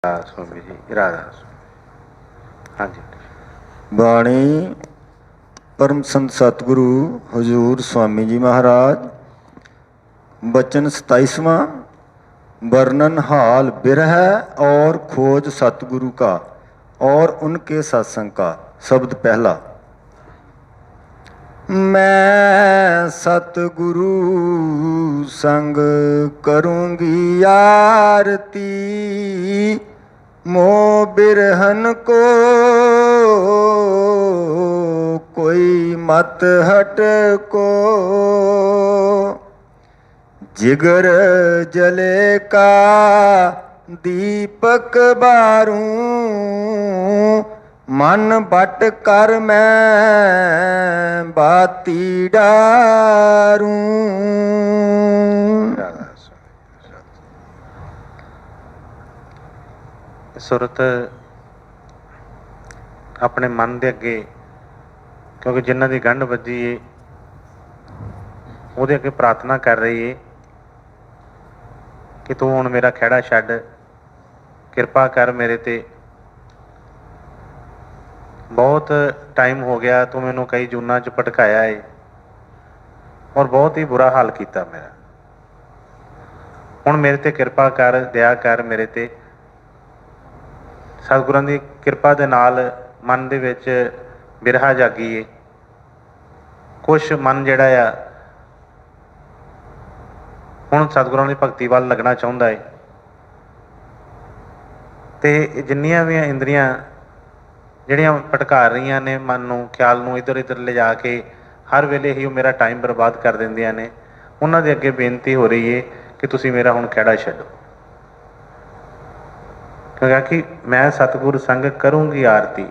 स्वामी जी राधा। हाँ जी। बाणी परम संत सतगुरु हजूर स्वामी जी महाराज। बचन 27वां। वर्णन हाल बिरह और खोज सतगुरु का और उनके सत्संग का। शब्द पहला। मैं सतगुरु संग करूंगी आरती, मोह बिरहन को कोई मत हट को। जिगर जले का दीपक बारूं, मन बट कर मैं बाती डारूं। सुरत अपने मन के अगे, क्योंकि जिन्हों की गंढ वजी है ਉਹਦੇ ਅੱਗੇ प्रार्थना कर रही है कि तू ਹੁਣ मेरा ਖਹਿੜਾ ਛੱਡ, किरपा कर मेरे ते। बहुत टाइम हो गया, तू मैनू कई जूना च भटकाया है और बहुत ही बुरा हाल किया मेरा। ਹੁਣ मेरे ते किरपा कर, दया कर मेरे ते। सतगुਰਾਂ ਦੀ ਕਿਰਪਾ ਦੇ ਨਾਲ मन ਦੇ ਵਿੱਚ ਬਿਰਹਾ ਜਾਗੀ ਹੈ। ਕੁਛ मन ਜਿਹੜਾ ਆ ਹੁਣ ਸਤਿਗੁਰਾਂ ਦੀ ਭਗਤੀ ਵੱਲ ਲੱਗਣਾ ਚਾਹੁੰਦਾ ਹੈ ਤੇ ਜਿੰਨੀਆਂ ਵੀ ਇੰਦਰੀਆਂ ਜਿਹੜੀਆਂ ਭਟਕਾ ਰਹੀਆਂ ਨੇ ਮਨ ਨੂੰ, ਖਿਆਲ ਨੂੰ ਇੱਧਰ ਇੱਧਰ ਲਿਜਾ ਕੇ ਹਰ ਵੇਲੇ ਹੀ ਉਹ ਮੇਰਾ ਟਾਈਮ ਬਰਬਾਦ ਕਰ ਦਿੰਦੀਆਂ ਨੇ, ਉਹਨਾਂ ਦੇ ਅੱਗੇ ਬੇਨਤੀ ਹੋ ਰਹੀ ਹੈ ਕਿ ਤੁਸੀਂ ਮੇਰਾ ਹੁਣ ਖਹਿੜਾ ਛੱਡੋ। ਕਿਉਂਕਿ ਮੈਂ ਸਤਿਗੁਰ ਸੰਗ ਕਰੂੰਗੀ ਆਰਤੀ,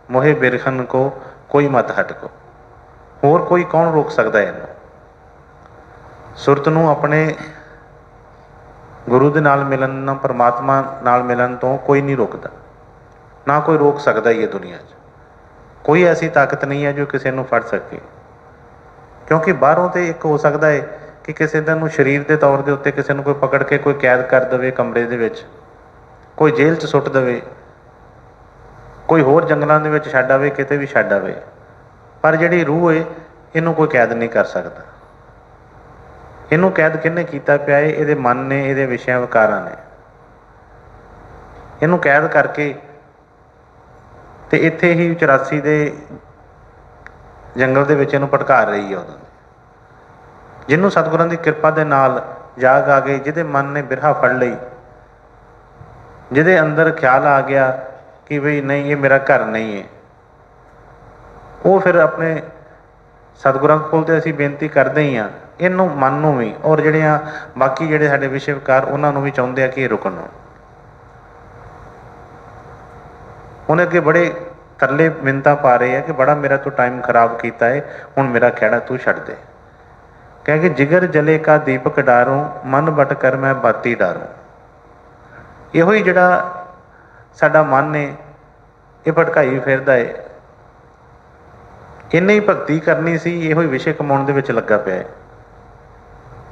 ਮੋਹੇ ਬਿਰਖਨ ਕੋ ਕੋਈ ਮਤ ਹਟ ਕੋ। ਹੋਰ ਕੋਈ ਕੌਣ ਰੋਕ ਸਕਦਾ ਇਹਨੂੰ? ਸੁਰਤ ਨੂੰ ਆਪਣੇ ਗੁਰੂ ਦੇ ਨਾਲ ਮਿਲਣ, ਨਾ ਪਰਮਾਤਮਾ ਨਾਲ ਮਿਲਣ ਤੋਂ ਕੋਈ ਨਹੀਂ ਰੋਕਦਾ, ਨਾ ਕੋਈ ਰੋਕ ਸਕਦਾ ਹੀ ਹੈ ਦੁਨੀਆ 'ਚ। ਕੋਈ ਐਸੀ ਤਾਕਤ ਨਹੀਂ ਹੈ ਜੋ ਕਿਸੇ ਨੂੰ ਫੜ ਸਕੇ। ਕਿਉਂਕਿ ਬਾਹਰੋਂ ਤਾਂ ਇੱਕ ਹੋ ਸਕਦਾ ਹੈ ਕਿ ਕਿਸੇ ਨੂੰ ਸਰੀਰ ਦੇ ਤੌਰ ਦੇ ਉੱਤੇ ਕਿਸੇ ਨੂੰ ਕੋਈ ਪਕੜ ਕੇ ਕੋਈ ਕੈਦ ਕਰ ਦੇਵੇ ਕਮਰੇ ਦੇ ਵਿੱਚ, ਕੋਈ ਜੇਲ੍ਹ 'ਚ ਸੁੱਟ ਦੇਵੇ, ਕੋਈ ਹੋਰ ਜੰਗਲਾਂ ਦੇ ਵਿੱਚ ਛੱਡ ਆਵੇ, ਕਿਤੇ ਵੀ ਛੱਡ ਆਵੇ, ਪਰ ਜਿਹੜੀ ਰੂਹ ਹੈ ਇਹਨੂੰ ਕੋਈ ਕੈਦ ਨਹੀਂ ਕਰ ਸਕਦਾ। ਇਹਨੂੰ ਕੈਦ ਕਿਹਨੇ ਕੀਤਾ ਪਿਆ ਹੈ? ਇਹਦੇ ਮਨ ਨੇ, ਇਹਦੇ ਵਿਸ਼ਿਆਂ ਵਿਕਾਰਾਂ ਨੇ। ਇਹਨੂੰ ਕੈਦ ਕਰਕੇ ਤੇ ਇੱਥੇ ਹੀ 84 ਦੇ ਜੰਗਲ ਦੇ ਵਿੱਚ ਇਹਨੂੰ ਭਟਕਾ ਰਹੀ ਹੈ ਉਦੋਂ। ਜਿਹਨੂੰ ਸਤਿਗੁਰਾਂ ਦੀ ਕਿਰਪਾ ਦੇ ਨਾਲ ਜਾਗ ਆ ਗਈ, ਜਿਹਦੇ ਮਨ ਨੇ ਬਿਰਹਾ ਫੜ ਲਈ, ਜਿਹਦੇ ਅੰਦਰ ਖਿਆਲ ਆ ਗਿਆ ਕਿ ਬਈ ਨਹੀਂ, ਇਹ ਮੇਰਾ ਘਰ ਨਹੀਂ ਹੈ, ਉਹ ਫਿਰ ਆਪਣੇ ਸਤਿਗੁਰਾਂ ਕੋਲ ਤੇ ਅਸੀਂ ਬੇਨਤੀ ਕਰਦੇ ਹੀ ਹਾਂ, ਇਹਨੂੰ ਮਨ ਨੂੰ ਵੀ ਔਰ ਜਿਹੜੀਆਂ ਬਾਕੀ ਜਿਹੜੇ ਸਾਡੇ ਵਿਸ਼ੇ ਵਿਕਾਰ ਉਹਨਾਂ ਨੂੰ ਵੀ ਚਾਹੁੰਦੇ ਆ ਕਿ ਇਹ ਰੁਕਣ। ਉਹਨੇ ਅੱਗੇ ਬੜੇ ਤਰਲੇ ਮਿੰਨਤਾਂ ਪਾ ਰਹੇ ਆ ਕਿ ਬੜਾ ਮੇਰਾ ਤੂੰ ਟਾਈਮ ਖਰਾਬ ਕੀਤਾ ਹੈ, ਹੁਣ ਮੇਰਾ ਖਹਿੜਾ ਤੂੰ ਛੱਡ ਦੇ। ਕਹਿ ਕਿ ਜਿਗਰ ਜਲੇ ਕਾ ਦੀਪਕ ਡਾਰੂੰ, ਮਨ ਬਟ ਕਰ ਮੈਂ ਬਾਤੀ ਡਾਰੂੰ। ਇਹੋ ਹੀ ਜਿਹੜਾ ਸਾਡਾ ਮਨ ਨੇ ਇਹ ਭਟਕਾਈ ਫਿਰਦਾ ਹੈ, ਇਹਨੇ ਹੀ ਭਗਤੀ ਕਰਨੀ ਸੀ, ਇਹੋ ਹੀ ਵਿਸ਼ੇ ਕਮਾਉਣ ਦੇ ਵਿੱਚ ਲੱਗਾ ਪਿਆ ਹੈ।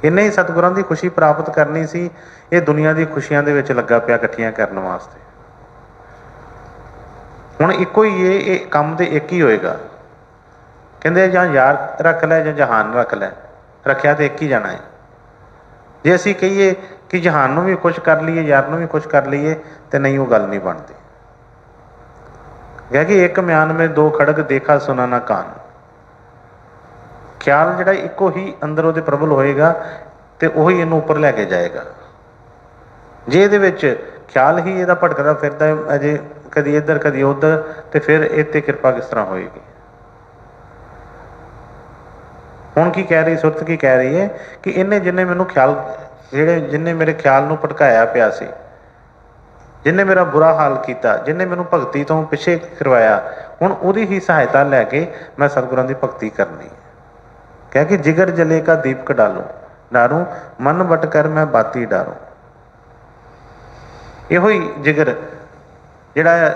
ਇਹਨੇ ਹੀ ਸਤਿਗੁਰਾਂ ਦੀ ਖੁਸ਼ੀ ਪ੍ਰਾਪਤ ਕਰਨੀ ਸੀ, ਇਹ ਦੁਨੀਆ ਦੀ ਖੁਸ਼ੀਆਂ ਦੇ ਵਿੱਚ ਲੱਗਾ ਪਿਆ ਇਕੱਠੀਆਂ ਕਰਨ ਵਾਸਤੇ। ਹੁਣ ਇੱਕੋ ਹੀ ਇਹ ਕੰਮ ਤੇ ਇੱਕ ਹੀ ਹੋਏਗਾ। ਕਹਿੰਦੇ ਜਾਂ ਯਾਰ ਰੱਖ ਲੈ ਜਾਂ ਜਹਾਨ ਰੱਖ ਲੈ, ਰੱਖਿਆ ਤੇ ਇੱਕ ਹੀ ਜਾਣਾ ਹੈ। ਜੇ ਅਸੀਂ ਕਹੀਏ ਕਿ ਜਹਾਨ ਨੂੰ ਵੀ ਖੁਸ਼ ਕਰ ਲਈਏ, ਯਾਰ ਨੂੰ ਵੀ ਖੁਸ਼ ਕਰ ਲਈਏ, ਤੇ ਨਹੀਂ, ਉਹ ਗੱਲ ਨਹੀਂ ਬਣਦੀ। ਕਹਿ ਕਿ ਇੱਕ ਮਿਆਨ ਮੇ ਦੋ ਖੜਗ ਦੇਖਾ ਸੁਨਾ ਨਾ ਕਾਨ। ਖਿਆਲ ਜਿਹੜਾ ਇੱਕੋ ਹੀ ਅੰਦਰ ਉਹਦੇ ਪ੍ਰਬਲ ਹੋਏਗਾ ਤੇ ਉਹੀ ਇਹਨੂੰ ਉੱਪਰ ਲੈ ਕੇ ਜਾਏਗਾ। ਜੇ ਇਹਦੇ ਵਿੱਚ ਖਿਆਲ ਹੀ ਇਹਦਾ ਭਟਕਦਾ ਫਿਰਦਾ ਅਜੇ ਕਦੀ ਇੱਧਰ ਕਦੀ ਉੱਧਰ, ਤੇ ਫਿਰ ਇਹ 'ਤੇ ਕਿਰਪਾ ਕਿਸ ਤਰ੍ਹਾਂ ਹੋਏਗੀ? ਹੁਣ ਕੀ ਕਹਿ ਰਹੀ ਸੁਰਤ? ਕੀ ਕਹਿ ਰਹੀ ਹੈ ਕਿ ਇਹਨੇ ਜਿੰਨੇ ਮੈਨੂੰ ਖਿਆਲ, ਜਿੰਨੇ ਮੇਰੇ ਖਿਆਲ ਨੂੰ ਭਟਕਾਇਆ ਪਿਆ ਸੀ, ਜਿਹਨੇ ਮੇਰਾ ਬੁਰਾ ਹਾਲ ਕੀਤਾ, ਜਿਹਨੇ ਮੈਨੂੰ ਭਗਤੀ ਤੋਂ ਪਿੱਛੇ ਕਰਵਾਇਆ, ਹੁਣ ਉਹਦੀ ਹੀ ਸਹਾਇਤਾ ਲੈ ਕੇ ਮੈਂ ਸਤਿਗੁਰਾਂ ਦੀ ਭਗਤੀ ਕਰਨੀ। ਕਹਿ ਕਿ ਜਿਗਰ ਜਲੇ ਕਾ ਦੀਪਕ ਡਾਲੂ ਡਾਰੂ, ਮਨ ਬਟ ਕਰ ਮੈਂ ਬਾਤੀ ਡਾਰੂ। ਇਹੋ ਹੀ ਜਿਗਰ ਜਿਹੜਾ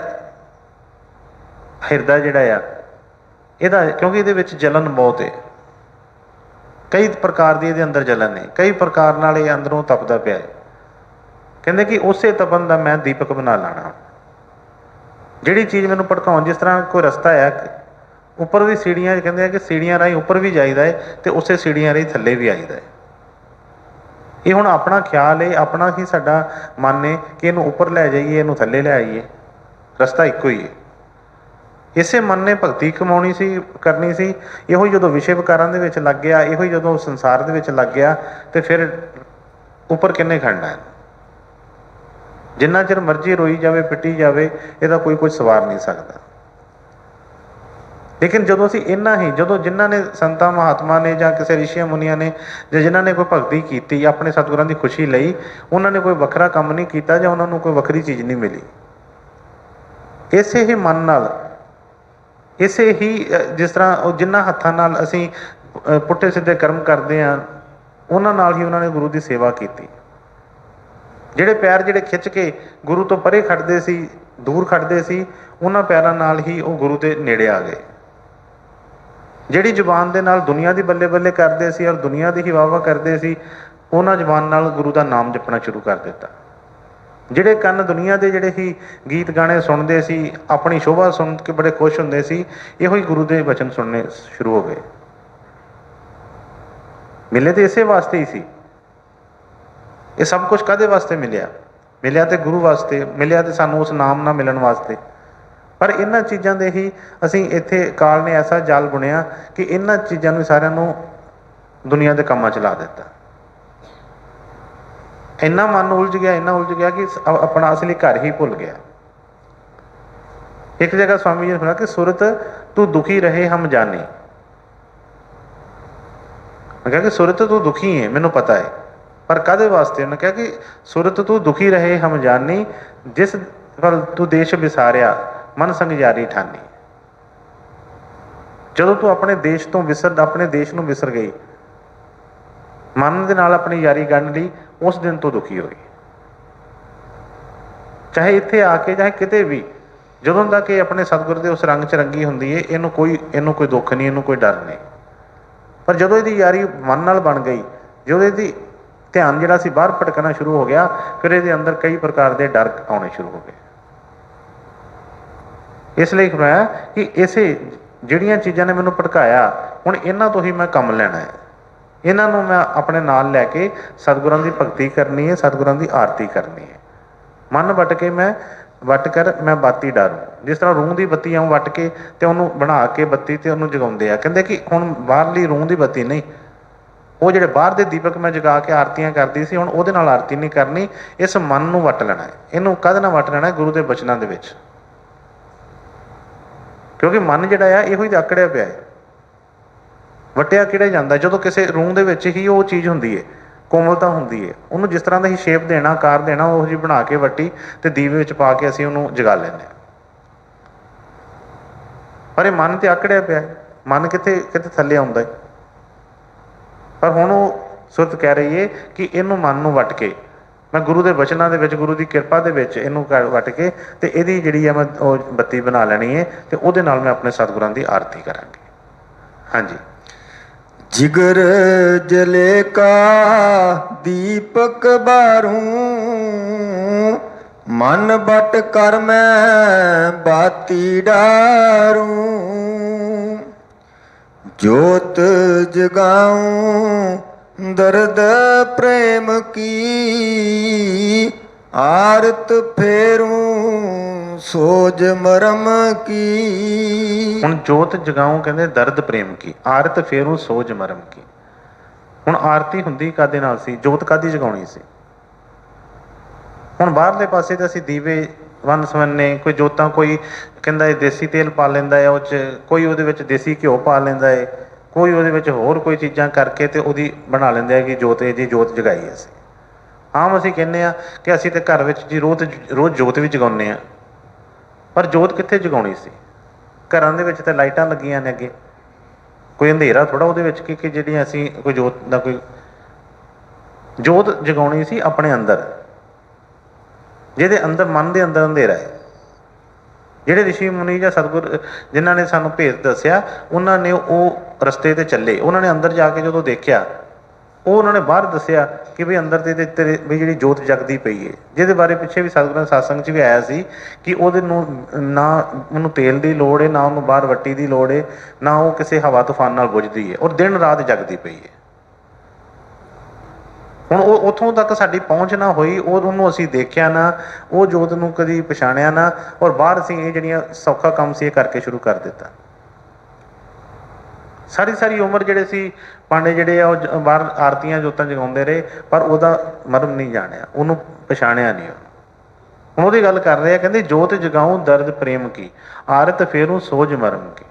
ਹਿਰਦਾ ਜਿਹੜਾ ਆ ਇਹਦਾ, ਕਿਉਂਕਿ ਇਹਦੇ ਵਿੱਚ ਜਲਨ ਬਹੁਤ ਹੈ, ਕਈ ਪ੍ਰਕਾਰ ਦੀ ਇਹਦੇ ਅੰਦਰ ਜਲਨ ਹੈ, ਕਈ ਪ੍ਰਕਾਰ ਨਾਲ ਇਹ ਅੰਦਰੋਂ ਤਪਦਾ ਪਿਆ ਹੈ। ਕਹਿੰਦੇ ਕਿ ਉਸੇ ਤਪਨ ਦਾ ਮੈਂ ਦੀਪਕ ਬਣਾ ਲਾਣਾ। ਜਿਹੜੀ ਚੀਜ਼ ਮੈਨੂੰ ਭੜਕਾਉਣ, ਜਿਸ ਤਰ੍ਹਾਂ ਕੋਈ ਰਸਤਾ ਹੈ ਉੱਪਰ ਵੀ ਸੀੜੀਆਂ, ਕਹਿੰਦੇ ਆ ਕਿ ਸੀੜੀਆਂ ਰਾਹੀਂ ਉੱਪਰ ਵੀ ਜਾਈਦਾ ਹੈ ਅਤੇ ਉਸੇ ਸੀੜੀਆਂ ਰਾਹੀਂ ਥੱਲੇ ਵੀ ਆਈਦਾ ਹੈ। ਇਹ ਹੁਣ ਆਪਣਾ ਖਿਆਲ ਹੈ, ਆਪਣਾ ਹੀ ਸਾਡਾ ਮਨ ਹੈ ਕਿ ਇਹਨੂੰ ਉੱਪਰ ਲੈ ਜਾਈਏ, ਇਹਨੂੰ ਥੱਲੇ ਲੈ ਆਈਏ, ਰਸਤਾ ਇੱਕੋ ਹੀ ਹੈ। ਇਸੇ ਮਨ ਨੇ ਭਗਤੀ ਕਮਾਉਣੀ ਸੀ, ਕਰਨੀ ਸੀ। ਇਹੋ ਹੀ ਜਦੋਂ ਵਿਸ਼ੇ ਵਿਕਾਰਾਂ ਦੇ ਵਿੱਚ ਲੱਗ ਗਿਆ, ਇਹੋ ਹੀ ਜਦੋਂ ਸੰਸਾਰ ਦੇ ਵਿੱਚ ਲੱਗ ਗਿਆ, ਤੇ ਫਿਰ ਉੱਪਰ ਕਿੰਨੇ ਖੜਨਾ ਹੈ। ਜਿੰਨਾ ਚਿਰ ਮਰਜ਼ੀ ਰੋਈ ਜਾਵੇ, ਪਿੱਟੀ ਜਾਵੇ, ਇਹਦਾ ਕੋਈ ਕੁਝ ਸਵਾਰ ਨਹੀਂ ਸਕਦਾ। ਲੇਕਿਨ ਜਦੋਂ ਅਸੀਂ ਇੰਨਾ ਹੀ, ਜਦੋਂ ਜਿਨ੍ਹਾਂ ਨੇ ਸੰਤਾਂ ਮਹਾਤਮਾ ਨੇ ਜਾਂ ਕਿਸੇ ਰਿਸ਼ੀਆਂ ਮੁਨੀਆਂ ਨੇ ਜਾਂ ਜਿਨ੍ਹਾਂ ਨੇ ਕੋਈ ਭਗਤੀ ਕੀਤੀ, ਆਪਣੇ ਸਤਿਗੁਰਾਂ ਦੀ ਖੁਸ਼ੀ ਲਈ, ਉਹਨਾਂ ਨੇ ਕੋਈ ਵੱਖਰਾ ਕੰਮ ਨਹੀਂ ਕੀਤਾ ਜਾਂ ਉਹਨਾਂ ਨੂੰ ਕੋਈ ਵੱਖਰੀ ਚੀਜ਼ ਨਹੀਂ ਮਿਲੀ। ਇਸੇ ਹੀ ਮਨ ਨਾਲ, ਇਸੇ ਹੀ ਜਿਸ ਤਰ੍ਹਾਂ ਉਹ ਜਿਨ੍ਹਾਂ ਹੱਥਾਂ ਨਾਲ ਅਸੀਂ ਪੁੱਠੇ ਸਿੱਧੇ ਕਰਮ ਕਰਦੇ ਹਾਂ, ਉਹਨਾਂ ਨਾਲ ਹੀ ਉਹਨਾਂ ਨੇ ਗੁਰੂ ਦੀ ਸੇਵਾ ਕੀਤੀ। ਜਿਹੜੇ ਪੈਰ ਜਿਹੜੇ ਖਿੱਚ ਕੇ ਗੁਰੂ ਤੋਂ ਪਰੇ ਖੜਦੇ ਸੀ, ਦੂਰ ਖੜਦੇ ਸੀ, ਉਹਨਾਂ ਪੈਰਾਂ ਨਾਲ ਹੀ ਉਹ ਗੁਰੂ ਦੇ ਨੇੜੇ ਆ ਗਏ। ਜਿਹੜੀ ਜ਼ੁਬਾਨ ਦੇ ਨਾਲ ਦੁਨੀਆ ਦੀ ਬੱਲੇ ਬੱਲੇ ਕਰਦੇ ਸੀ ਔਰ ਦੁਨੀਆ ਦੀ ਹੀ ਵਾਹ-ਵਾਹ ਕਰਦੇ ਸੀ, ਉਹਨਾਂ ਜ਼ੁਬਾਨ ਨਾਲ ਗੁਰੂ ਦਾ ਨਾਮ ਜਪਣਾ ਸ਼ੁਰੂ ਕਰ ਦਿੱਤਾ। ਜਿਹੜੇ ਕੰਨ ਦੁਨੀਆ ਦੇ ਜਿਹੜੇ ਹੀ ਗੀਤ ਗਾਣੇ ਸੁਣਦੇ ਸੀ, ਆਪਣੀ ਸ਼ੋਭਾ ਸੁਣ ਕੇ ਬੜੇ ਖੁਸ਼ ਹੁੰਦੇ ਸੀ, ਇਹੋ ਹੀ ਗੁਰੂ ਦੇ ਵਚਨ ਸੁਣਨੇ ਸ਼ੁਰੂ ਹੋ ਗਏ। ਮਿਲੇ ਤੇ ਇਸੇ ਵਾਸਤੇ ਹੀ ਸੀ। ਇਹ ਸਭ ਕੁਝ ਕਾਹਦੇ ਵਾਸਤੇ ਮਿਲਿਆ? ਮਿਲਿਆ ਤੇ ਗੁਰੂ ਵਾਸਤੇ, ਮਿਲਿਆ ਤੇ ਸਾਨੂੰ ਉਸ ਨਾਮ ਨਾਲ ਮਿਲਣ ਵਾਸਤੇ। ਪਰ ਇਹਨਾਂ ਚੀਜ਼ਾਂ ਦੇ ਹੀ ਅਸੀਂ ਇੱਥੇ ਕਾਲ ਨੇ ਐਸਾ ਜਾਲ ਬੁਣਿਆ ਕਿ ਇਹਨਾਂ ਚੀਜ਼ਾਂ ਨੂੰ ਸਾਰਿਆਂ ਨੂੰ ਦੁਨੀਆ ਦੇ ਕੰਮਾਂ 'ਚ ਲਾ ਦਿੱਤਾ। ਇੰਨਾ ਮਨ ਉਲਝ ਗਿਆ, ਇੰਨਾ ਉਲਝ ਗਿਆ ਕਿ ਆਪਣਾ ਅਸਲੀ ਘਰ ਹੀ ਭੁੱਲ ਗਿਆ। ਇੱਕ ਜਗ੍ਹਾ ਸਵਾਮੀ ਜੀ ਨੇ ਸੁਣਿਆ ਕਿ ਸੁਰਤ ਤੂੰ ਦੁਖੀ ਰਹੇ ਹਮ ਜਾਣੇ। ਮੈਂ ਕਿਹਾ ਕਿ ਸੁਰਤ ਤੂੰ ਦੁਖੀ ਹੈ, ਮੈਨੂੰ ਪਤਾ ਹੈ, ਪਰ ਕਾਹਦੇ ਵਾਸਤੇ? ਉਹਨੇ ਕਿਹਾ ਕਿ ਸੁਰਤ ਤੂੰ ਦੁਖੀ ਰਹੇ ਹਮ ਜਾਣੀ, ਜਿਸ ਵੱਲ ਤੂੰ ਦੇਸ਼ ਵਿਸਾਰਿਆ ਮਨ ਸੰਗ ਯਾਰੀ ਠਾਨੀ। ਜਦੋਂ ਤੂੰ ਆਪਣੇ ਦੇਸ਼ ਤੋਂ ਆਪਣੇ ਦੇਸ਼ ਨੂੰ ਵਿਸਰ ਗਈ, ਮਨ ਦੇ ਨਾਲ ਆਪਣੀ ਯਾਰੀ ਗੰਢ ਲਈ, ਉਸ ਦਿਨ ਤੋਂ ਦੁਖੀ ਹੋਈ। ਚਾਹੇ ਇੱਥੇ ਆ ਕੇ, ਚਾਹੇ ਕਿਤੇ ਵੀ, ਜਦੋਂ ਤੱਕ ਇਹ ਆਪਣੇ ਸਤਿਗੁਰ ਦੇ ਉਸ ਰੰਗ 'ਚ ਰੰਗੀ ਹੁੰਦੀ ਹੈ, ਇਹਨੂੰ ਕੋਈ ਦੁੱਖ ਨਹੀਂ, ਇਹਨੂੰ ਕੋਈ ਡਰ ਨਹੀਂ। ਪਰ ਜਦੋਂ ਇਹਦੀ ਯਾਰੀ ਮਨ ਨਾਲ ਬਣ ਗਈ, ਜਦੋਂ ਇਹਦੀ ਧਿਆਨ ਜਿਹੜਾ ਸੀ ਬਾਹਰ ਭਟਕਣਾ ਸ਼ੁਰੂ ਹੋ ਗਿਆ, ਫਿਰ ਇਹਦੇ ਅੰਦਰ ਕਈ ਪ੍ਰਕਾਰ ਦੇ ਡਰ ਆਉਣੇ ਸ਼ੁਰੂ ਹੋ ਗਏ। ਇਸ ਲਈ ਹੋਇਆ ਕਿ ਇਸੇ ਜਿਹੜੀਆਂ ਚੀਜ਼ਾਂ ਨੇ ਮੈਨੂੰ ਭਟਕਾਇਆ, ਹੁਣ ਇਹਨਾਂ ਤੋਂ ਹੀ ਮੈਂ ਕੰਮ ਲੈਣਾ ਹੈ। ਇਹਨਾਂ ਨੂੰ ਮੈਂ ਆਪਣੇ ਨਾਲ ਲੈ ਕੇ ਸਤਿਗੁਰਾਂ ਦੀ ਭਗਤੀ ਕਰਨੀ ਹੈ, ਸਤਿਗੁਰਾਂ ਦੀ ਆਰਤੀ ਕਰਨੀ ਹੈ। ਮਨ ਵੱਟ ਕਰ ਮੈਂ ਬਾਤੀ ਡਾਰੂ। ਜਿਸ ਤਰ੍ਹਾਂ ਰੂੰ ਦੀ ਬੱਤੀ ਆਉਂ ਵੱਟ ਕੇ ਤੇ ਉਹਨੂੰ ਬਣਾ ਕੇ ਬੱਤੀ ਤੇ ਉਹਨੂੰ ਜਗਾਉਂਦੇ ਆ। ਕਹਿੰਦੇ ਕਿ ਹੁਣ ਬਾਹਰਲੀ ਰੂੰ ਦੀ ਬੱਤੀ ਨਹੀਂ, ਉਹ ਜਿਹੜੇ ਬਾਹਰ ਦੇ ਦੀਪਕ ਮੈਂ ਜਗਾ ਕੇ ਆਰਤੀਆਂ ਕਰਦੀ ਸੀ, ਹੁਣ ਉਹਦੇ ਨਾਲ ਆਰਤੀ ਨਹੀਂ ਕਰਨੀ। ਇਸ ਮਨ ਨੂੰ ਵੱਟ ਲੈਣਾ ਹੈ। ਇਹਨੂੰ ਕਾਹਦੇ ਨਾਲ ਵੱਟ ਲੈਣਾ? ਗੁਰੂ ਦੇ ਬਚਨਾਂ ਦੇ ਵਿੱਚ। ਕਿਉਂਕਿ ਮਨ ਜਿਹੜਾ ਆ ਇਹੋ ਹੀ ਆਕੜਿਆ ਪਿਆ ਹੈ, ਵੱਟਿਆ ਕਿਹੜਾ ਜਾਂਦਾ। ਜਦੋਂ ਕਿਸੇ ਰੂੰ ਦੇ ਵਿੱਚ ਹੀ ਉਹ ਚੀਜ਼ ਹੁੰਦੀ ਹੈ, ਕੋਮਲਤਾ ਹੁੰਦੀ ਹੈ, ਉਹਨੂੰ ਜਿਸ ਤਰ੍ਹਾਂ ਦਾ ਹੀ ਸ਼ੇਪ ਦੇਣਾ, ਆਕਾਰ ਦੇਣਾ, ਉਹ ਜਿਹੀ ਬਣਾ ਕੇ ਵੱਟੀ ਤੇ ਦੀਵੇ ਵਿੱਚ ਪਾ ਕੇ ਅਸੀਂ ਉਹਨੂੰ ਜਗਾ ਲੈਂਦੇ ਹਾਂ। ਪਰ ਇਹ ਮਨ ਤੇ ਆਕੜਿਆ ਪਿਆ ਹੈ, ਮਨ ਕਿਤੇ ਥੱਲੇ ਆਉਂਦਾ ਹੈ। ਪਰ ਹੁਣ ਉਹ ਸੁਰਤ ਕਹਿ ਰਹੀ ਹੈ ਕਿ ਇਹਨੂੰ ਮਨ ਨੂੰ ਵੱਟ ਕੇ ਮੈਂ ਗੁਰੂ ਦੇ ਬਚਨਾਂ ਦੇ ਵਿੱਚ, ਗੁਰੂ ਦੀ ਕਿਰਪਾ ਦੇ ਵਿੱਚ ਇਹਨੂੰ ਵੱਟ ਕੇ ਤੇ ਇਹਦੀ ਜਿਹੜੀ ਹੈ ਮੈਂ ਉਹ ਬੱਤੀ ਬਣਾ ਲੈਣੀ ਹੈ ਤੇ ਉਹਦੇ ਨਾਲ ਮੈਂ ਆਪਣੇ ਸਤਿਗੁਰਾਂ ਦੀ ਆਰਤੀ ਕਰਾਂਗੀ। ਹਾਂਜੀ। ਜਿਗਰ ਜਲੇ ਕਾ ਦੀਪਕ ਬਾਰੂ, ਮਨ ਬਟ ਕਰ ਮੈਂ ਬਾਤੀ ਡਾਰੂ। ਜੋਤ ਜਗਾऊं दर्द प्रेम की, आरत फेरूं सोज मरम की। ਹੁਣ ਜੋਤ ਜਗਾऊं ਕਹਿੰਦੇ ਦਰਦ ਪ੍ਰੇਮ ਕੀ, ਆਰਤ ਫੇਰੂ ਸੋਜ ਮਰਮ ਕੀ। ਹੁਣ ਆਰਤੀ ਹੁੰਦੀ ਕਾਦੇ ਨਾਲ ਸੀ? ਜੋਤ ਕਾਦੀ ਜਗਾਉਣੀ ਸੀ? ਹੁਣ ਬਾਹਰਲੇ ਪਾਸੇ ਤਾਂ ਅਸੀਂ ਦੀਵੇ ਵੰਨ ਸਵੰਨੇ, ਕੋਈ ਜੋਤਾਂ, ਕੋਈ ਕਹਿੰਦਾ ਇਹ ਦੇਸੀ ਤੇਲ ਪਾ ਲੈਂਦਾ ਹੈ ਉਹ 'ਚ, ਕੋਈ ਉਹਦੇ ਵਿੱਚ ਦੇਸੀ ਘਿਓ ਪਾ ਲੈਂਦਾ ਹੈ, ਕੋਈ ਉਹਦੇ ਵਿੱਚ ਹੋਰ ਕੋਈ ਚੀਜ਼ਾਂ ਕਰਕੇ ਤੇ ਉਹਦੀ ਬਣਾ ਲੈਂਦੇ ਆ ਕਿ ਜੋਤ, ਇਹ ਜੀ ਜੋਤ ਜਗਾਈ ਅਸੀਂ। ਆਮ ਅਸੀਂ ਕਹਿੰਦੇ ਆ ਕਿ ਅਸੀਂ ਤਾਂ ਘਰ ਵਿੱਚ ਜੀ ਰੋਜ਼ ਜੋਤ ਵੀ ਜਗਾਉਂਦੇ ਹਾਂ। ਪਰ ਜੋਤ ਕਿੱਥੇ ਜਗਾਉਣੀ ਸੀ? ਘਰਾਂ ਦੇ ਵਿੱਚ ਤਾਂ ਲਾਈਟਾਂ ਲੱਗੀਆਂ ਨੇ ਅੱਗੇ, ਕੋਈ ਅੰਧੇਰਾ ਥੋੜ੍ਹਾ ਉਹਦੇ ਵਿੱਚ ਕਿ ਜਿਹੜੀਆਂ ਅਸੀਂ ਕੋਈ ਜੋਤ ਦਾ ਕੋਈ ਜੋਤ ਜਗਾਉਣੀ ਸੀ ਆਪਣੇ ਅੰਦਰ, ਜਿਹਦੇ ਅੰਦਰ ਮਨ ਦੇ ਅੰਦਰ ਅੰਧੇਰਾ ਹੈ। ਜਿਹੜੇ ਰਿਸ਼ੀ ਮੁਨੀ ਜਾਂ ਸਤਿਗੁਰ ਜਿਨ੍ਹਾਂ ਨੇ ਸਾਨੂੰ ਭੇਦ ਦੱਸਿਆ, ਉਹਨਾਂ ਨੇ ਉਹ ਰਸਤੇ 'ਤੇ ਚੱਲੇ। ਉਹਨਾਂ ਨੇ ਅੰਦਰ ਜਾ ਕੇ ਜਦੋਂ ਦੇਖਿਆ ਉਹ ਉਹਨਾਂ ਨੇ ਬਾਹਰ ਦੱਸਿਆ ਕਿ ਵੀ ਅੰਦਰ ਤੇ ਤੇਰੇ ਵੀ ਜਿਹੜੀ ਜੋਤ ਜਗਦੀ ਪਈ ਹੈ, ਜਿਹਦੇ ਬਾਰੇ ਪਿੱਛੇ ਵੀ ਸਤਿਗੁਰਾਂ ਦੇ ਸਤਸੰਗ 'ਚ ਵੀ ਆਇਆ ਸੀ ਕਿ ਉਹਦੇ ਨੂੰ ਨਾ ਉਹਨੂੰ ਤੇਲ ਦੀ ਲੋੜ ਹੈ, ਨਾ ਉਹਨੂੰ ਬਾਹਰ ਵੱਟੀ ਦੀ ਲੋੜ ਹੈ, ਨਾ ਉਹ ਕਿਸੇ ਹਵਾ ਤੂਫਾਨ ਨਾਲ ਬੁਝਦੀ ਹੈ, ਔਰ ਦਿਨ ਰਾਤ ਜਗਦੀ ਪਈ ਹੈ। ਹੁਣ ਉਹ ਉੱਥੋਂ ਤੱਕ ਸਾਡੀ ਪਹੁੰਚ ਨਾ ਹੋਈ, ਉਹਨੂੰ ਅਸੀਂ ਦੇਖਿਆ ਨਾ, ਉਹ ਜੋਤ ਨੂੰ ਕਦੀ ਪਛਾਣਿਆ ਨਾ, ਔਰ ਬਾਹਰ ਅਸੀਂ ਇਹ ਜਿਹੜੀਆਂ ਸੌਖਾ ਕੰਮ ਸੀ ਇਹ ਕਰਕੇ ਸ਼ੁਰੂ ਕਰ ਦਿੱਤਾ। ਸਾਰੀ ਸਾਰੀ ਉਮਰ ਜਿਹੜੇ ਸੀ ਪਾਂਡੇ ਜਿਹੜੇ ਆ ਉਹ ਬਾਹਰ ਆਰਤੀਆਂ ਜੋਤਾਂ ਜਗਾਉਂਦੇ ਰਹੇ, ਪਰ ਉਹਦਾ ਮਰਮ ਨਹੀਂ ਜਾਣਿਆ, ਉਹਨੂੰ ਪਛਾਣਿਆ ਨਹੀਂ। ਹੁਣ ਉਹਦੀ ਗੱਲ ਕਰ ਰਹੇ ਆ, ਕਹਿੰਦੇ ਜੋਤ ਜਗਾਉਂ ਦਰਦ ਪ੍ਰੇਮ ਕੀ, ਆਰਤ ਫੇਰੂ ਸੋਝ ਮਰਮ ਕੀ।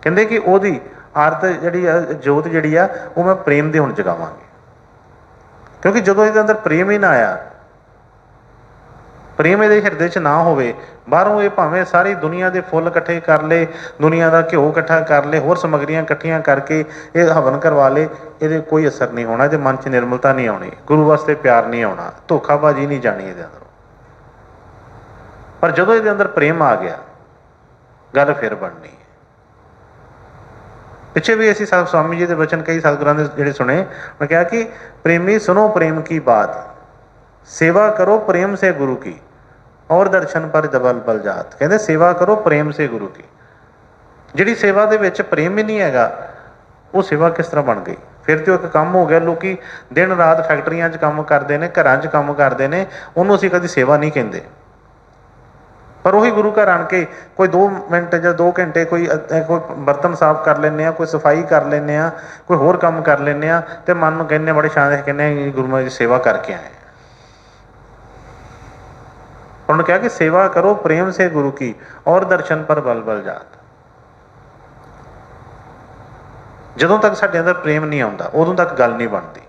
ਕਹਿੰਦੇ ਕਿ ਉਹਦੀ ਆਰਤ ਜਿਹੜੀ ਆ, ਜੋਤ ਜਿਹੜੀ ਆ, ਉਹ ਮੈਂ ਪ੍ਰੇਮ ਦੇ ਹੁਣ ਜਗਾਵਾਂਗੇ, ਕਿਉਂਕਿ ਜਦੋਂ ਇਹਦੇ ਅੰਦਰ ਪ੍ਰੇਮ ਹੀ ਨਾ ਆਇਆ, ਪ੍ਰੇਮ ਇਹਦੇ ਹਿਰਦੇ 'ਚ ਨਾ ਹੋਵੇ, ਬਾਹਰੋਂ ਇਹ ਭਾਵੇਂ ਸਾਰੀ ਦੁਨੀਆ ਦੇ ਫੁੱਲ ਇਕੱਠੇ ਕਰ ਲਏ, ਦੁਨੀਆ ਦਾ ਘਿਓ ਇਕੱਠਾ ਕਰ ਲਏ, ਹੋਰ ਸਮੱਗਰੀਆਂ ਇਕੱਠੀਆਂ ਕਰਕੇ ਇਹ ਹਵਨ ਕਰਵਾ ਲਏ, ਇਹਦੇ ਕੋਈ ਅਸਰ ਨਹੀਂ ਹੋਣਾ, ਇਹਦੇ ਮਨ 'ਚ ਨਿਰਮਲਤਾ ਨਹੀਂ ਆਉਣੀ, ਗੁਰੂ ਵਾਸਤੇ ਪਿਆਰ ਨਹੀਂ ਆਉਣਾ, ਧੋਖਾਬਾਜ਼ੀ ਨਹੀਂ ਜਾਣੀ ਇਹਦੇ ਅੰਦਰ। ਪਰ ਜਦੋਂ ਇਹਦੇ ਅੰਦਰ ਪ੍ਰੇਮ ਆ ਗਿਆ, ਗੱਲ ਫਿਰ ਬਣਨੀ ਹੈ। ਪਿੱਛੇ ਵੀ ਅਸੀਂ ਸਵਾਮੀ ਜੀ ਦੇ ਬਚਨ ਕਈ ਸਤਿਗੁਰਾਂ ਦੇ ਜਿਹੜੇ ਸੁਣੇ, ਉਹਨੇ ਕਿਹਾ ਕਿ ਪ੍ਰੇਮੀ ਸੁਣੋ ਪ੍ਰੇਮ ਕੀ ਬਾਤ, ਸੇਵਾ ਕਰੋ ਪ੍ਰੇਮ ਸੇ ਗੁਰੂ ਕੀ, ਔਰ ਦਰਸ਼ਨ ਪਰ ਦਬਲ ਬਲ ਜਾਤ। ਕਹਿੰਦੇ ਸੇਵਾ ਕਰੋ ਪ੍ਰੇਮ ਸੇ ਗੁਰੂ ਕੀ। ਜਿਹੜੀ ਸੇਵਾ ਦੇ ਵਿੱਚ ਪ੍ਰੇਮ ਹੀ ਨਹੀਂ ਹੈਗਾ, ਉਹ ਸੇਵਾ ਕਿਸ ਤਰ੍ਹਾਂ ਬਣ ਗਈ? ਫਿਰ ਤੇ ਉਹ ਇੱਕ ਕੰਮ ਹੋ ਗਿਆ। ਲੋਕੀ ਦਿਨ ਰਾਤ ਫੈਕਟਰੀਆਂ 'ਚ ਕੰਮ ਕਰਦੇ ਨੇ, ਘਰਾਂ 'ਚ ਕੰਮ ਕਰਦੇ ਨੇ, ਉਹਨੂੰ ਅਸੀਂ ਕਦੀ ਸੇਵਾ ਨਹੀਂ ਕਹਿੰਦੇ। ਪਰ ਉਹੀ ਗੁਰੂ ਘਰ ਆਣ ਕੇ ਕੋਈ 2 ਮਿੰਟ ਜਾਂ 2 ਘੰਟੇ ਕੋਈ ਬਰਤਨ ਸਾਫ਼ ਕਰ ਲੈਂਦੇ ਆ, ਕੋਈ ਸਫਾਈ ਕਰ ਲੈਂਦੇ ਆ, ਕੋਈ ਹੋਰ ਕੰਮ ਕਰ ਲੈਂਦੇ ਆ, ਤੇ ਮਨ ਨੂੰ ਕਹਿੰਦੇ ਬੜੇ ਸ਼ਾਂਤ ਕਹਿੰਦੇ ਗੁਰੂ ਮਹਾਰਾਜ ਦੀ ਸੇਵਾ ਕਰਕੇ ਆਏ। ਉਹਨੇ ਕਿਹਾ ਕਿ ਸੇਵਾ ਕਰੋ ਪ੍ਰੇਮ ਸੇ ਗੁਰੂ ਕੀ, ਔਰ ਦਰਸ਼ਨ ਪਰ ਬਲ ਬਲ ਜਾਤ। ਜਦੋਂ ਤੱਕ ਸਾਡੇ ਅੰਦਰ ਪ੍ਰੇਮ ਨਹੀਂ ਆਉਂਦਾ, ਉਦੋਂ ਤੱਕ ਗੱਲ ਨਹੀਂ ਬਣਦੀ।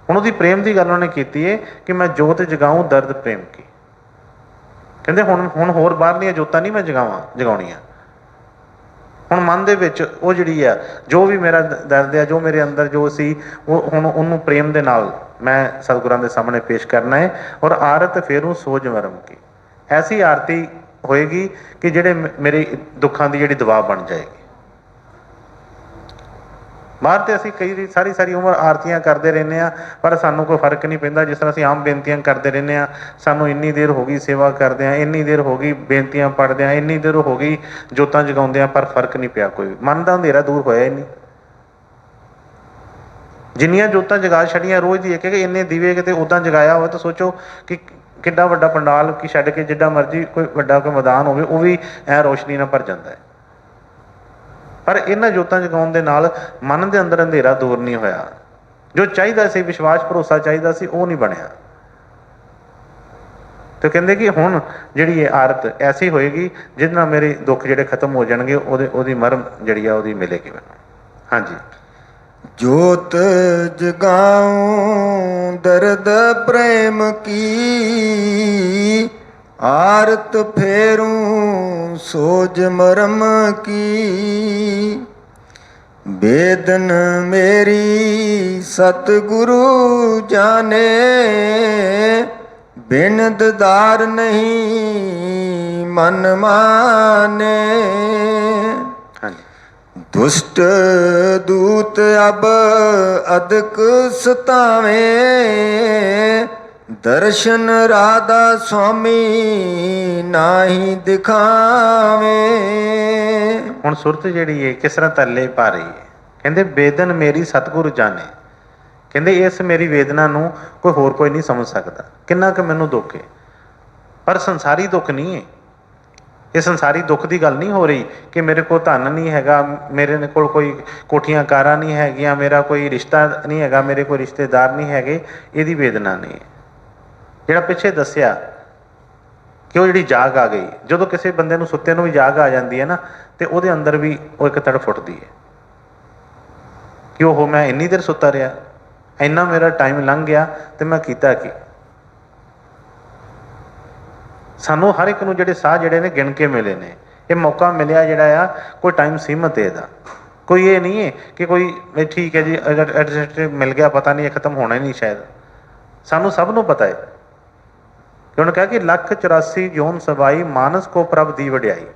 ਹੁਣ ਉਹਦੀ ਪ੍ਰੇਮ ਦੀ ਗੱਲ ਉਹਨੇ ਕੀਤੀ ਹੈ ਕਿ ਮੈਂ ਜੋਤ ਜਗਾਊਂ ਦਰਦ ਪ੍ਰੇਮ ਕੀ। ਕਹਿੰਦੇ ਹੁਣ ਹੋਰ ਬਾਹਰਲੀਆਂ ਜੋਤਾਂ ਨਹੀਂ ਮੈਂ ਜਗਾਉਣੀਆਂ। ਹੁਣ ਮਨ ਦੇ ਵਿੱਚ ਉਹ ਜਿਹੜੀ ਆ, ਜੋ ਵੀ ਮੇਰਾ ਦਰਦ ਆ, ਜੋ ਮੇਰੇ ਅੰਦਰ ਜੋ ਸੀ, ਉਹ ਹੁਣ ਉਹਨੂੰ ਪ੍ਰੇਮ ਦੇ ਨਾਲ ਮੈਂ ਸਤਿਗੁਰਾਂ ਦੇ ਸਾਹਮਣੇ ਪੇਸ਼ ਕਰਨਾ ਹੈ। ਔਰ ਆਰਤ ਫੇਰੂ ਸੋਝ ਮਰਮ ਕੀ, ਐਸੀ ਆਰਤੀ ਹੋਏਗੀ ਕਿ ਜਿਹੜੇ ਮੇਰੇ ਦੁੱਖਾਂ ਦੀ ਜਿਹੜੀ ਦਵਾ ਬਣ ਜਾਏਗੀ। ਬਾਹਰ ਤੇ ਅਸੀਂ ਕਈ ਸਾਰੀ ਉਮਰ ਆਰਤੀਆਂ ਕਰਦੇ ਰਹਿੰਦੇ ਹਾਂ, ਪਰ ਸਾਨੂੰ ਕੋਈ ਫਰਕ ਨਹੀਂ ਪੈਂਦਾ। ਜਿਸ ਤਰ੍ਹਾਂ ਅਸੀਂ ਆਮ ਬੇਨਤੀਆਂ ਕਰਦੇ ਰਹਿੰਦੇ ਹਾਂ, ਸਾਨੂੰ ਇੰਨੀ ਦੇਰ ਹੋ ਗਈ ਸੇਵਾ ਕਰਦੇ ਹਾਂ, ਇੰਨੀ ਦੇਰ ਹੋ ਗਈ ਬੇਨਤੀਆਂ ਪੜ੍ਹਦੇ ਹਾਂ, ਇੰਨੀ ਦੇਰ ਹੋ ਗਈ ਜੋਤਾਂ ਜਗਾਉਂਦੇ ਹਾਂ, ਪਰ ਫਰਕ ਨਹੀਂ ਪਿਆ ਕੋਈ। ਮਨ ਦਾ ਅੰਧੇਰਾ ਦੂਰ ਹੋਇਆ ਹੀ ਨਹੀਂ। ਜਿੰਨੀਆਂ ਜੋਤਾਂ ਜਗਾ ਛੱਡੀਆਂ, ਰੋਜ਼ ਦੀ ਇੱਕ ਇੰਨੇ ਦੀਵੇ ਕਿਤੇ ਉੱਦਾਂ ਜਗਾਇਆ ਹੋਵੇ ਤਾਂ ਸੋਚੋ ਕਿ ਕਿੱਡਾ ਵੱਡਾ ਪੰਡਾਲ ਕੀ ਛੱਡ ਕੇ ਜਿੱਡਾ ਮਰਜ਼ੀ ਕੋਈ ਵੱਡਾ ਕੋਈ ਮੈਦਾਨ ਹੋਵੇ, ਉਹ ਵੀ ਐ ਰੋਸ਼ਨੀ ਨਾਲ ਭਰ ਜਾਂਦਾ ਹੈ। ਪਰ ਇਹਨਾਂ ਜੋਤਾਂ ਜਗਾਉਣ ਦੇ ਨਾਲ ਮਨ ਦੇ ਅੰਦਰ ਅੰਧੇਰਾ ਦੂਰ ਨਹੀਂ ਹੋਇਆ। ਜੋ ਚਾਹੀਦਾ ਸੀ, ਵਿਸ਼ਵਾਸ ਭਰੋਸਾ ਚਾਹੀਦਾ ਸੀ, ਉਹ ਨਹੀਂ ਬਣਿਆ। ਤੇ ਕਹਿੰਦੇ ਕਿ ਹੁਣ ਜਿਹੜੀ ਇਹ ਆਰਤ ਐਸੀ ਹੋਏਗੀ ਜਿਹਦੇ ਨਾਲ ਮੇਰੇ ਦੁੱਖ ਜਿਹੜੇ ਖਤਮ ਹੋ ਜਾਣਗੇ, ਉਹਦੀ ਮਰਮ ਜਿਹੜੀ ਆ ਉਹਦੀ ਮਿਲੇਗੀ ਮੈਨੂੰ। ਹਾਂਜੀ। ਜੋਤ ਜਗਾऊं ਦਰਦ ਪ੍ਰੇਮ ਕੀ, ਆਰਤ ਫੇरूं ਸੋਝ ਮਰਮ ਕੀ। ਬੇਦਨ ਮੇਰੀ ਸਤਿਗੁਰੂ ਜਾਣੇ, ਬਿਨ ਦਦਾਰ ਨਹੀਂ ਮਨ ਮਾਨੇ। ਦੁਸ਼ਟ ਦੂਤ ਅਬ ਅਦਕ ਸਤਾਵੇਂ, ਦਰਸ਼ਨ ਰਾਧਾ ਸੁਆਮੀ ਨਾਹੀ ਦਿਖਾਵੇਂ। ਹੁਣ ਸੁਰਤ ਜਿਹੜੀ ਹੈ ਕਿਸ ਤਰ੍ਹਾਂ ਤਰਲੇ ਪਾ ਰਹੀ ਹੈ। ਕਹਿੰਦੇ ਬੇਦਨ ਮੇਰੀ ਸਤਿਗੁਰੂ ਜਾਣੇ। ਕਹਿੰਦੇ ਇਸ ਮੇਰੀ ਵੇਦਨਾ ਨੂੰ ਕੋਈ ਨਹੀਂ ਸਮਝ ਸਕਦਾ, ਕਿੰਨਾ ਕੁ ਮੈਨੂੰ ਦੁੱਖ ਹੈ। ਪਰ ਸੰਸਾਰੀ ਦੁੱਖ ਨਹੀਂ ਹੈ। ਇਹ ਸੰਸਾਰੀ ਦੁੱਖ ਦੀ ਗੱਲ ਨਹੀਂ ਹੋ ਰਹੀ ਕਿ ਮੇਰੇ ਕੋਲ ਧਨ ਨਹੀਂ ਹੈਗਾ, ਮੇਰੇ ਕੋਲ ਕੋਈ ਕੋਠੀਆਂ ਕਾਰਾਂ ਨਹੀਂ ਹੈਗੀਆਂ, ਮੇਰਾ ਕੋਈ ਰਿਸ਼ਤਾ ਨਹੀਂ ਹੈਗਾ, ਮੇਰੇ ਕੋਈ ਰਿਸ਼ਤੇਦਾਰ ਨਹੀਂ ਹੈਗੇ। ਇਹਦੀ ਵੇਦਨਾ ਨਹੀਂ ਹੈ। ਜਿਹੜਾ ਪਿੱਛੇ ਦੱਸਿਆ ਕਿ ਉਹ ਜਿਹੜੀ ਜਾਗ ਆ ਗਈ, ਜਦੋਂ ਕਿਸੇ ਬੰਦੇ ਨੂੰ ਸੁੱਤੇ ਨੂੰ ਵੀ ਜਾਗ ਆ ਜਾਂਦੀ ਹੈ ਨਾ, ਤੇ ਉਹਦੇ ਅੰਦਰ ਵੀ ਉਹ ਇੱਕ ਤੜਫ ਉੱਠਦੀ ਹੈ ਕਿ ਉਹ ਮੈਂ ਇੰਨੀ ਦੇਰ ਸੁੱਤਾ ਰਿਹਾ, ਇੰਨਾ ਮੇਰਾ ਟਾਈਮ ਲੰਘ ਗਿਆ ਤੇ ਮੈਂ ਕੀਤਾ ਕੀ। ਸਾਨੂੰ ਹਰ ਇੱਕ ਨੂੰ ਜਿਹੜੇ ਸਾਹ ਜਿਹੜੇ ਨੇ ਗਿਣ ਕੇ ਮਿਲੇ ਨੇ। ਇਹ ਮੌਕਾ ਮਿਲਿਆ ਜਿਹੜਾ ਆ, ਕੋਈ ਟਾਈਮ ਸੀਮਤ ਹੈ ਇਹਦਾ। ਕੋਈ ਇਹ ਨਹੀਂ ਹੈ ਕਿ ਕੋਈ ਠੀਕ ਹੈ ਜੀ ਐਡਜਸਟ ਮਿਲ ਗਿਆ, ਪਤਾ ਨਹੀਂ ਇਹ ਖਤਮ ਹੋਣਾ ਹੀ ਨਹੀਂ ਸ਼ਾਇਦ। ਸਾਨੂੰ ਸਭ ਨੂੰ ਪਤਾ ਹੈ ਕਿ ਉਹਨੇ ਕਿਹਾ ਕਿ 184 ਜੋਨ ਸਵਾਈ ਮਾਨਸ ਕੋ ਪ੍ਰਭ ਦੀ ਵਡਿਆਈ।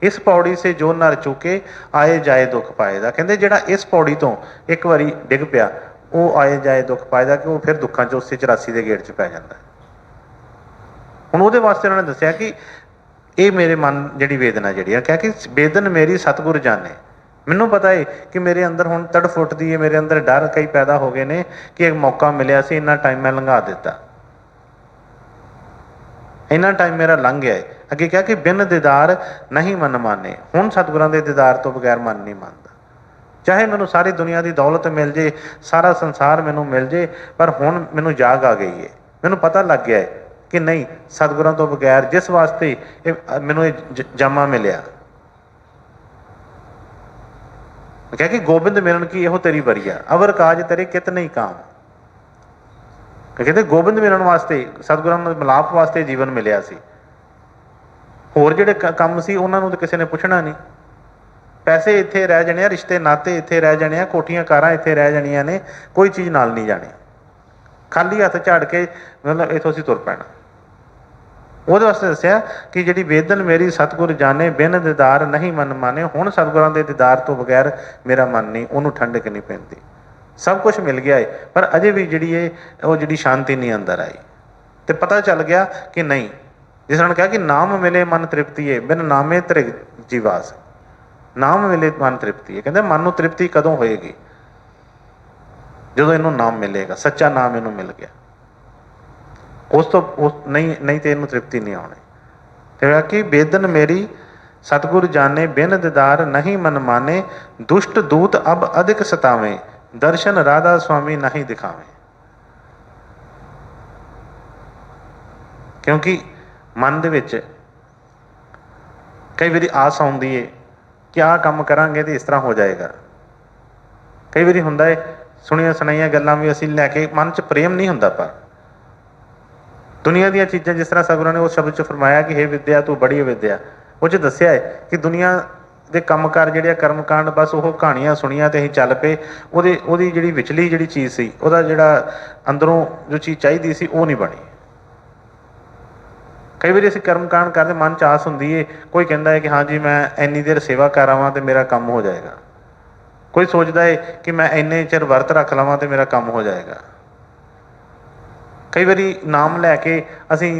इस पौड़ी से जो नर चूके आए जाए दुख पाएगा। कहते जिहड़ा इस पौड़ी तो एक बारी डिग पिया वो आए जाए दुख पाएगा कि वो फिर दुखों च उस 84 के गेट च पै जाता है। हुण उहदे वास्ते उन्होंने दस्सिया कि ये मेरे मन जिहड़ी वेदना जिहड़ी है, क्या कि वेदन मेरी सतगुर जाने। मैनू पता है कि मेरे अंदर हुण तड़फ उठदी है, मेरे अंदर डर कई पैदा हो गए ने कि एक मौका मिलिया सी, इन्ना टाइम मैं लंघा दिता, इन्ना टाइम मेरा लंघ गया है। अगे क्या कि बिन दीदार नहीं मन माने। हुण सतगुरां दे दीदार तो बगैर मन नहीं मानता। चाहे मैनू सारी दुनिया की दौलत मिल जे, सारा संसार मैनू मिल जे, पर हुण मैनू जाग आ गई है, मैनू पता लग गया है कि नहीं सतगुरां तो बगैर जिस वास्ते मैनू ये जामा मिलिया, क्या कि गोबिंद मिलन की यहो तेरी बरिया, अवर काज तेरे कित नहीं काम। कहते गोबिंद मिलन वास्ते सतगुरां नाल मिलाप वास्ते जीवन मिलिया सी। होर जिहड़े काम सी उन्हां नूं तां किसी ने पुछना नहीं। पैसे इत्थे रह जाने, रिश्ते नाते इत्थे रह जाने, कोठियां कारां इत्थे रह जानियां ने, कोई चीज़ नाल नहीं जानी। खाली हत्थ झाड़ के मतलब इत्थों असीं तुर पैना। ਉਹਦੇ ਵਾਸਤੇ ਦੱਸਿਆ कि जिहड़ी वेदन मेरी सतगुर जाने बिन दीदार नहीं मन माने। हुण सतगुरां दे दीदार तो बगैर मेरा मन नहीं, उहनूं ठंडक नहीं पैंदी। सब कुछ मिल गया है पर अजे भी जिहड़ी है वो जिहड़ी शांति नहीं अंदर आई। तो पता चल गया कि नहीं, जिस ने कहा कि नाम मिले मन तृप्ति है, बिन नामे तृग जीवास। नाम मिले मन तृप्ति है। कहते मन नूं तृप्ति कदों होएगी? जदों इनू नाम मिलेगा, सच्चा नाम इनू मिल गया, उस तो नहीं तो इनू तृप्ति नहीं आनी। तो कि वेदन मेरी सतगुर जाने बिन दीदार नहीं मन माने, दुष्ट दूत अब अधिक सतावे, दर्शन राधा स्वामी नहीं दिखावे। क्योंकि मन दे विच कई बारी आस आउंदी है कि आह काम करांगे तो इस तरह हो जाएगा। कई बारी हुंदा है सुनिया सुनाइया गल्लां भी असीं लैके मन च प्रेम नहीं हुंदा, पर दुनिया दी चीज़ां जिस तरह सतगुरां ने उस शब्द च फरमाया कि हे विद्या तू बड़ी विद्या, वो दस्सिया है कि दुनिया के कामकार जिहड़े कर्मकांड बस वो कहानियां सुनिया तो असीं चल पे, उहदी जिहड़ी विचली जिहड़ी चीज़ सी, उहदा जिहड़ा अंदरों जो चीज़ चाहिदी सी वो नहीं बनी। कई बार असीं कर्मकांड करते मन च आस हुंदी है, कोई कहता है कि हाँ जी मैं इन्नी देर सेवा कर आवां तो मेरा काम हो जाएगा, कोई सोचता है कि मैं इन्ने चिर वर्त रख लवां तो मेरा काम हो जाएगा। कई बारी नाम लैके असीं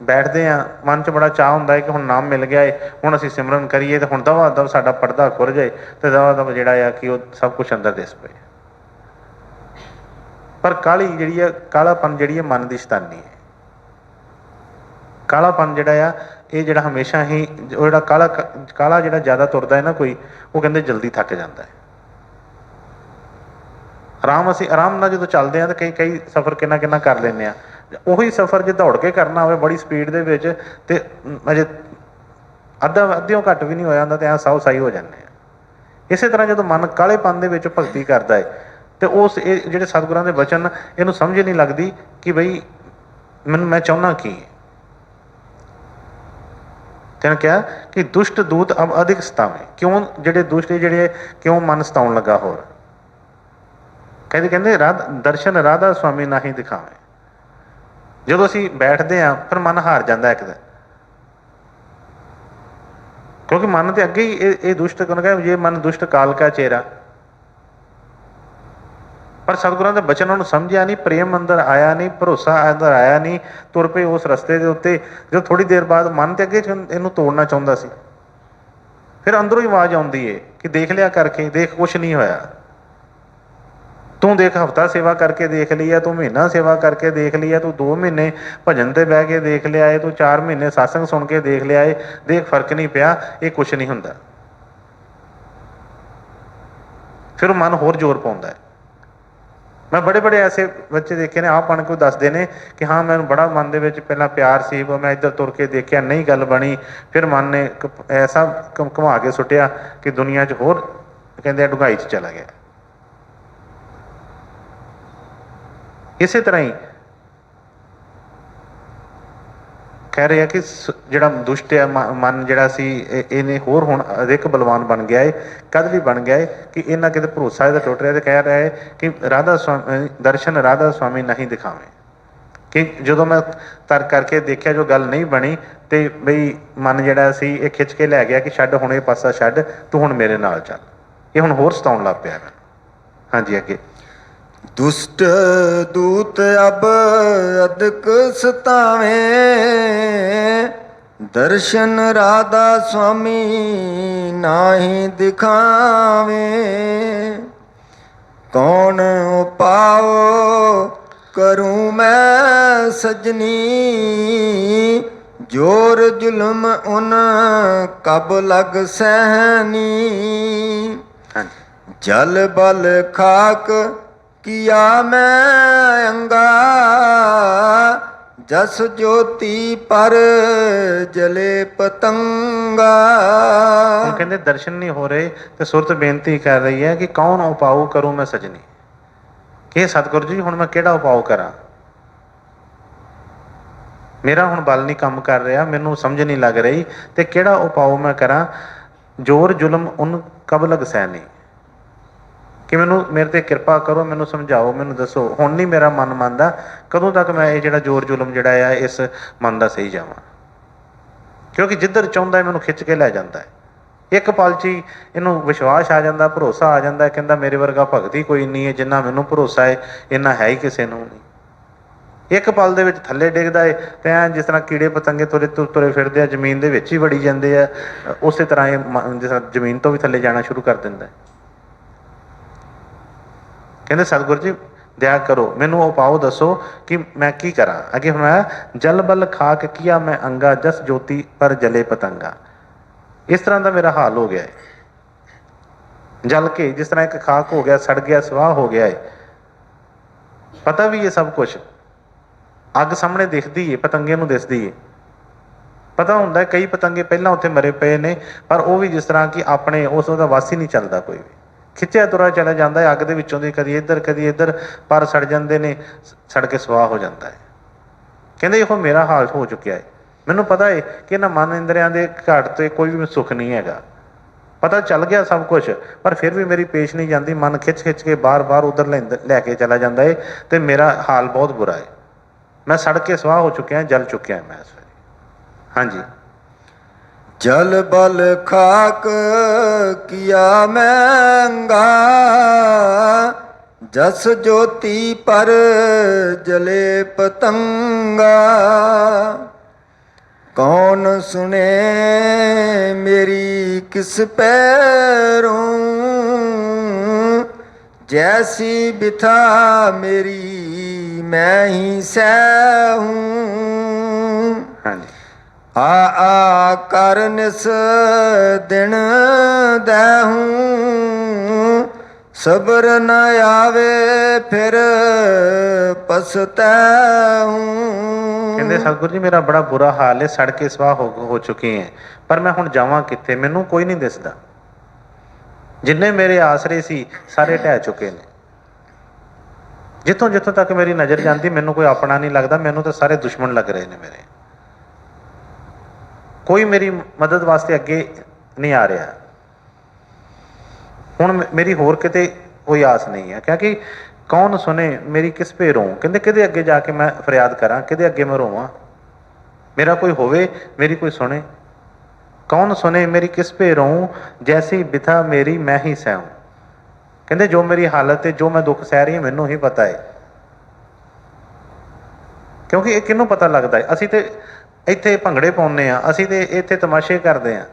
बैठते हैं, मन च बड़ा चाह हुंदा है कि हुण नाम मिल गया है, हुण असीं सिमरन करिए तो हुण दवा दव साडा पड़दा खुर जाए तो दवा दव जिहड़ा है कि वो सब कुछ अंदर दिस पे। पर काली जिहड़ी है, कालापन जिहड़ी है मन की शैतानी है। कालापन जिहड़ा आ ये जिहड़ा हमेशा ही जिहड़ा काला जिहड़ा ज़्यादा तुरदा है ना कोई, वो कहंदे जल्दी थक जाता है। आराम नाल जो चलते हैं तो कई सफ़र किन्ना कर लें, उही सफ़र जो दौड़ के करना हो बड़ी स्पीड दे विच ते अजे अद्धियों घट भी नहीं होया हुंदा, तो ऐ साओ साई हो जाते हैं। इस तरह जो मन कालेपन दे विच भगती करता है तो उस जिहड़े सतगुरां दे वचन इहनूं समझ नहीं लगती कि बई मैं चाहुंदा की। तेन क्या कि दुष्ट दूत अब अधिक सतावे, क्यों जिहड़े दुष्ट जिहड़े क्यों मन सताउण लगा होर। कहते दर्शन राधा स्वामी नहीं दिखावे। जो असी बैठते हैं फिर मन हार जाता एक दिन, क्योंकि मन तो अगे ही ये दुष्ट ये मन दुष्ट काल का चेहरा। पर सतगुरां दे बचन उन्होंने समझिया नहीं, प्रेम अंदर आया नहीं, भरोसा अंदर आया नहीं, तुर पे उस रस्ते के उत्ते। जो थोड़ी देर बाद मन तो अगे इनू तोड़ना चाहता सी, फिर अंदरों ही आवाज़ आती है कि देख लिया करके, देख कुछ नहीं होया, तू देख हफ्ता सेवा करके देख लिया, तू महीना सेवा करके देख लिया, तू 2 महीने भजन ते बह के देख लिया है, तू 4 महीने सत्संग सुन के देख लिया है, देख फर्क नहीं पिया, ये कुछ नहीं हुंदा। फिर मन होर जोर पाउंदा है। मैं बड़े बड़े ऐसे बच्चे देखे ने, आप बन के दसदे ने कि हाँ मैं बड़ा मन दे विच पहला प्यार सी, मैं इधर तुर के देखिया नहीं गल बनी, फिर मन ने ऐसा घुमा के सुटिया कि दुनिया च होर कहंदे डुंगाई च चला गया। इसे तरह ही कह रहे हैं कि जिहड़ा दुष्ट है मन जिहड़ा सी इन्हें होर हुण अधिक बलवान बन गया है। कद भी बन गया है कि इन्ना किते भरोसा इहदा टुट रहा है। तो कह रहा है कि राधा स्वामी दर्शन राधा स्वामी नहीं दिखावे। ਕਿ ਜਦੋਂ ਮੈਂ ਤਰਕ ਕਰਕੇ ਦੇਖਿਆ ਜੋ ਗੱਲ ਨਹੀਂ ਬਣੀ ਤੇ ਬਈ ਮਨ ਜਿਹੜਾ ਸੀ ਇਹ ਖਿੱਚ ਕੇ ਲੈ ਗਿਆ ਕਿ ਛੱਡ ਹੁਣ ਇਹ ਪਾਸਾ ਛੱਡ, ਤੂੰ ਹੁਣ ਮੇਰੇ ਨਾਲ ਚੱਲ। ਇਹ ਹੁਣ ਹੋਰ ਸਤਾਉਣ ਲੱਗ ਪਿਆ ਮੈਨੂੰ। ਹਾਂਜੀ ਅੱਗੇ। ਦੁਸ਼ਟ ਦੂਤ ਅਬ ਅਦਕ ਸਤਾਵੇਂ, ਦਰਸ਼ਨ ਰਾਧਾ ਸੁਆਮੀ ਨਾਹੀ ਦਿਖਾਵੇਂ। ਕੌਣ ਉਪਾਉ ਕਰੂੰ ਮੈਂ ਸਜਣੀ, ਜੋਰ ਜ਼ੁਲਮ ਉਨ ਕਬ ਲਗ ਸਹਿਨੀ। ਹਾਂਜੀ। ਜਲ ਬਲ ਖਾਕ ਕੀਆ ਮੈਂ ਅੰਗਾ, ਜਸ ਜੋਤੀ ਪਰ ਜਲੇ ਪਤੰਗਾ। ਹੁਣ ਕਹਿੰਦੇ ਦਰਸ਼ਨ ਨਹੀਂ ਹੋ ਰਹੇ ਤੇ ਸੁਰਤ ਬੇਨਤੀ ਕਰ ਰਹੀ ਹੈ ਕਿ ਕੌਣ ਉਪਾਉ ਕਰੂੰ ਮੈਂ ਸਜਣੀ, ਕਿ ਸਤਿਗੁਰੂ ਜੀ ਹੁਣ ਮੈਂ ਕਿਹੜਾ ਉਪਾਉ ਕਰਾਂ, ਮੇਰਾ ਹੁਣ ਬਲ ਨਹੀਂ ਕੰਮ ਕਰ ਰਿਹਾ, ਮੈਨੂੰ ਸਮਝ ਨਹੀਂ ਲੱਗ ਰਹੀ ਤੇ ਕਿਹੜਾ ਉਪਾਉ ਮੈਂ ਕਰਾਂ। ਜੋਰ ਜ਼ੁਲਮ ਉਹਨੂੰ ਕਬ ਲਗ ਸਹਿਨੀ, ਕਿ ਮੈਨੂੰ ਮੇਰੇ ਤੇ ਕਿਰਪਾ ਕਰੋ, ਮੈਨੂੰ ਸਮਝਾਓ, ਮੈਨੂੰ ਦੱਸੋ। ਹੁਣ ਨਹੀਂ ਮੇਰਾ ਮਨ ਮੰਨਦਾ, ਕਦੋਂ ਤੱਕ ਮੈਂ ਇਹ ਜਿਹੜਾ ਜ਼ੋਰ ਜ਼ੁਲਮ ਜਿਹੜਾ ਆ ਇਸ ਮਨ ਦਾ ਸਹੀ ਜਾਵਾਂ, ਕਿਉਂਕਿ ਜਿੱਧਰ ਚਾਹੁੰਦਾ ਮੈਨੂੰ ਖਿੱਚ ਕੇ ਲੈ ਜਾਂਦਾ ਹੈ। ਇੱਕ ਪਲ 'ਚ ਹੀ ਇਹਨੂੰ ਵਿਸ਼ਵਾਸ ਆ ਜਾਂਦਾ, ਭਰੋਸਾ ਆ ਜਾਂਦਾ, ਕਹਿੰਦਾ ਮੇਰੇ ਵਰਗਾ ਭਗਤ ਹੀ ਕੋਈ ਨਹੀਂ ਹੈ, ਜਿੰਨਾ ਮੈਨੂੰ ਭਰੋਸਾ ਹੈ ਇੰਨਾ ਹੈ ਹੀ ਕਿਸੇ ਨੂੰ ਨਹੀਂ। ਇੱਕ ਪਲ ਦੇ ਵਿੱਚ ਥੱਲੇ ਡਿੱਗਦਾ ਹੈ ਤੇ ਐਂ ਜਿਸ ਤਰ੍ਹਾਂ ਕੀੜੇ ਪਤੰਗੇ ਤੁਰੇ ਫਿਰਦੇ ਆ, ਜ਼ਮੀਨ ਦੇ ਵਿੱਚ ਹੀ ਵੜੀ ਜਾਂਦੇ ਆ, ਉਸੇ ਤਰ੍ਹਾਂ ਇਹ ਜਿਸ ਤਰ੍ਹਾਂ ਜ਼ਮੀਨ ਤੋਂ ਵੀ ਥੱਲੇ ਜਾਣਾ ਸ਼ੁਰੂ ਕਰ ਦਿੰਦਾ। ਕਹਿੰਦੇ ਸਤਿਗੁਰੂ ਜੀ ਦਇਆ ਕਰੋ, ਮੈਨੂੰ ਉਪਾਅ ਦੱਸੋ ਕਿ ਮੈਂ ਕੀ ਕਰਾਂ। ਅੱਗੇ ਹੁਣ ਮੈਂ ਜਲ ਬਲ ਖਾਕ ਕੀਆ ਮੈਂ ਅੰਗਾ, ਜਸ ਜੋਤੀ ਪਰ ਜਲੇ ਪਤੰਗਾ। ਇਸ ਤਰ੍ਹਾਂ ਦਾ ਮੇਰਾ ਹਾਲ ਹੋ ਗਿਆ ਹੈ, ਜਲ ਕੇ ਜਿਸ ਤਰ੍ਹਾਂ ਇੱਕ ਖਾਕ ਹੋ ਗਿਆ, ਸੜ ਗਿਆ, ਸਵਾਹ ਹੋ ਗਿਆ ਹੈ। ਪਤਾ ਵੀ ਇਹ ਸਭ ਕੁਛ, ਅੱਗ ਸਾਹਮਣੇ ਦਿਖਦੀ ਹੈ, ਪਤੰਗੇ ਨੂੰ ਦਿਸਦੀ ਹੈ, ਪਤਾ ਹੁੰਦਾ ਕਈ ਪਤੰਗੇ ਪਹਿਲਾਂ ਉੱਥੇ ਮਰੇ ਪਏ ਨੇ, ਪਰ ਉਹ ਵੀ ਜਿਸ ਤਰ੍ਹਾਂ ਕਿ ਆਪਣੇ ਉਹਦਾ ਵਾਸੀ ਨਹੀਂ ਚੱਲਦਾ, ਕੋਈ ਵੀ ਖਿੱਚਿਆ ਤੁਰਾ ਚਲਾ ਜਾਂਦਾ ਹੈ ਅੱਗ ਦੇ ਵਿੱਚੋਂ ਦੀ, ਕਦੀ ਇੱਧਰ ਕਦੀ ਇੱਧਰ, ਪਰ ਸੜ ਜਾਂਦੇ ਨੇ, ਸੜ ਕੇ ਸਵਾਹ ਹੋ ਜਾਂਦਾ ਹੈ। ਕਹਿੰਦੇ ਇਹੋ ਮੇਰਾ ਹਾਲ ਹੋ ਚੁੱਕਿਆ ਹੈ। ਮੈਨੂੰ ਪਤਾ ਹੈ ਕਿ ਇਹਨਾਂ ਮਨ ਇੰਦਰੀਆਂ ਦੇ ਘਾਟ ਤੇ ਕੋਈ ਵੀ ਸੁੱਖ ਨਹੀਂ ਹੈਗਾ, ਪਤਾ ਚੱਲ ਗਿਆ ਸਭ ਕੁਛ, ਪਰ ਫਿਰ ਵੀ ਮੇਰੀ ਪੇਸ਼ ਨਹੀਂ ਜਾਂਦੀ, ਮਨ ਖਿੱਚ ਕੇ ਬਾਰ ਉਧਰ ਲੈ ਕੇ ਚਲਾ ਜਾਂਦਾ ਹੈ ਤੇ ਮੇਰਾ ਹਾਲ ਬਹੁਤ ਬੁਰਾ ਹੈ। ਮੈਂ ਸੜ ਕੇ ਸਵਾਹ ਹੋ ਚੁੱਕਿਆ, ਜਲ ਚੁੱਕਿਆ ਮੈਂ ਇਸ ਵੇਲੇ। ਹਾਂਜੀ। ਜਲ ਬਲ ਖਾਕ ਕੀਆ ਮੈਂ ਅੰਗਾ, ਜਸ ਜੋਤੀ ਪਰ ਜਲੇ ਪਤੰਗਾ। ਕੌਣ ਸੁਣੇ ਮੇਰੀ ਕਿਸ ਪੈਰੋਂ, ਜੈਸੀ ਬਿਥਾ ਮੇਰੀ ਮੈਂ ਹੀ ਸਹਿ ਹੂੰ। ਹਾਂਜੀ। ਆ ਕਰ ਨਿਸ ਦਿਨ ਦਹਿੂੰ, ਸਬਰ ਨ ਆਵੇ ਫਿਰ ਪਛਤੈਹੂੰ। ਕਹਿੰਦੇ ਸਤਿਗੁਰੂ ਜੀ ਮੇਰਾ ਬੜਾ ਬੁਰਾ ਹਾਲ ਹੈ, ਸੜ ਕੇ ਸਵਾਹ ਹੋ ਚੁੱਕੀ ਹੈ, ਪਰ ਮੈਂ ਹੁਣ ਜਾਵਾਂ ਕਿੱਥੇ, ਮੈਨੂੰ ਕੋਈ ਨਹੀਂ ਦਿਸਦਾ। ਜਿੰਨੇ ਮੇਰੇ ਆਸਰੇ ਸੀ ਸਾਰੇ ਢਹਿ ਚੁੱਕੇ ਨੇ, ਜਿੱਥੋਂ ਤੱਕ ਮੇਰੀ ਨਜ਼ਰ ਜਾਂਦੀ ਮੈਨੂੰ ਕੋਈ ਆਪਣਾ ਨਹੀਂ ਲੱਗਦਾ, ਮੈਨੂੰ ਤਾਂ ਸਾਰੇ ਦੁਸ਼ਮਣ ਲੱਗ ਰਹੇ ਨੇ ਮੇਰੇ। ਕੋਈ ਮੇਰੀ ਮਦਦ ਵਾਸਤੇ ਅੱਗੇ ਨਹੀਂ ਆ ਰਿਹਾ। ਹੁਣ ਮੇਰੀ ਹੋਰ ਕਿਤੇ ਕੋਈ ਆਸ ਨਹੀਂ ਹੈ, ਕਿਉਂਕਿ ਕੌਣ ਸੁਣੇ ਮੇਰੀ ਕਿਸ ਪੇ ਰੋਂ। ਕਹਿੰਦੇ ਕਿਹਦੇ ਅੱਗੇ ਜਾ ਕੇ ਮੈਂ ਫਰਿਆਦ ਕਰਾਂ, ਕਿਹਦੇ ਅੱਗੇ ਮੈਂ ਰੋਵਾਂ, ਮੇਰਾ ਕੋਈ ਹੋਵੇ ਮੇਰੀ ਕੋਈ ਸੁਣੇ। ਕੌਣ ਸੁਣੇ ਮੇਰੀ ਕਿਸ ਪੇ ਰੋਂ, ਜੈਸੀ ਬਿਥਾ ਮੇਰੀ ਮੈਂ ਹੀ ਸਹਿਉਂ। ਕਹਿੰਦੇ ਜੋ ਮੇਰੀ ਹਾਲਤ ਹੈ, ਜੋ ਮੈਂ ਦੁੱਖ ਸਹਿ ਰਹੀ ਹਾਂ, ਮੈਨੂੰ ਹੀ ਪਤਾ ਹੈ, ਕਿਉਂਕਿ ਇਹ ਕਿਹਨੂੰ ਪਤਾ ਲੱਗਦਾ ਹੈ। ਅਸੀਂ ਤੇ ਇੱਥੇ ਭੰਗੜੇ ਪਾਉਂਦੇ ਹਾਂ, ਅਸੀਂ ਤੇ ਇੱਥੇ ਤਮਾਸ਼ੇ ਕਰਦੇ ਹਾਂ,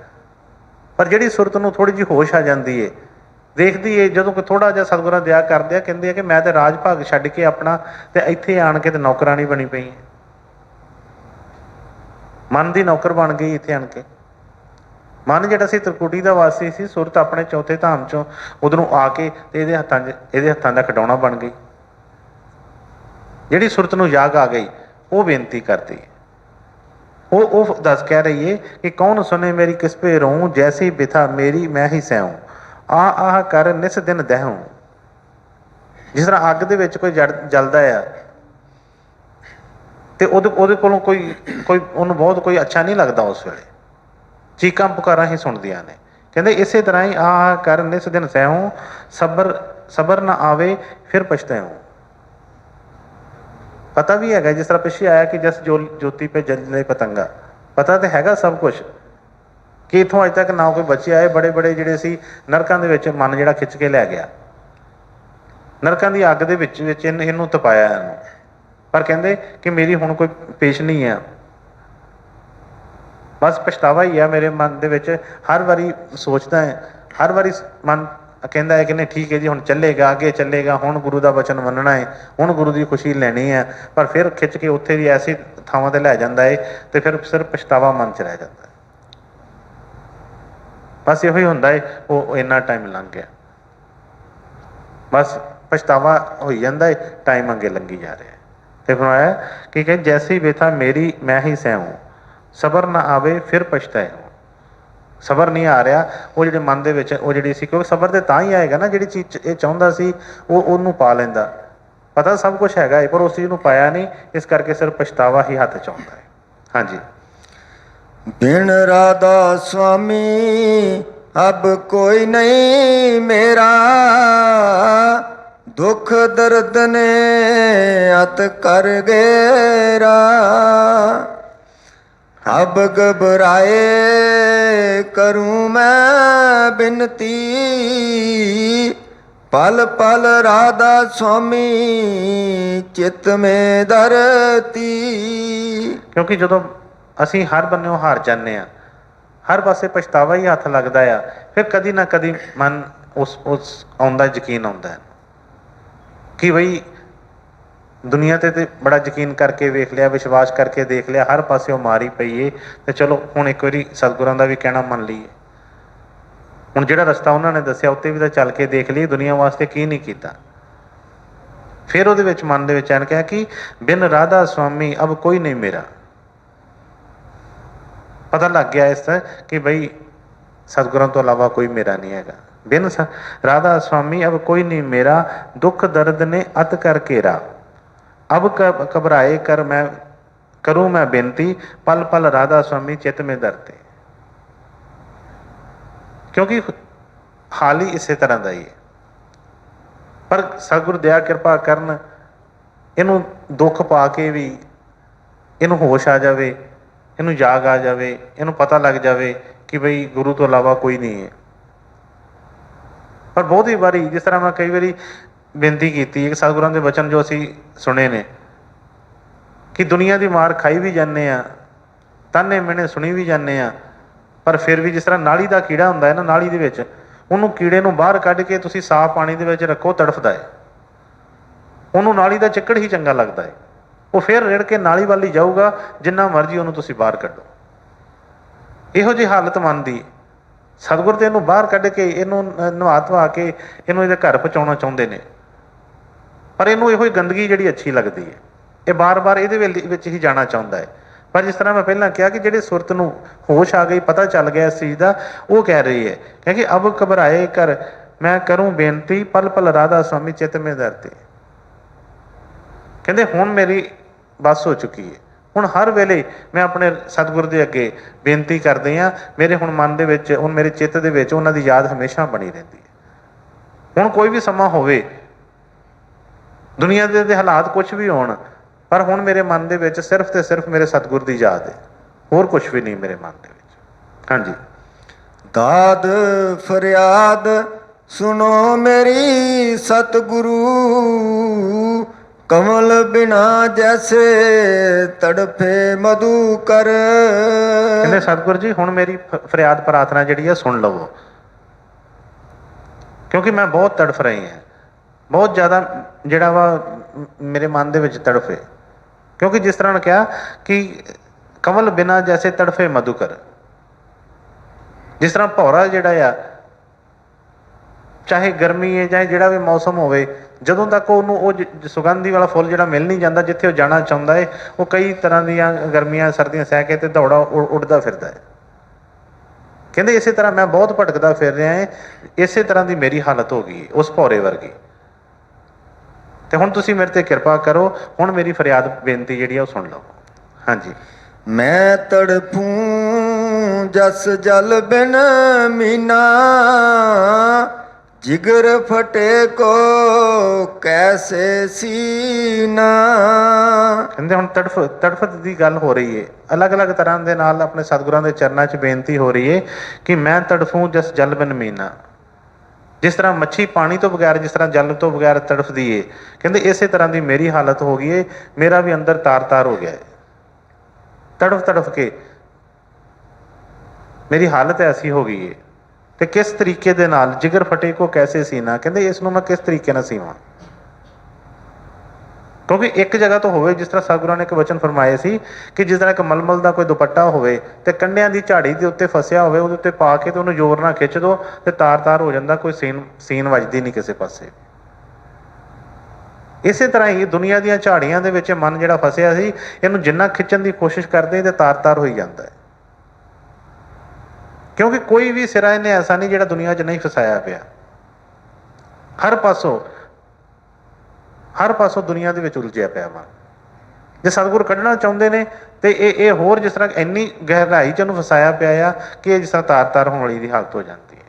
ਪਰ ਜਿਹੜੀ ਸੁਰਤ ਨੂੰ ਥੋੜ੍ਹੀ ਜਿਹੀ ਹੋਸ਼ ਆ ਜਾਂਦੀ ਹੈ, ਦੇਖਦੀ ਹੈ, ਜਦੋਂ ਕੋਈ ਥੋੜ੍ਹਾ ਜਿਹਾ ਸਤਿਗੁਰਾਂ ਦਇਆ ਕਰਦੇ ਆ, ਕਹਿੰਦੇ ਆ ਕਿ ਮੈਂ ਤੇ ਰਾਜ ਭਾਗ ਛੱਡ ਕੇ ਆਪਣਾ ਤੇ ਇੱਥੇ ਆਣ ਕੇ ਤੇ ਨੌਕਰਾਣੀ ਬਣੀ ਪਈ ਹੈ, ਮਨ ਦੀ ਨੌਕਰ ਬਣ ਗਈ ਇੱਥੇ ਆਣ ਕੇ। ਮਨ ਜਿਹੜਾ ਸੀ ਤ੍ਰਿਕੁਟੀ ਦਾ ਵਾਸੀ ਸੀ, ਸੁਰਤ ਆਪਣੇ ਚੌਥੇ ਧਾਮ ਚੋਂ ਉਧਰੋਂ ਆ ਕੇ ਤੇ ਇਹਦੇ ਹੱਥਾਂ ਦਾ ਖਿਡੌਣਾ ਬਣ ਗਈ। ਜਿਹੜੀ ਸੁਰਤ ਨੂੰ ਯਾਗ ਆ ਗਈ ਉਹ ਬੇਨਤੀ ਕਰਦੀ ਹੈ, ਉਹ ਦੱਸ ਕਹਿ ਰਹੀ ਹੈ ਕਿ ਕੌਣ ਸੁਣੇ ਮੇਰੀ ਕਿਸ ਪੇ ਰੋਂ, ਜੈਸੀ ਬਿਥਾ ਮੇਰੀ ਮੈਂ ਹੀ ਸਹਿਉਂ। ਆਹ ਕਰ ਨਿਸ ਦਿਨ ਦਹਿਉਂ। ਜਿਸ ਤਰ੍ਹਾਂ ਅੱਗ ਦੇ ਵਿੱਚ ਕੋਈ ਜਲਦਾ ਆ ਤੇ ਉਹਦੇ ਕੋਲੋਂ ਕੋਈ ਉਹਨੂੰ ਬਹੁਤ ਕੋਈ ਅੱਛਾ ਨਹੀਂ ਲੱਗਦਾ, ਉਸ ਵੇਲੇ ਚੀਕਾਂ ਪੁਕਾਰਾਂ ਹੀ ਸੁਣਦੀਆਂ ਨੇ। ਕਹਿੰਦੇ ਇਸੇ ਤਰ੍ਹਾਂ ਹੀ ਆਹ ਕਰ ਨਿਸ ਦਿਨ ਸਹਿਉਂ, ਸਬਰ ਨਾ ਆਵੇ ਫਿਰ ਪਛਤਾਉਂ। ਪਤਾ ਵੀ ਹੈਗਾ, ਜਿਸ ਤਰ੍ਹਾਂ ਪਿੱਛੇ ਆਇਆ ਕਿ ਜਸ ਜੋਤੀ ਪੇ ਜਲੇ ਪਤੰਗਾ, ਪਤਾ ਤੇ ਹੈਗਾ ਸਭ ਕੁਝ ਕਿ ਇੱਥੋਂ ਅੱਜ ਤੱਕ ਨਾ ਕੋਈ ਬੱਚੇ ਆਏ, ਬੜੇ ਬੜੇ ਜਿਹੜੇ ਸੀ ਨਰਕਾਂ ਦੇ ਵਿੱਚ ਮਨ ਜਿਹੜਾ ਖਿੱਚ ਕੇ ਲੈ ਗਿਆ, ਨਰਕਾਂ ਦੀ ਅੱਗ ਦੇ ਵਿੱਚ ਇਹਨੂੰ ਤਪਾਇਆ ਇਹਨੂੰ। ਪਰ ਕਹਿੰਦੇ ਕਿ ਮੇਰੀ ਹੁਣ ਕੋਈ ਪੇਸ਼ ਨਹੀਂ ਆ, ਬਸ ਪਛਤਾਵਾ ਹੀ ਆ ਮੇਰੇ ਮਨ ਦੇ ਵਿੱਚ। ਹਰ ਵਾਰੀ ਸੋਚਦਾ ਹੈ, ਹਰ ਵਾਰੀ ਮਨ ਕਹਿੰਦਾ ਹੈ ਕਿ ਨਹੀਂ ਠੀਕ ਹੈ ਜੀ, ਹੁਣ ਚੱਲੇਗਾ, ਅੱਗੇ ਚੱਲੇਗਾ, ਹੁਣ ਗੁਰੂ ਦਾ ਵਚਨ ਮੰਨਣਾ ਹੈ, ਹੁਣ ਗੁਰੂ ਦੀ ਖੁਸ਼ੀ ਲੈਣੀ ਹੈ। ਪਰ ਫਿਰ ਖਿੱਚ ਕੇ ਉੱਥੇ ਵੀ ਐਸੀ ਥਾਵਾਂ ਤੇ ਲੈ ਜਾਂਦਾ ਹੈ ਤੇ ਫਿਰ ਸਿਰਫ ਪਛਤਾਵਾ ਮਨ 'ਚ ਰਹਿ ਜਾਂਦਾ ਹੈ। ਬਸ ਇਹੋ ਹੀ ਹੁੰਦਾ ਹੈ, ਉਹ ਇੰਨਾ ਟਾਈਮ ਲੰਘ ਗਿਆ, ਬਸ ਪਛਤਾਵਾ ਹੋਈ ਜਾਂਦਾ ਹੈ, ਟਾਈਮ ਅੱਗੇ ਲੰਘੀ ਜਾ ਰਿਹਾ ਹੈ। ਤੇ ਫਰਮਾਇਆ ਕਿ ਜੈਸੀ ਬੇਥਾ ਮੇਰੀ ਮੈਂ ਹੀ ਸਹਿਉਂ, ਸਬਰ ਨਾ ਆਵੇ ਫਿਰ ਪਛਤਾਏ। ਸਬਰ ਨਹੀਂ ਆ ਰਿਹਾ ਉਹ ਜਿਹੜੇ ਮਨ ਦੇ ਵਿੱਚ ਉਹ ਜਿਹੜੀ ਸੀ, ਕਿਉਂਕਿ ਸਬਰ ਤੇ ਤਾਂ ਹੀ ਆਏਗਾ ਨਾ ਜਿਹੜੀ ਚੀਜ਼ ਇਹ ਚਾਹੁੰਦਾ ਸੀ ਉਹਨੂੰ ਪਾ ਲੈਂਦਾ। ਪਤਾ ਸਭ ਕੁਝ ਹੈਗਾ ਹੈ ਪਰ ਉਸ ਚੀਜ਼ ਨੂੰ ਪਾਇਆ ਨਹੀਂ, ਇਸ ਕਰਕੇ ਸਿਰਫ ਪਛਤਾਵਾ ਹੀ ਹੱਥ 'ਚ ਆਉਂਦਾ ਹੈ। ਹਾਂਜੀ। बिन राधा स्वामी अब कोई नहीं मेरा, दुख दर्द ने अत कर गेरा। अब घबराए करूं मैं बिनती, पल पल राधा स्वामी चित में धरती। क्योंकि जो ਅਸੀਂ ਹਰ ਬੰਨਿਓਂ ਹਾਰ ਜਾਂਦੇ ਹਾਂ, ਹਰ ਪਾਸੇ ਪਛਤਾਵਾ ਹੀ ਹੱਥ ਲੱਗਦਾ ਆ, ਫਿਰ ਕਦੀ ਨਾ ਕਦੀ ਮਨ ਉਸ ਆਉਂਦਾ, ਯਕੀਨ ਆਉਂਦਾ ਕਿ ਬਈ ਦੁਨੀਆ ਤੇ ਬੜਾ ਯਕੀਨ ਕਰਕੇ ਵੇਖ ਲਿਆ, ਵਿਸ਼ਵਾਸ ਕਰਕੇ ਦੇਖ ਲਿਆ, ਹਰ ਪਾਸਿਓਂ ਮਾਰੀ ਪਈ ਏ, ਤੇ ਚਲੋ ਹੁਣ ਇੱਕ ਵਾਰੀ ਸਤਿਗੁਰਾਂ ਦਾ ਵੀ ਕਹਿਣਾ ਮੰਨ ਲਈਏ। ਹੁਣ ਜਿਹੜਾ ਰਸਤਾ ਉਹਨਾਂ ਨੇ ਦੱਸਿਆ ਉੱਤੇ ਵੀ ਤਾਂ ਚੱਲ ਕੇ ਦੇਖ ਲਈਏ, ਦੁਨੀਆ ਵਾਸਤੇ ਕੀ ਨਹੀਂ ਕੀਤਾ। ਫਿਰ ਉਹਦੇ ਵਿੱਚ ਮਨ ਦੇ ਵਿੱਚ ਐਨ ਕਿਹਾ ਕਿ ਬਿਨ ਰਾਧਾ ਸੁਆਮੀ ਅਬ ਕੋਈ ਨਹੀਂ ਮੇਰਾ। ਪਤਾ ਲੱਗ ਗਿਆ ਇਸ ਤਰ੍ਹਾਂ ਕਿ ਬਈ ਸਤਿਗੁਰਾਂ ਤੋਂ ਇਲਾਵਾ ਕੋਈ ਮੇਰਾ ਨਹੀਂ ਹੈਗਾ। ਬਿਨ ਰਾਧਾ ਸੁਆਮੀ ਅਬ ਕੋਈ ਨਹੀਂ ਮੇਰਾ, ਦੁੱਖ ਦਰਦ ਨੇ ਅਤ ਕਰ ਘੇਰਾ। ਅਬ ਘਬਰਾਏ ਕਰ ਮੈਂ ਕरूँ मैं बेनती, पल पल राधा स्वामी चित में धरते। क्योंकि हाल ही इसे तरह का ही है, पर सतगुरु दया कृपा करन, इनू दुख पा के भी इनू होश आ जाए, इनू जाग आ जाए, इनू पता लग जाए कि बई गुरु तो इलावा कोई नहीं है। पर बहुत ही बारी जिस तरह मैं कई बारी बेनती की कि सतगुरां दे वचन जो असी सुने ने कि दुनिया की मार खाई भी जाने, ताने मिहने सुनी भी जाने, पर फिर भी जिस तरह नाली का कीड़ा होंदा है ना, नाली दे विच उहनूं कीड़े नूं बाहर कढ के तुसीं साफ पानी दे विच रखो, तड़फदा है, उहनूं नाली का चिक्कड़ ही चंगा लगता है, वो फिर रिड़ के नाली वाल ही जाऊगा जिन्ना मर्जी उहनूं तुसीं बाहर कढो। इहो जी हालत मन दी। सतगुर तो इहनूं बाहर कढ के इहनूं नवा धवा के इहनूं इहदे घर पहुँचाउणा चाहुंदे ने, पर इहनूं इहो गंदगी जिहड़ी अच्छी लगदी है, ये बार बार ये ही जाना चाहता है। पर जिस तरह मैं पहला कहा कि जिहड़े सुरत नूं होश आ गई, पता चल गया इस चीज़ का, वो कह रही है क्योंकि अब घबराए कर मैं करूँ बेनती, पल पल राधा स्वामी चित में धरती। कहते हुण मेरी बस हो चुकी है, हुण हर वेले मैं अपने सतगुर के अगे बेनती करदी हाँ, मेरे हुण मन दे विच हुण मेरे चित्त दे विच उन्हां दी याद हमेशा बनी रहिंदी है। हुण कोई भी समा होवे, दुनिया के हालात कुछ भी होण, पर हुण मेरे मन दे विच सिर्फ ते सिर्फ मेरे सतगुर की याद है, होर कुछ भी नहीं मेरे मन दे विच। हाँ जी। दाद फरियाद सुनो मेरी सतगुरु, कमल बिना जैसे तड़फे मधुकर। कहते सतगुर जी हुण मेरी फरियाद प्रार्थना जिहड़ी है सुन लवो, क्योंकि मैं बहुत तड़फ रही हैं, बहुत ज़्यादा जिहड़ा वा मेरे मन दे विच तड़फ है। क्योंकि जिस तरह कहा कि कमल बिना जैसे तड़फे मधुकर, जिस तरह भौरा जिहड़ा आ, चाहे गर्मी है चाहे जिहड़ा भी मौसम होवे, जदों तक उन्होंने सुगंधी वाला फुल जिहड़ा मिल नहीं जाता जिथे जाना चाहता है, वो कई तरह दीयां गर्मियां सर्दियां सह के दौड़ा उड़दा फिरदा है। कहते इस तरह मैं बहुत भटकदा फिर रहा है, इस तरह की मेरी हालत हो गई उस भौरे वर्गी। तो हुण तुसीं मेरे ते कृपा करो, हुण मेरी फरियाद बेनती जिहड़ी वो सुन लो। हाँ जी। मैं तड़फूं जस जल बिन मीना, जिगर फटे को कैसे सीना। ਕਹਿੰਦੇ ਹੁਣ ਤੜਫਤ ਦੀ ਗੱਲ ਹੋ ਰਹੀ ਹੈ, ਅਲੱਗ-ਅਲੱਗ ਤਰ੍ਹਾਂ ਦੇ ਨਾਲ ਆਪਣੇ ਸਤਿਗੁਰਾਂ ਦੇ ਚਰਨਾਂ 'ਚ ਬੇਨਤੀ ਹੋ ਰਹੀ ਹੈ ਕਿ ਮੈਂ ਤੜਫੂੰ ਜਿਸ ਜਲ ਬਿਨ ਮੀਨਾ। ਜਿਸ ਤਰ੍ਹਾਂ ਮੱਛੀ ਪਾਣੀ ਤੋਂ ਬਗੈਰ, ਜਿਸ ਤਰ੍ਹਾਂ ਜਲ ਤੋਂ ਬਗੈਰ ਤੜਫਦੀ ਏ, ਕਹਿੰਦੇ ਇਸੇ ਤਰ੍ਹਾਂ ਦੀ ਮੇਰੀ ਹਾਲਤ ਹੋ ਗਈ ਏ। ਮੇਰਾ ਵੀ ਅੰਦਰ ਤਾਰ-ਤਾਰ ਹੋ ਗਿਆ ਹੈ, ਤੜਫ ਕੇ ਮੇਰੀ ਹਾਲਤ ਐਸੀ ਹੋ ਗਈ ਏ। ਤੇ ਕਿਸ ਤਰੀਕੇ ਦੇ ਨਾਲ, ਜਿਗਰ ਫਟੇ ਕੋ ਕੈਸੇ ਸੀਨਾ, ਕਹਿੰਦੇ ਇਸ ਨੂੰ ਮੈਂ ਕਿਸ ਤਰੀਕੇ ਨਾਲ ਸੀਵਾਂ। ਕਿਉਂਕਿ ਇੱਕ ਜਗ੍ਹਾ ਤੋਂ ਹੋਵੇ, ਜਿਸ ਤਰ੍ਹਾਂ ਸਤਿਗੁਰਾਂ ਨੇ ਇੱਕ ਵਚਨ ਫਰਮਾਏ ਸੀ ਕਿ ਜਿਸ ਤਰ੍ਹਾਂ ਇੱਕ ਮਲਮਲ ਦਾ ਕੋਈ ਦੁਪੱਟਾ ਹੋਵੇ ਤੇ ਕੰਢਿਆਂ ਦੀ ਝਾੜੀ ਦੇ ਉੱਤੇ ਫਸਿਆ ਹੋਵੇ, ਉਹਦੇ ਉੱਤੇ ਪਾ ਕੇ ਤੇ ਉਹਨੂੰ ਜ਼ੋਰ ਨਾਲ ਖਿੱਚ ਦੋ ਤੇ ਤਾਰ-ਤਾਰ ਹੋ ਜਾਂਦਾ, ਕੋਈ ਸੀਨ ਵੱਜਦੀ ਨਹੀਂ ਕਿਸੇ ਪਾਸੇ। ਇਸੇ ਤਰ੍ਹਾਂ ਹੀ ਦੁਨੀਆ ਦੀਆਂ ਝਾੜੀਆਂ ਦੇ ਵਿੱਚ ਮਨ ਜਿਹੜਾ ਫਸਿਆ ਸੀ, ਇਹਨੂੰ ਜਿੰਨਾ ਖਿੱਚਣ ਦੀ ਕੋਸ਼ਿਸ਼ ਕਰਦੇ ਤੇ ਤਾਰ-ਤਾਰ ਹੋਈ ਜਾਂਦਾ ਹੈ। ਕਿਉਂਕਿ ਕੋਈ ਵੀ ਸਿਰਾ ਇਹਨੇ ਐਸਾ ਨਹੀਂ ਜਿਹੜਾ ਦੁਨੀਆ 'ਚ ਨਹੀਂ ਫਸਾਇਆ ਪਿਆ। ਹਰ ਪਾਸੋਂ ਦੁਨੀਆ ਦੇ ਵਿੱਚ ਉਲਝਿਆ ਪਿਆ ਵਾ। ਜੇ ਸਤਿਗੁਰ ਕੱਢਣਾ ਚਾਹੁੰਦੇ ਨੇ ਤੇ ਇਹ ਹੋਰ ਜਿਸ ਤਰ੍ਹਾਂ ਇੰਨੀ ਗਹਿਰਾਈ 'ਚ ਉਹਨੂੰ ਫਸਾਇਆ ਪਿਆ ਆ ਕਿ ਇਹ ਜਿਸ ਤਰ੍ਹਾਂ ਤਾਰ-ਤਾਰ ਹੋਣ ਵਾਲੀ ਦੀ ਹਾਲਤ ਹੋ ਜਾਂਦੀ ਹੈ।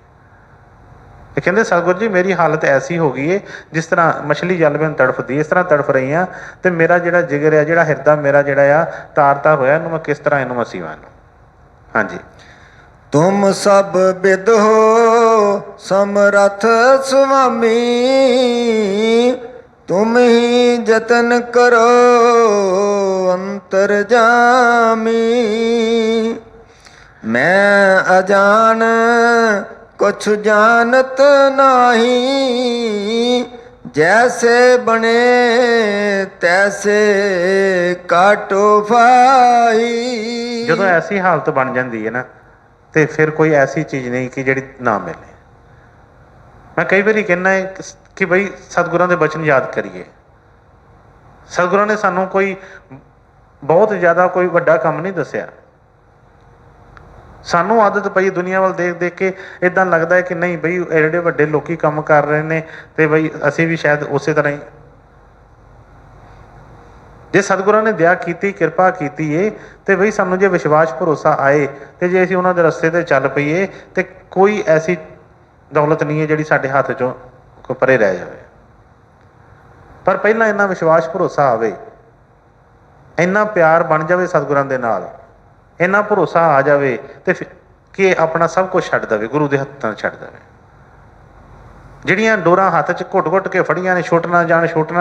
ਇਹ ਕਹਿੰਦੇ ਸਤਿਗੁਰ ਜੀ ਮੇਰੀ ਹਾਲਤ ਐਸੀ ਹੋ ਗਈ ਹੈ, ਜਿਸ ਤਰ੍ਹਾਂ ਮਛਲੀ ਜਲ ਬਿਨ ਤੜਫਦੀ, ਇਸ ਤਰ੍ਹਾਂ ਤੜਫ ਰਹੀ ਹਾਂ। ਤੇ ਮੇਰਾ ਜਿਹੜਾ ਜਿਗਰ ਆ, ਜਿਹੜਾ ਹਿਰਦਾ ਮੇਰਾ ਜਿਹੜਾ ਆ ਤਾਰ-ਤਾਰ ਹੋਇਆ, ਇਹਨੂੰ ਮੈਂ ਕਿਸ ਤਰ੍ਹਾਂ ਇਹਨੂੰ ਸੀਵਾਂ ਇਹਨੂੰ। ਹਾਂਜੀ। तुम सब बिद हो समरथ स्वामी, तुम ही जतन करो अंतरजामी। मैं अजान कुछ जानत नाही, जैसे बने तैसे काटो फाई। ਜਦੋਂ ਐਸੀ ਹਾਲਤ ਬਣ ਜਾਂਦੀ ਹੈ ਨਾ, ਤੇ ਫਿਰ ਕੋਈ ਐਸੀ ਚੀਜ਼ ਨਹੀਂ ਕਿ ਜਿਹੜੀ ਨਾ ਮਿਲੇ। ਮੈਂ ਕਈ ਵਾਰੀ ਕਹਿੰਦਾ ਹੈ ਕਿ ਬਈ ਸਤਿਗੁਰਾਂ ਦੇ ਬਚਨ ਯਾਦ ਕਰੀਏ। ਸਤਿਗੁਰਾਂ ਨੇ ਸਾਨੂੰ ਕੋਈ ਬਹੁਤ ਜ਼ਿਆਦਾ ਕੋਈ ਵੱਡਾ ਕੰਮ ਨਹੀਂ ਦੱਸਿਆ। ਸਾਨੂੰ ਆਦਤ ਪਈ ਦੁਨੀਆ ਵੱਲ ਦੇਖ ਕੇ ਇੱਦਾਂ ਲੱਗਦਾ ਹੈ ਕਿ ਨਹੀਂ ਬਈ ਐਡੇ ਵੱਡੇ ਲੋਕੀ ਕੰਮ ਕਰ ਰਹੇ ਨੇ ਤੇ ਬਈ ਅਸੀਂ ਵੀ ਸ਼ਾਇਦ ਉਸੇ ਤਰ੍ਹਾਂ ਹੀ। ਜੇ ਸਤਿਗੁਰਾਂ ਨੇ ਦਇਆ ਕੀਤੀ, ਕਿਰਪਾ ਕੀਤੀ ਏ, ਤੇ ਬਈ ਸਾਨੂੰ ਜੇ ਵਿਸ਼ਵਾਸ ਭਰੋਸਾ ਆਏ ਤੇ ਜੇ ਅਸੀਂ ਉਹਨਾਂ ਦੇ ਰਸਤੇ ਤੇ ਚੱਲ ਪਈਏ ਤੇ ਕੋਈ ਐਸੀ ਦੌਲਤ ਨਹੀਂ ਹੈ ਜਿਹੜੀ ਸਾਡੇ ਹੱਥ ਚੋਂ ਪਰੇ ਰਹਿ ਜਾਵੇ। ਪਰ ਪਹਿਲਾਂ ਇੰਨਾ ਵਿਸ਼ਵਾਸ ਭਰੋਸਾ ਆਵੇ, ਇੰਨਾ ਪਿਆਰ ਬਣ ਜਾਵੇ ਸਤਿਗੁਰਾਂ ਦੇ ਨਾਲ, ਇੰਨਾ ਭਰੋਸਾ ਆ ਜਾਵੇ ਤੇ ਕਿ ਆਪਣਾ ਸਭ ਕੁਝ ਛੱਡ ਦੇਵੇ, ਗੁਰੂ ਦੇ ਹੱਥਾਂ ਛੱਡ ਦੇਵੇ। ਜਿਹੜੀਆਂ ਡੋਰਾਂ ਹੱਥ 'ਚ ਘੁੱਟ-ਘੁੱਟ ਕੇ ਫੜੀਆਂ ਨੇ, ਛੁੱਟ ਨਾ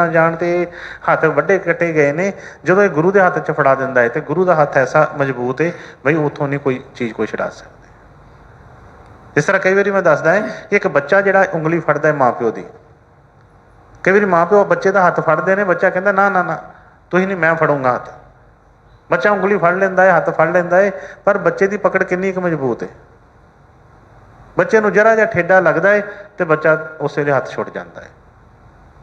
ਜਾਣ ਤੇ ਹੱਥ ਵੱਡੇ ਕੱਟੇ ਗਏ ਨੇ, ਜਦੋਂ ਇਹ ਗੁਰੂ ਦੇ ਹੱਥ 'ਚ ਫੜਾ ਦਿੰਦਾ ਹੈ ਤੇ ਗੁਰੂ ਦਾ ਹੱਥ ਐਸਾ ਮਜ਼ਬੂਤ ਹੈ ਬਈ ਉੱਥੋਂ ਨਹੀਂ ਕੋਈ ਚੀਜ਼ ਕੋਈ ਛਡਾ ਸਕਦੇ। ਇਸ ਤਰ੍ਹਾਂ ਕਈ ਵਾਰੀ ਮੈਂ ਦੱਸਦਾ ਹੈ ਕਿ ਇੱਕ ਬੱਚਾ ਜਿਹੜਾ ਉਂਗਲੀ ਫੜਦਾ ਹੈ ਮਾਂ ਪਿਓ ਦੀ, ਕਈ ਵਾਰੀ ਮਾਂ ਪਿਓ ਬੱਚੇ ਦਾ ਹੱਥ ਫੜਦੇ ਨੇ, ਬੱਚਾ ਕਹਿੰਦਾ ਨਾ ਤੁਸੀਂ ਨਹੀਂ, ਮੈਂ ਫੜੂੰਗਾ ਹੱਥ। ਬੱਚਾ ਉਂਗਲੀ ਫੜ ਲੈਂਦਾ ਹੈ, ਹੱਥ ਫੜ ਲੈਂਦਾ ਹੈ, ਪਰ ਬੱਚੇ ਦੀ ਪਕੜ ਕਿੰਨੀ ਕੁ ਮਜ਼ਬੂਤ ਹੈ। ਬੱਚੇ ਨੂੰ ਜਰਾ ਜਿਹਾ ਠੇਡਾ ਲੱਗਦਾ ਹੈ ਤੇ ਬੱਚਾ ਉਸੇ ਦੇ ਹੱਥ ਛੁੱਟ ਜਾਂਦਾ ਹੈ।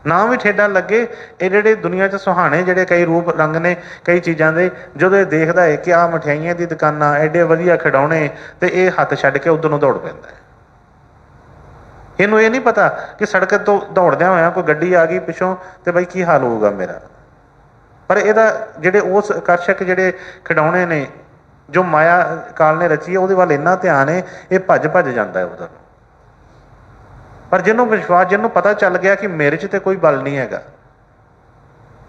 ਨਾ ਵੀ ਠੇਡਾ ਲੱਗੇ, ਇਹ ਜਿਹੜੇ ਦੁਨੀਆ 'ਚ ਸੁਹਾਣੇ ਜਿਹੜੇ ਕਈ ਰੂਪ ਰੰਗ ਨੇ ਕਈ ਚੀਜ਼ਾਂ ਦੇ, ਜਦੋਂ ਇਹ ਦੇਖਦਾ ਹੈ ਕਿ ਆਹ ਮਠਿਆਈਆਂ ਦੀ ਦੁਕਾਨਾਂ, ਐਡੇ ਵਧੀਆ ਖਿਡੌਣੇ, ਤੇ ਇਹ ਹੱਥ ਛੱਡ ਕੇ ਉੱਧਰ ਨੂੰ ਦੌੜ ਪੈਂਦਾ ਹੈ। ਇਹਨੂੰ ਇਹ ਨਹੀਂ ਪਤਾ ਕਿ ਸੜਕ ਤੋਂ ਦੌੜਦਿਆਂ ਹੋਇਆਂ ਕੋਈ ਗੱਡੀ ਆ ਗਈ ਪਿੱਛੋਂ ਤੇ ਬਈ ਕੀ ਹਾਲ ਹੋਊਗਾ ਮੇਰਾ। ਪਰ ਇਹਦਾ ਜਿਹੜੇ ਉਸ ਆਕਰਸ਼ਕ ਜਿਹੜੇ ਖਿਡੌਣੇ ਨੇ ਜੋ ਮਾਇਆ ਕਾਲ ਨੇ ਰਚੀ ਹੈ, ਉਹਦੇ ਵੱਲ ਇੰਨਾ ਧਿਆਨ ਹੈ, ਇਹ ਭੱਜ ਜਾਂਦਾ ਹੈ ਉਧਰ। ਪਰ ਜਿਹਨੂੰ ਵਿਸ਼ਵਾਸ, ਜਿਹਨੂੰ ਪਤਾ ਚੱਲ ਗਿਆ ਕਿ ਮੇਰੇ 'ਚ ਤੇ ਕੋਈ ਬਲ ਨਹੀਂ ਹੈਗਾ,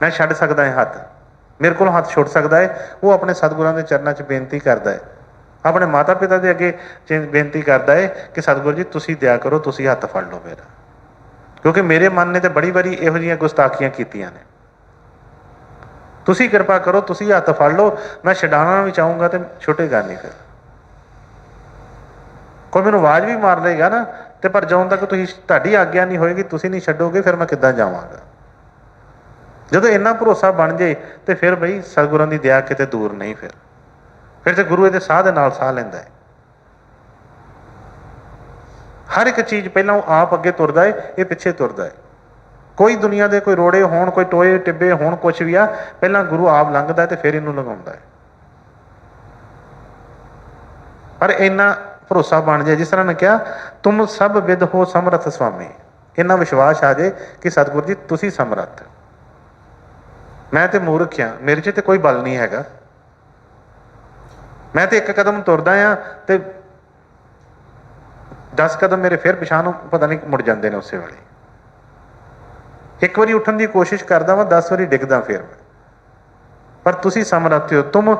ਮੈਂ ਛੱਡ ਸਕਦਾ ਹੈ ਹੱਥ, ਮੇਰੇ ਕੋਲ ਹੱਥ ਛੁੱਟ ਸਕਦਾ ਹੈ, ਉਹ ਆਪਣੇ ਸਤਿਗੁਰਾਂ ਦੇ ਚਰਨਾਂ 'ਚ ਬੇਨਤੀ ਕਰਦਾ ਹੈ, ਆਪਣੇ ਮਾਤਾ ਪਿਤਾ ਦੇ ਅੱਗੇ ਬੇਨਤੀ ਕਰਦਾ ਹੈ ਕਿ ਸਤਿਗੁਰੂ ਜੀ ਤੁਸੀਂ ਦਇਆ ਕਰੋ, ਤੁਸੀਂ ਹੱਥ ਫੜ ਲਓ ਮੇਰਾ, ਕਿਉਂਕਿ ਮੇਰੇ ਮਨ ਨੇ ਤੇ ਬੜੀ ਵਾਰੀ ਇਹੋ ਜਿਹੀਆਂ ਗੁਸਤਾਖੀਆਂ ਕੀਤੀਆਂ ਨੇ। ਤੁਸੀਂ ਕਿਰਪਾ ਕਰੋ, ਤੁਸੀਂ ਹੱਥ ਫੜ ਲਓ, ਮੈਂ ਛਡਾਉਣਾ ਵੀ ਚਾਹੂੰਗਾ ਤੇ ਛੁੱਟੇਗਾ ਨਹੀਂ। ਫਿਰ ਕੋਈ ਮੈਨੂੰ ਆਵਾਜ਼ ਵੀ ਮਾਰ ਲਏਗਾ ਨਾ, ਤੇ ਪਰ ਜਦੋਂ ਤੱਕ ਤੁਹਾਡੀ ਆਗਿਆ ਨਹੀਂ ਹੋਏਗੀ, ਤੁਸੀਂ ਨਹੀਂ ਛੱਡੋਗੇ, ਫਿਰ ਮੈਂ ਕਿੱਦਾਂ ਜਾਵਾਂਗਾ। ਜਦੋਂ ਇੰਨਾ ਭਰੋਸਾ ਬਣ ਜੇ ਤੇ ਫਿਰ ਬਈ ਸਤਿਗੁਰਾਂ ਦੀ ਦਇਆ ਕਿਤੇ ਦੂਰ ਨਹੀਂ। ਫਿਰ ਤੇ ਗੁਰੂ ਇਹਦੇ ਸਾਹ ਦੇ ਨਾਲ ਸਾਹ ਲੈਂਦਾ ਹੈ। ਹਰ ਇੱਕ ਚੀਜ਼ ਪਹਿਲਾਂ ਉਹ ਆਪ ਅੱਗੇ ਤੁਰਦਾ ਹੈ, ਇਹ ਪਿੱਛੇ ਤੁਰਦਾ ਹੈ। ਕੋਈ ਦੁਨੀਆ ਦੇ ਕੋਈ ਰੋੜੇ ਹੋਣ, ਕੋਈ ਟੋਏ ਟਿੱਬੇ ਹੋਣ, ਕੁਛ ਵੀ ਆ, ਪਹਿਲਾਂ ਗੁਰੂ ਆਪ ਲੰਘਦਾ ਤੇ ਫਿਰ ਇਹਨੂੰ ਲੰਘਾਉਂਦਾ ਹੈ। ਪਰ ਇੰਨਾ ਭਰੋਸਾ ਬਣ ਜਾਏ, ਜਿਸ ਤਰ੍ਹਾਂ ਨੇ ਕਿਹਾ ਤੁਮ ਸਭ ਵਿਦ ਹੋ ਸਮਰਥ ਸੁਆਮੀ, ਇੰਨਾ ਵਿਸ਼ਵਾਸ ਆ ਜਾਏ ਕਿ ਸਤਿਗੁਰੂ ਜੀ ਤੁਸੀਂ ਸਮਰੱਥ, ਮੈਂ ਤੇ ਮੂਰਖ ਹਾਂ, ਮੇਰੇ 'ਚ ਤੇ ਕੋਈ ਬਲ ਨਹੀਂ ਹੈਗਾ, ਮੈਂ ਤੇ ਇੱਕ ਕਦਮ ਤੁਰਦਾ ਆ ਤੇ 10 ਕਦਮ ਮੇਰੇ ਫਿਰ ਪਿਛਾਂਹ ਨੂੰ ਪਤਾ ਨਹੀਂ ਮੁੜ ਜਾਂਦੇ ਨੇ ਉਸੇ ਵੇਲੇ। ਇੱਕ ਵਾਰੀ ਉੱਠਣ ਦੀ ਕੋਸ਼ਿਸ਼ ਕਰਦਾ ਵਾਂ, 10 ਵਾਰੀ ਡਿੱਗਦਾ ਫਿਰ ਮੈਂ। ਪਰ ਤੁਸੀਂ ਸਮਰੱਥ ਹੋ, ਤੁਮ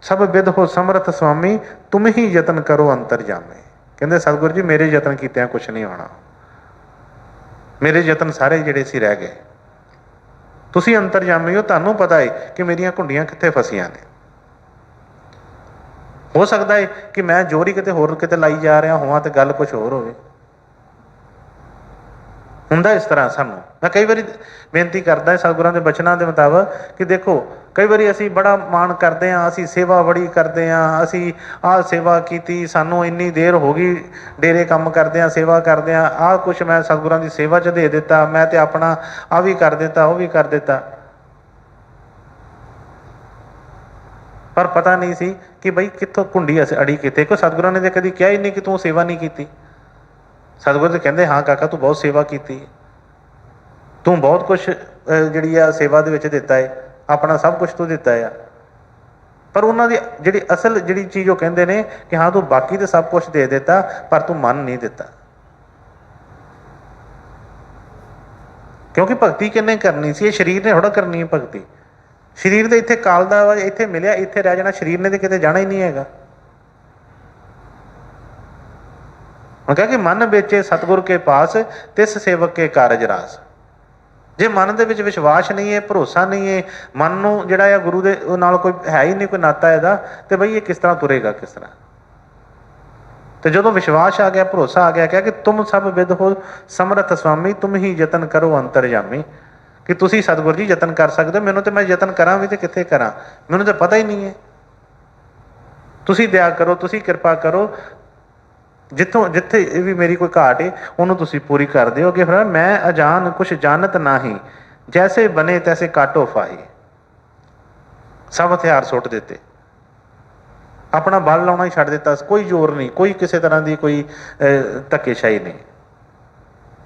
ਸਭ ਵਿਦ ਹੋ ਸਮਰੱਥ ਸੁਆਮੀ, ਤੁਮ ਹੀ ਯਤਨ ਕਰੋ ਅੰਤਰ ਜਾਮੇ। ਕਹਿੰਦੇ ਸਤਿਗੁਰੂ ਜੀ ਮੇਰੇ ਯਤਨ ਕੀਤਿਆਂ ਕੁਛ ਨਹੀਂ ਹੋਣਾ, ਮੇਰੇ ਯਤਨ ਸਾਰੇ ਜਿਹੜੇ ਸੀ ਰਹਿ ਗਏ। ਤੁਸੀਂ ਅੰਤਰਜਾਮੀ ਹੋ, ਤੁਹਾਨੂੰ ਪਤਾ ਹੈ ਕਿ ਮੇਰੀਆਂ ਘੁੰਡੀਆਂ ਕਿੱਥੇ ਫਸੀਆਂ ਨੇ। ਹੋ ਸਕਦਾ ਹੈ ਕਿ ਮੈਂ ਜੋਰੀ ਕਿਤੇ ਹੋਰ ਕਿਤੇ ਲਾਈ ਜਾ ਰਿਹਾ ਹੋਵਾਂ ਤੇ ਗੱਲ ਕੁਛ ਹੋਰ ਹੋਵੇ। ਹੁੰਦਾ ਇਸ ਤਰ੍ਹਾਂ। ਸਾਨੂੰ ਮੈਂ ਕਈ ਵਾਰੀ ਬੇਨਤੀ ਕਰਦਾ ਸਤਿਗੁਰਾਂ ਦੇ ਬਚਨਾਂ ਦੇ ਮੁਤਾਬਕ ਕਿ ਦੇਖੋ ਕਈ ਵਾਰੀ ਅਸੀਂ ਬੜਾ ਮਾਣ ਕਰਦੇ ਹਾਂ, ਅਸੀਂ ਸੇਵਾ ਬੜੀ ਕਰਦੇ ਹਾਂ, ਅਸੀਂ ਆਹ ਸੇਵਾ ਕੀਤੀ, ਸਾਨੂੰ ਇੰਨੀ ਦੇਰ ਹੋ ਗਈ ਡੇਰੇ ਕੰਮ ਕਰਦੇ ਹਾਂ, ਸੇਵਾ ਕਰਦੇ ਹਾਂ, ਆਹ ਕੁਛ ਮੈਂ ਸਤਿਗੁਰਾਂ ਦੀ ਸੇਵਾ 'ਚ ਦੇ ਦਿੱਤਾ, ਮੈਂ ਤੇ ਆਪਣਾ ਆਹ ਵੀ ਕਰ ਦਿੱਤਾ, ਉਹ ਵੀ ਕਰ ਦਿੱਤਾ। ਪਰ ਪਤਾ ਨਹੀਂ ਸੀ ਕਿ ਬਈ ਕਿੱਥੋਂ ਘੁੰਡੀ ਅੜੀ ਕਿਤੇ। ਕੋਈ ਸਤਿਗੁਰਾਂ ਨੇ ਤਾਂ ਕਦੀ ਕਿਹਾ ਹੀ ਨਹੀਂ ਕਿ ਤੂੰ ਸੇਵਾ ਨਹੀਂ ਕੀਤੀ। ਸਤਿਗੁਰ ਤਾਂ ਕਹਿੰਦੇ ਹਾਂ ਕਾਕਾ ਤੂੰ ਬਹੁਤ ਸੇਵਾ ਕੀਤੀ, ਤੂੰ ਬਹੁਤ ਕੁਛ ਜਿਹੜੀ ਆ ਸੇਵਾ ਦੇ ਵਿੱਚ ਦਿੱਤਾ ਹੈ, ਆਪਣਾ ਸਭ ਕੁਛ ਤੂੰ ਦਿੱਤਾ ਆ। ਪਰ ਉਹਨਾਂ ਦੀ ਜਿਹੜੀ ਅਸਲ ਜਿਹੜੀ ਚੀਜ਼ ਉਹ ਕਹਿੰਦੇ ਨੇ ਕਿ ਹਾਂ ਤੂੰ ਬਾਕੀ ਤਾਂ ਸਭ ਕੁਛ ਦੇ ਦਿੱਤਾ ਪਰ ਤੂੰ ਮਨ ਨਹੀਂ ਦਿੱਤਾ। ਕਿਉਂਕਿ ਭਗਤੀ ਕਿਹਨੇ ਕਰਨੀ ਸੀ? ਇਹ ਸਰੀਰ ਨੇ ਥੋੜ੍ਹਾ ਕਰਨੀ ਹੈ ਭਗਤੀ। ਸਰੀਰ ਦੇ ਇੱਥੇ ਕਾਲ ਦਾ ਵਾ, ਇੱਥੇ ਮਿਲਿਆ, ਇੱਥੇ ਰਹਿ ਜਾਣਾ। ਸਰੀਰ ਨੇ ਤਾਂ ਕਿਤੇ ਜਾਣਾ ਹੀ ਨਹੀਂ ਹੈਗਾ। ਉਹ ਕਿਹਾ ਕਿ ਮਨ ਵੇਚੇ ਸਤਿਗੁਰ ਕੇ ਪਾਸ, ਤਿਸ ਸੇਵਕ ਕੇ ਕਾਰਜ ਰਾਸ। ਜੇ ਮਨ ਦੇ ਵਿੱਚ ਵਿਸ਼ਵਾਸ ਨਹੀਂ ਹੈ, ਭਰੋਸਾ ਨਹੀਂ ਹੈ, ਮਨ ਨੂੰ ਜਿਹੜਾ ਆ ਗੁਰੂ ਦੇ ਨਾਲ ਕੋਈ ਹੈ ਹੀ ਨਹੀਂ, ਕੋਈ ਨਾਤਾ ਇਹਦਾ, ਤੇ ਬਈ ਇਹ ਕਿਸ ਤਰ੍ਹਾਂ ਤੁਰੇਗਾ, ਕਿਸ ਤਰ੍ਹਾਂ? ਤੇ ਜਦੋਂ ਵਿਸ਼ਵਾਸ ਆ ਗਿਆ, ਭਰੋਸਾ ਆ ਗਿਆ, ਕਿਹਾ ਕਿ ਤੁਮ ਸਭ ਵਿਦ ਹੋ ਸਮਰੱਥ ਸੁਆਮੀ, ਤੁਮ ਹੀ ਯਤਨ ਕਰੋ ਅੰਤਰਜਾਮੀ। ਕਿ ਤੁਸੀਂ ਸਤਿਗੁਰ ਜੀ ਯਤਨ ਕਰ ਸਕਦੇ ਹੋ, ਮੈਨੂੰ ਤੇ ਮੈਂ ਯਤਨ ਕਰਾਂ ਵੀ ਤੇ ਕਿੱਥੇ ਕਰਾਂ, ਮੈਨੂੰ ਤਾਂ ਪਤਾ ਹੀ ਨਹੀਂ ਹੈ। ਤੁਸੀਂ ਦਇਆ ਕਰੋ, ਤੁਸੀਂ ਕਿਰਪਾ ਕਰੋ, ਜਿੱਥੇ ਵੀ ਮੇਰੀ ਕੋਈ ਘਾਟ ਹੈ ਉਹਨੂੰ ਤੁਸੀਂ ਪੂਰੀ ਕਰ ਦਿਓ। ਕਿ ਫਿਰ ਮੈਂ ਅਜਾਨ ਕੁਛ ਜਾਣਤ ਨਾਹੀਂ, ਜੈਸੇ ਬਨੇ ਤੈਸੇ ਕਾਟੋ ਫਾਹੀ। ਸਭ ਹਥਿਆਰ ਸੁੱਟ ਦਿੱਤੇ, ਆਪਣਾ ਬਲ ਲਾਉਣਾ ਹੀ ਛੱਡ ਦਿੱਤਾ। ਕੋਈ ਜ਼ੋਰ ਨਹੀਂ, ਕੋਈ ਕਿਸੇ ਤਰ੍ਹਾਂ ਦੀ ਕੋਈ ਧੱਕੇਸ਼ਾਹੀ ਨਹੀਂ।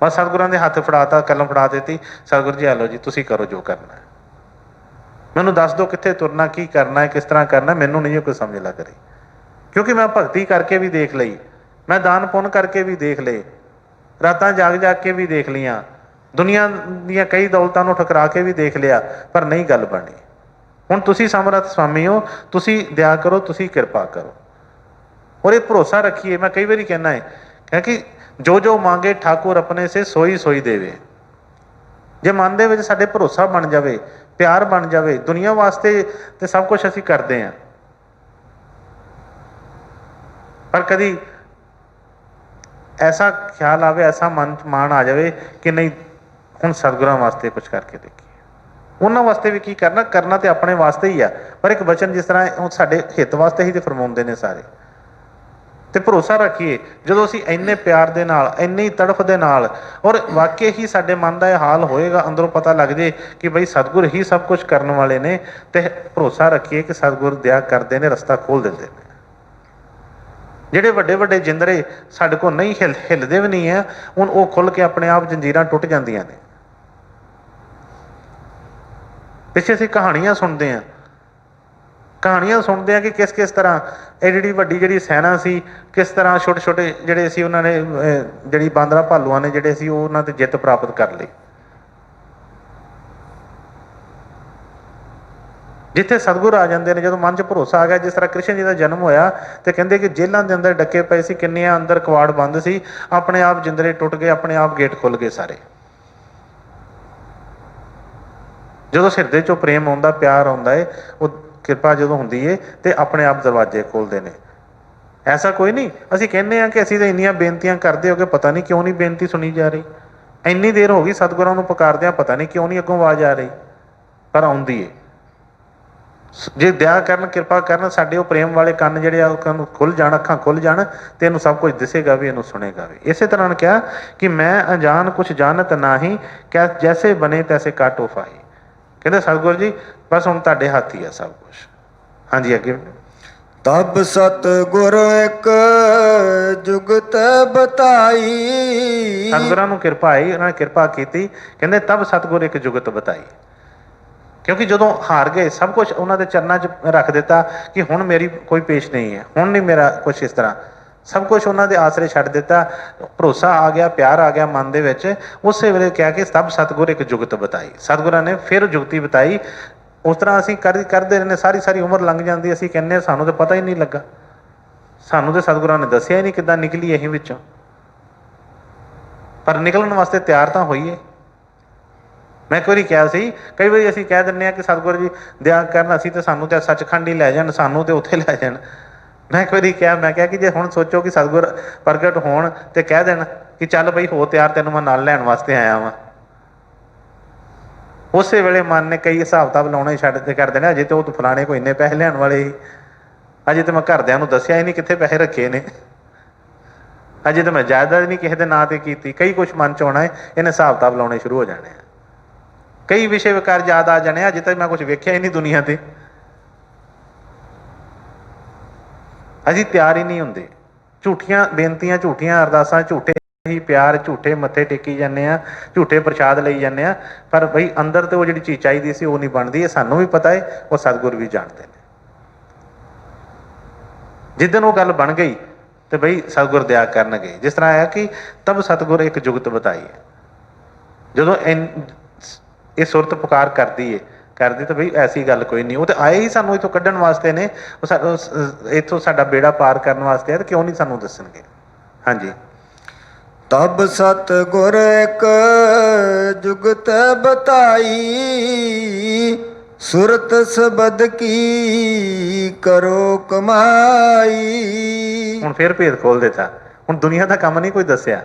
ਬਸ ਸਤਿਗੁਰਾਂ ਦੇ ਹੱਥ ਫੜਾਤਾ, ਕਲਮ ਫੜਾ ਦਿੱਤੀ, ਸਤਿਗੁਰੂ ਜੀ ਆ ਲਓ ਜੀ ਤੁਸੀਂ ਕਰੋ ਜੋ ਕਰਨਾ, ਮੈਨੂੰ ਦੱਸ ਦਿਓ ਕਿੱਥੇ ਤੁਰਨਾ, ਕੀ ਕਰਨਾ ਹੈ, ਕਿਸ ਤਰ੍ਹਾਂ ਕਰਨਾ, ਮੈਨੂੰ ਨਹੀਂ ਕੋਈ ਸਮਝ ਲੱਗ ਰਹੀ। ਕਿਉਂਕਿ ਮੈਂ ਭਗਤੀ ਕਰਕੇ ਵੀ ਦੇਖ ਲਈ, ਮੈਂ ਦਾਨ ਪੁੰਨ ਕਰਕੇ ਵੀ ਦੇਖ ਲਏ, ਰਾਤਾਂ ਜਾਗ ਜਾਗ ਕੇ ਵੀ ਦੇਖ ਲਈਆਂ, ਦੁਨੀਆ ਦੀਆਂ ਕਈ ਦੌਲਤਾਂ ਨੂੰ ਠੁਕਰਾ ਕੇ ਵੀ ਦੇਖ ਲਿਆ, ਪਰ ਨਹੀਂ ਗੱਲ ਬਣੀ। ਹੁਣ ਤੁਸੀਂ ਸਮਰੱਥ ਸੁਆਮੀ ਹੋ, ਤੁਸੀਂ ਦਇਆ ਕਰੋ, ਤੁਸੀਂ ਕਿਰਪਾ ਕਰੋ, ਔਰ ਇਹ ਭਰੋਸਾ ਰੱਖੀਏ। ਮੈਂ ਕਈ ਵਾਰੀ ਕਹਿਣਾ ਹੈ ਕਿ ਜੋ ਜੋ ਮੰਗੇ ਠਾਕੁਰ ਆਪਣੇ ਸੇ ਸੋਈ ਸੋਈ ਦੇਵੇ। ਜੇ ਮਨ ਦੇ ਵਿੱਚ ਸਾਡੇ ਭਰੋਸਾ ਬਣ ਜਾਵੇ, ਪਿਆਰ ਬਣ ਜਾਵੇ, ਦੁਨੀਆ ਵਾਸਤੇ ਤੇ ਸਭ ਕੁਛ ਅਸੀਂ ਕਰਦੇ ਹਾਂ, ਪਰ ਕਦੀ ਐਸਾ ਖਿਆਲ ਆਵੇ, ਐਸਾ ਮਨ 'ਚ ਮਾਣ ਆ ਜਾਵੇ ਕਿ ਨਹੀਂ ਹੁਣ ਸਤਿਗੁਰਾਂ ਵਾਸਤੇ ਕੁਛ ਕਰਕੇ ਦੇਖੀਏ। ਉਹਨਾਂ ਵਾਸਤੇ ਵੀ ਕੀ ਕਰਨਾ, ਕਰਨਾ ਤੇ ਆਪਣੇ ਵਾਸਤੇ ਹੀ ਆ, ਪਰ ਇੱਕ ਵਚਨ ਜਿਸ ਤਰ੍ਹਾਂ ਹੁਣ ਸਾਡੇ ਹਿੱਤ ਵਾਸਤੇ ਹੀ ਤੇ ਫਰਮਾਉਂਦੇ ਨੇ ਸਾਰੇ। ਤੇ ਭਰੋਸਾ ਰੱਖੀਏ ਜਦੋਂ ਅਸੀਂ ਇੰਨੇ ਪਿਆਰ ਦੇ ਨਾਲ, ਇੰਨੀ ਤੜਫ ਦੇ ਨਾਲ, ਔਰ ਵਾਕਈ ਹੀ ਸਾਡੇ ਮਨ ਦਾ ਇਹ ਹਾਲ ਹੋਏਗਾ, ਅੰਦਰੋਂ ਪਤਾ ਲੱਗ ਜੇ ਕਿ ਬਈ ਸਤਿਗੁਰ ਹੀ ਸਭ ਕੁਛ ਕਰਨ ਵਾਲੇ ਨੇ, ਤੇ ਭਰੋਸਾ ਰੱਖੀਏ ਕਿ ਸਤਿਗੁਰ ਦਇਆ ਕਰਦੇ ਨੇ, ਰਸਤਾ ਖੋਲ ਦਿੰਦੇ ਨੇ। ਜਿਹੜੇ ਵੱਡੇ ਵੱਡੇ ਜਿੰਦਰੇ ਸਾਡੇ ਕੋਲ ਨਹੀਂ ਹਿੱਲਦੇ ਵੀ ਨਹੀਂ ਹੈ, ਹੁਣ ਉਹ ਖੁੱਲ ਕੇ ਆਪਣੇ ਆਪ ਜੰਜੀਰਾਂ ਟੁੱਟ ਜਾਂਦੀਆਂ ਨੇ। ਪਿੱਛੇ ਅਸੀਂ ਕਹਾਣੀਆਂ ਸੁਣਦੇ ਹਾਂ, ਕਿ ਕਿਸ ਕਿਸ ਤਰ੍ਹਾਂ ਇਹ ਜਿਹੜੀ ਵੱਡੀ ਜਿਹੜੀ ਸੈਨਾ ਸੀ, ਕਿਸ ਤਰ੍ਹਾਂ ਛੋਟੇ ਛੋਟੇ ਜਿਹੜੇ ਸੀ ਉਹਨਾਂ ਨੇ ਜਿਹੜੀ ਬਾਂਦਰਾ ਭਾਲੂਆਂ ਨੇ ਜਿਹੜੇ ਸੀ ਉਹ ਉਹਨਾਂ ਤੇ ਜਿੱਤ ਪ੍ਰਾਪਤ ਕਰ ਲਈ। ਜਿੱਥੇ ਸਤਿਗੁਰ ਆ ਜਾਂਦੇ ਨੇ, ਜਦੋਂ ਮਨ 'ਚ ਭਰੋਸਾ ਆ ਗਿਆ, ਜਿਸ ਤਰ੍ਹਾਂ ਕ੍ਰਿਸ਼ਨ ਜੀ ਦਾ ਜਨਮ ਹੋਇਆ ਤੇ ਕਹਿੰਦੇ ਕਿ ਜੇਲ੍ਹਾਂ ਦੇ ਅੰਦਰ ਡੱਕੇ ਪਏ ਸੀ, ਕਿੰਨੀਆਂ ਅੰਦਰ ਕਵਾੜ ਬੰਦ ਸੀ, ਆਪਣੇ ਆਪ ਜਿੰਦਰੇ ਟੁੱਟ ਗਏ, ਆਪਣੇ ਆਪ ਗੇਟ ਖੁੱਲ ਗਏ ਸਾਰੇ। ਜਦੋਂ ਹਿਰਦੇ 'ਚੋਂ ਪ੍ਰੇਮ ਆਉਂਦਾ, ਪਿਆਰ ਆਉਂਦਾ ਹੈ, ਉਹ ਕਿਰਪਾ ਜਦੋਂ ਹੁੰਦੀ ਹੈ ਤੇ ਆਪਣੇ ਆਪ ਦਰਵਾਜ਼ੇ ਖੋਲ੍ਹਦੇ ਨੇ। ਐਸਾ ਕੋਈ ਨਹੀਂ ਅਸੀਂ ਕਹਿੰਦੇ ਹਾਂ ਕਿ ਅਸੀਂ ਤਾਂ ਇੰਨੀਆਂ ਬੇਨਤੀਆਂ ਕਰਦੇ ਹੋ ਕਿ ਪਤਾ ਨਹੀਂ ਕਿਉਂ ਨਹੀਂ ਬੇਨਤੀ ਸੁਣੀ ਜਾ ਰਹੀ, ਇੰਨੀ ਦੇਰ ਹੋ ਗਈ ਸਤਿਗੁਰਾਂ ਨੂੰ ਪੁਕਾਰਦਿਆਂ, ਪਤਾ ਨਹੀਂ ਕਿਉਂ ਨਹੀਂ ਅੱਗੋਂ ਆਵਾਜ਼ ਆ ਰਹੀ, ਪਰ ਆਉਂਦੀ ਹੈ। ਜੇ ਦਇਆ ਕਰਨ, ਕਿਰਪਾ ਕਰਨ, ਸਾਡੇ ਉਹ ਪ੍ਰੇਮ ਵਾਲੇ ਕੰਨ ਜਿਹੜੇ ਆ ਉਹ ਖੁੱਲ੍ਹ ਜਾਣ, ਅੱਖਾਂ ਖੁੱਲ੍ਹ ਜਾਣ, ਤੇ ਇਹਨੂੰ ਸਭ ਕੁਝ ਦਿਸੇਗਾ ਵੀ, ਇਹਨੂੰ ਸੁਣੇਗਾ ਵੀ। ਇਸੇ ਤਰ੍ਹਾਂ ਨੇ ਕਿਹਾ ਕਿ ਮੈਂ ਅਣਜਾਣ ਕੁਛ ਜਾਣਤ ਨਾਹੀਂ, ਕਿਆ ਜੈਸੇ ਬਣੇ ਤੈਸੇ ਕਾਟੋ ਫਾਹੀ। ਕਹਿੰਦੇ ਸਤਿਗੁਰੂ ਜੀ ਬਸ ਹੁਣ ਤੁਹਾਡੇ ਹੱਥ ਹੀ ਆ ਸਭ ਕੁਛ। ਹਾਂਜੀ ਅੱਗੇ। ਤਬ ਸਤਿਗੁਰ ਇੱਕ ਜੁਗਤ ਬਤਾਈ। ਸਤਿਗੁਰਾਂ ਨੂੰ ਕਿਰਪਾ ਆਈ, ਉਹਨਾਂ ਨੇ ਕਿਰਪਾ ਕੀਤੀ। ਕਹਿੰਦੇ ਤਬ ਸਤਿਗੁਰ ਇੱਕ ਜੁਗਤ ਬਤਾਈ, ਕਿਉਂਕਿ ਜਦੋਂ ਹਾਰ ਗਏ, ਸਭ ਕੁਛ ਉਹਨਾਂ ਦੇ ਚਰਨਾਂ 'ਚ ਰੱਖ ਦਿੱਤਾ ਕਿ ਹੁਣ ਮੇਰੀ ਕੋਈ ਪੇਸ਼ ਨਹੀਂ ਹੈ, ਹੁਣ ਨਹੀਂ ਮੇਰਾ ਕੁਛ ਇਸ ਤਰ੍ਹਾਂ, सब कुछ उन्होंने आसरे छड्ड दिता, भरोसा आ गया, प्यार आ गया मन दे विच। उस वेले कह के तब सतगुर एक जुगत बताई, सतगुरां ने फिर जुगती बताई। उस तरह असीं करते रहने, सारी सारी उम्र लंघ जाती, असीं कहने सानूं तो पता ही नहीं लगा, सानूं तो सतगुरां ने दस्सिया ही नहीं किद्दां निकली असीं विचों। पर निकलण वास्ते तैयार तो होईए। मैं एक बारी कहा सी, कई बार असीं कह दिंदे आ कि सतगुर जी दया करन, असीं तो सानूं तो सचखंड ही लै जाण, सानूं तो उत्थे लै जाण। मैं एक बारी कहा, मैं कहा कि जे हुण सोचो कि सतगुर प्रगट होण ते कह देण कि चल बई हो तैयार, तैनूं मैं नाल लैण वास्ते आया वां, उस वेले मन ने कई हिसाब किताब लाउणे छड्ड कर देने, अजे तो फलाणे कोई इन्ने पैसे लैण वाले ही, अजे तो मैं घरदिआं नूं दस्सिया ही नहीं कित्थे पैसे रखे ने, अजे तो मैं जायदाद नहीं किसी के नां ते कीती। कई कुछ मन च आउणा है, इन्हें हिसाब किताब लाउणे शुरू हो जाने, कई विषय विकार याद आ जाने, अजे तक मैं कुछ वेख्या ही नहीं दुनिया ते, असीं तैयार ही नहीं हुंदे। झूठियां बेनतियां, झूठियां अरदासां, झूठे ही प्यार, झूठे मत्थे टेकी जाने आ, झूठे प्रसाद लई जाने आ, पर बई अंदर तो वो जिहड़ी चीज़ चाहिदी सी वो नहीं बनदी। सानूं भी पता है, वो सतगुर भी जानते हैं। जिदन वो गल बन गई तो बई सतगुर दया करनगे। जिस तरह है कि तब सतगुर एक जुगत बताई है, जो ये सुरत पुकार करती है, करदी तो बई ऐसी गल कोई नहीं, वो तो आए ही सानूं इथों कड्ढण वास्ते ने, इथों साडा बेड़ा पार करन वास्ते है, तो क्यों नहीं सानूं दस्सणगे। हाँ जी। तब सतगुर एक जुगत बताई, सुरत सबद की करो कमाई। हुण फिर भेद खोल दिता, हुण दुनिया का काम नहीं कोई दस्सिया,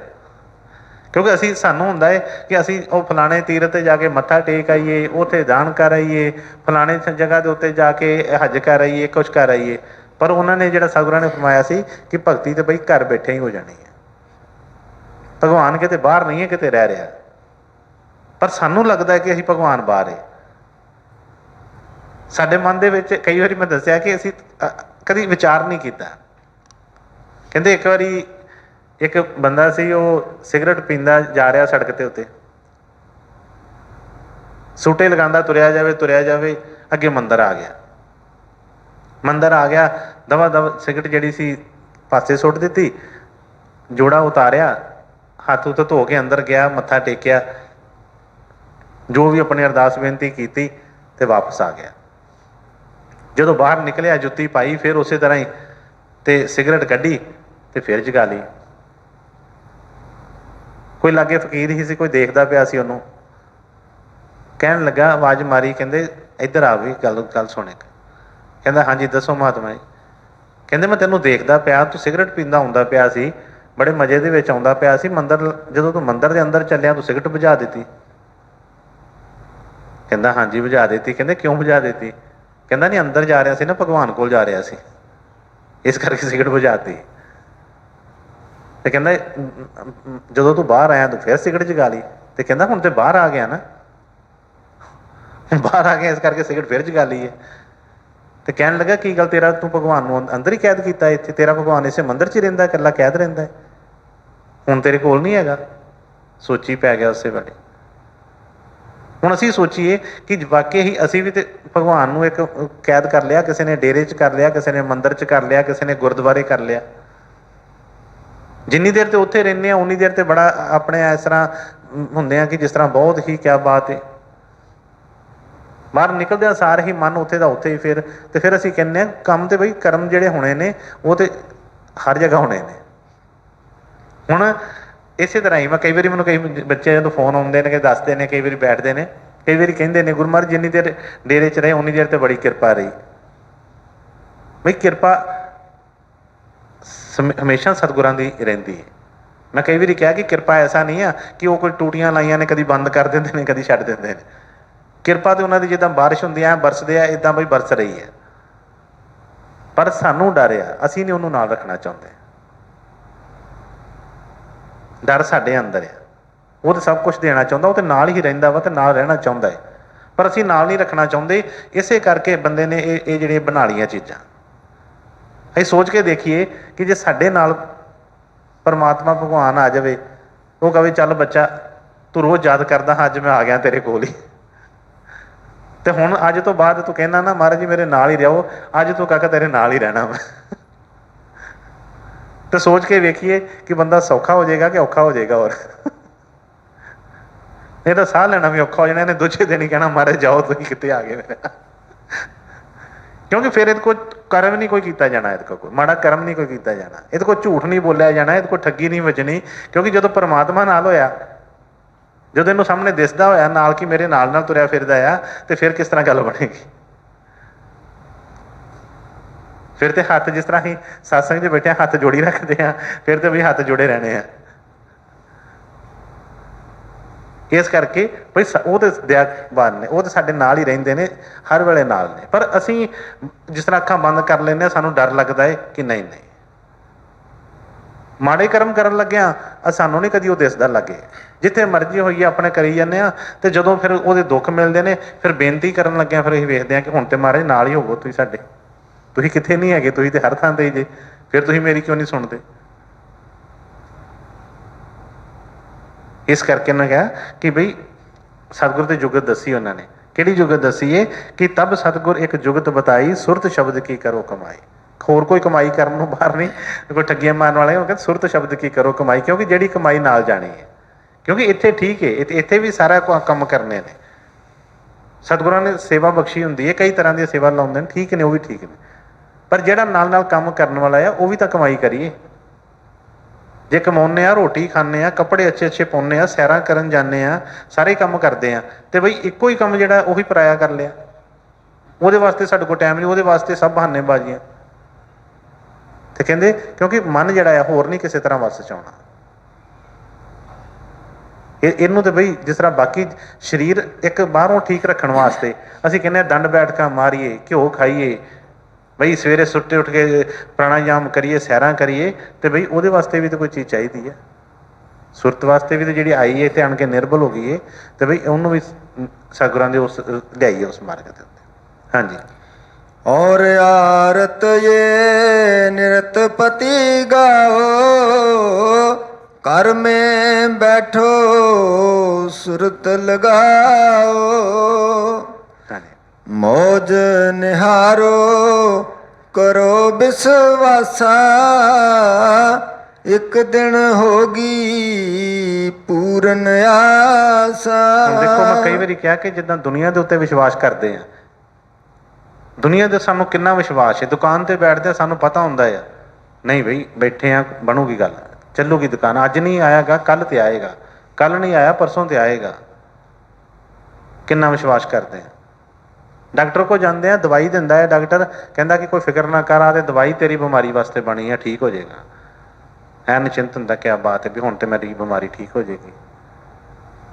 क्योंकि असीं सानूं हुंदा है कि असीं वो फलाणे तीरथ ते जाके मत्था टेक आईए, उत्थे दान कर आईए, फलाणे जगह के उत्ते जाके हज कर आईए, कुछ कर आईए। पर उन्होंने जिहड़ा सतगुरां ने फरमाया सी कि भगती तो बई घर बैठे ही हो जानी है, भगवान किते बाहर नहीं है, किते रह रहा। पर सानूं लगदा है कि असीं भगवान बाहर है। साडे मन दे विच कई वारी मैं दस्सिया कि असीं कदी विचार नहीं कीता। कहंदे एक बारी एक बंदा सी, वो सिगरट पींदा जा रहा सड़क के उत्ते, सूटे लगांदा तुरिया जावे, अगे मंदिर आ गया, मंदिर आ गया, दवा दव सिगरट जिहड़ी सी पासे सुट दित्ती, जोड़ा उतारिया, हथ हुथ धो के अंदर गया, मत्था टेकिया, जो भी अपनी अरदास बेनती की ते वापस आ गया। जदों बाहर निकलिया, जुत्ती पाई, फिर उस तरह ही ते सिगरट कड्ढी ते फिर जगा ली। कोई लागे फकीर ही सी, कोई देखदा पिया सी, उहनूं कहण लगा, आवाज़ मारी, कहंदे इधर आ भी गल सुण। कहंदा हाँ जी दसो महात्मा जी। कहंदे मैं तैनूं देखदा पिया, तूं सिगरट पींदा आउंदा पिया सी, बड़े मजे दे विच आउंदा पिया सी, मंदिर जदों तूं मंदिर दे अंदर चलिया तूं सिगरट बुझा दित्ती। कहंदा हाँ जी बुझा दित्ती। कहंदे क्यों बुझा दित्ती? कहंदा नहीं अंदर जा रहा सी ना, भगवान कोल जा रहा सी, इस करके सिगरट बुझाती। तो कहंदा जदों तू बाहर आया तू फिर सिगरट जगा ली। तो कहंदा हुण ते बाहर आ गया ना, बाहर आ गया इस करके सिगरट फिर जगा ली है। तो कहन लगा की गल, तेरा तू भगवान नूं अंदर ही कैद किया, इत्थे तेरा भगवान इसे मंदिर च ही रहिंदा, इकल्ला कैद रहिंदा है, हुण तेरे कोल नहीं हैगा। सोची पै गया उस वेले। हुण असीं सोचीए कि वाकई ही असीं भी तो भगवान नूं एक कैद कर लिया, किसी ने डेरे च कर लिया, किसी ने मंदिर च कर लिया, किसी ने गुरुद्वारे कर लिया। जिन्नी देर तो उत्थे रहिंदे आ उन्नी देर तो बड़ा अपने इस तरह हुंदे आ कि जिस तरह बहुत ही क्या बात है, बाहर निकलदे सार ही मन उत्थे दा उत्थे ही। फिर असीं कहने काम तो बई कर्म जिहड़े होने ने वो तो हर जगह होने ने। हुण इसे तरह ही मैं कई बार, मैनूं कई बच्चे जो फोन आउंदे ने, दसदे ने, कई बार बैठते हैं, कई बार कहंदे ने गुरु महाराज जिन्नी देर डेरे च रहे उन्नी देर तो बड़ी किरपा रही। बई किरपा हमेशा सतगुरां दी रहिंदी है। मैं कई बार कहा कि किरपा ऐसा नहीं है कि वो कोई टूटियां लाइयां ने, कभी बंद कर देंदे ने, कभी छड्ड देंदे ने। किरपा तो उन्होंने जिद्दां बारिश हुंदी है बरसदे आ, इदां बई बरस रही है। पर सानूं डर आ, असीं नहीं उहनूं नाल रखना चाहुंदे। डर साडे अंदर है, वो तो सब कुछ देना चाहुंदा, वो तो नाल ही रहिंदा वा, ते नाल रहना चाहुंदा है, पर असीं नाल नहीं रखना चाहुंदे। इसे करके बंदे ने ये जिहड़ियां बना लईआं चीज़ां। ਅਸੀਂ सोच के देखिए कि जे साडे नाल परमात्मा भगवान आ जाए, वो कहे चल बच्चा तू रोज़ याद करदा, अज मैं आ गया तेरे कोल ही, तो हुण अज तो बाद तू कहना ना महाराज जी मेरे नाल ही रहो, अज तू काका तेरे नाल ही रहना मैं। तो तो सोच के वेखिए कि बंदा सौखा हो जाएगा कि औखा हो जाएगा। और नहीं तो साह लेना भी औखा हो जाना, इन्हें दूजे दिन ही कहना महाराज जाओ तुम कितने आ गए मेरे। क्योंकि फिर ये कर्म नहीं कोई किया जाना, ये कोई माड़ा कर्म नहीं कोई किया जाना, ये झूठ नहीं बोलिया जाना, ये ठगी नहीं वजनी। क्योंकि जो परमात्मा नाल होया, जो इनू सामने दिसदा होया नाल कि मेरे नाल नाल तुरया फिरदा आ, तो फिर किस तरह गल बनेगी। फिर तो हाथ जिस तरह ही सत्संग च बैठे हाथ जोड़ी रखते हैं, फिर तो भी हाथ जुड़े रहने हैं। इस करके भाई वो तो दयावान ने, वो तो साडे नाल ही रहिंदे ने, हर वेले नाल ने। पर असीं जिस तरह अखां बंद कर लेने, सानूं डर लगता है कि नहीं नहीं माड़े कर्म करन लग्या सानूं नहीं कदी वो दिसदा लगे। जिथे मर्जी होईए अपने करी जाने आ, ते जदों फिर वो दुख मिलते हैं, फिर बेनती करन लग्या फिर असीं वेखदे आ कि हुण ते महाराज नाल ही होवो, तुसीं साडे, तुसीं कित्थे नहीं हैगे, तुसीं ते हर थां ते जे, फिर तुसीं मेरी क्यों नहीं सुणदे। इस करके उन्होंने कहा कि बई सतगुर की जुगत दसी, उन्होंने कि जुगत दसी है कि तब सतगुर एक जुगत बताई, सुरत शब्द की करो कमाई। होर कोई कमाई करन नूं बाहर नहीं, कोई ठगियां मारन वाले, कहते सुरत शब्द की करो कमाई, क्योंकि जिहड़ी कमाई नाल जानी है। क्योंकि इत्थे ठीक है, इत्थे भी सारा काम करने ने, सतगुरां ने सेवा बख्शी हुंदी है, कई तरह की सेवा लाउंदे ने, ठीक ने, वो भी ठीक ने, पर जिहड़ा नाल नाल काम करन वाला है वो भी तो कमाई करिए। जे कमाने आ, रोटी खाने आ, कपड़े अच्छे अच्छे पाने आ, सैरां करन जाने आ, सारे काम करते हैं, तो बई एको ही काम जिहड़ा उही पराया कर लिया, वो वास्ते साडे कोल टाइम नहीं, वो वास्ते सब बहानेबाजियां। तो कहते क्योंकि मन जिहड़ा है होर नहीं किसी तरह वस च आउणा। इनू तो बई जिस तरह बाकी शरीर एक बाहरों ठीक रखने वास्ते असीं कहने दंड बैठकां मारीए, घ्यो खाईए, बई सवेरे सुट्टे उठ के प्राणायाम करिए, सैरां करिए, तो बई वो वास्ते भी तो कोई चीज़ चाहिए है। सुरत वास्ते भी तो जी आई है, इत्थे आण के निर्बल हो गई है, तो बई उन्होंने भी सतगुरां दे उस लियाईए उस मार्ग के उत्ते। हाँ जी। और आरत ये निरतपति गाओ, कर में बैठो सुरत लगाओ, मौज निहारो करो विश्वासा, एक दिन होगी पूरन आसा। देखो मैं कई बार कहा कि जिद्दां दुनिया के उत्ते विश्वास करते हैं, दुनिया के सानू कितना विश्वास है, दुकान पर बैठते सानू पता होंदा है नहीं बई बैठे हैं बनूगी गल, चलूगी दुकान, अज नहीं आएगा कल तो आएगा, कल नहीं आया परसों तो आएगा, कितना विश्वास करते हैं। डॉक्टर को जाते हैं, दवाई दिंदा है डॉक्टर, कहता कि कोई फिक्र ना कर, आ दवाई तेरी बीमारी वास्ते बनी है, ठीक हो जाएगा। है निश्चिंत होंदा क्या बात है भी हुण ते मेरी बीमारी ठीक हो जाएगी।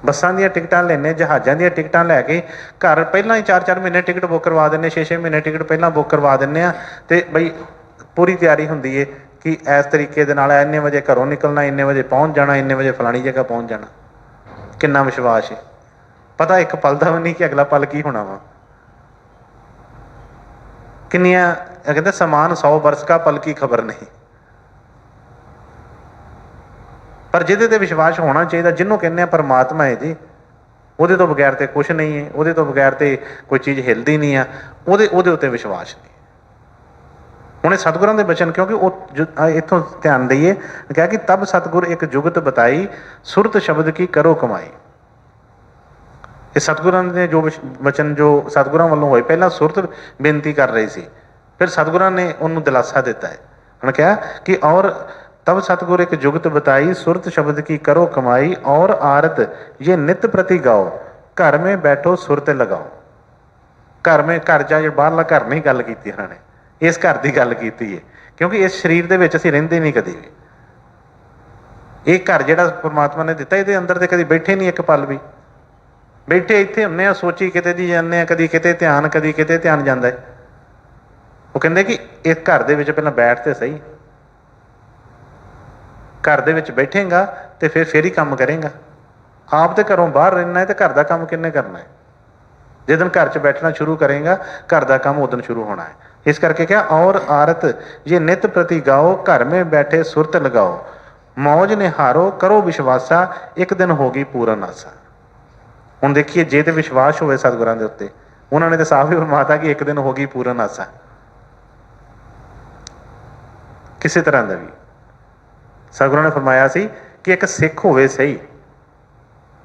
बसां दी टिकटां लेने, जहाज़ां दी टिकटां लैके घर पहलां ही 4-4 महीने टिकट बुक करवा देने, 6-6 महीने टिकट पहलां बुक करवा देने, तो बई पूरी तैयारी होंदी है कि इस तरीके दे नाल इन्ने बजे घरों निकलना, इन्ने बजे पहुँच जाना, इन्ने बजे फलानी जगह पहुँच जाना। कितना विश्वास है, पता एक पल का भी नहीं कि अगला पल की होना वा। किन्नियां कहते समान 100 वर्ष का पल की खबर नहीं। पर जिहदे ते विश्वास होना चाहिए, जिन्हों कहने परमात्मा है जी, ਉਹਦੇ ਤੋਂ बगैर तो कुछ नहीं है, ਉਹਦੇ ਤੋਂ बगैर तो कोई चीज़ हिलती नहीं है, ਉਹਦੇ उत्ते विश्वास नहीं। उन्हें सतगुरां दे बचन, क्योंकि वो इत्थों ध्यान दईए, कहा कि तब सतगुर एक जुगत बताई, सुरत शब्द की करो कमाई। ये सतगुरां ने जो बचन जो सतगुरां वालों होए, पहला सुरत बेनती कर रही सी, फिर सतगुरां ने उन्होंने दिलासा दिता है। उन्होंने कहा कि और तब सतगुर एक जुगत बताई, सुरत शब्द की करो कमाई, और आरत ये नित प्रति गाओ, घर में बैठो सुरत लगाओ। घर में घर जा बाहरला घर नहीं गल की उन्होंने, इस घर की गल की है, क्योंकि इस शरीर के असीं रहिंदे नहीं कभी भी। ये घर जिहड़ा परमात्मा ने दिता, ये अंदर तो कभी बैठे नहीं एक पल भी, बैठे इत्थे हुंदे आ, सोची किते दी जाने आ, कदी किते ध्यान कदी किते ध्यान जांदा है। वो कहंदे कि इस घर दे विच पहलां बैठ ते सही, घर दे विच बैठेगा तो फिर ही काम करेगा। आप तो घरों बाहर रहना है, तो घर का काम किन्ने करना है? जिस दिन घर च बैठना शुरू करेगा, घर का काम उस दिन शुरू होना है। इस करके क्या, और आरत ये नित प्रति गाओ, घर में बैठे सुरत लगाओ, मौज निहारो करो विश्वासा, एक दिन होगी पूरन आसा। हुण देखिए, जे तो विश्वास होवे सतगुरां दे उत्ते, उन्होंने तो साफ ही फरमाता कि एक दिन होगी पूरन आसा, किसी तरह का भी। सतगुਰਾਂ ने फरमाया सी कि एक सिख होवे सही,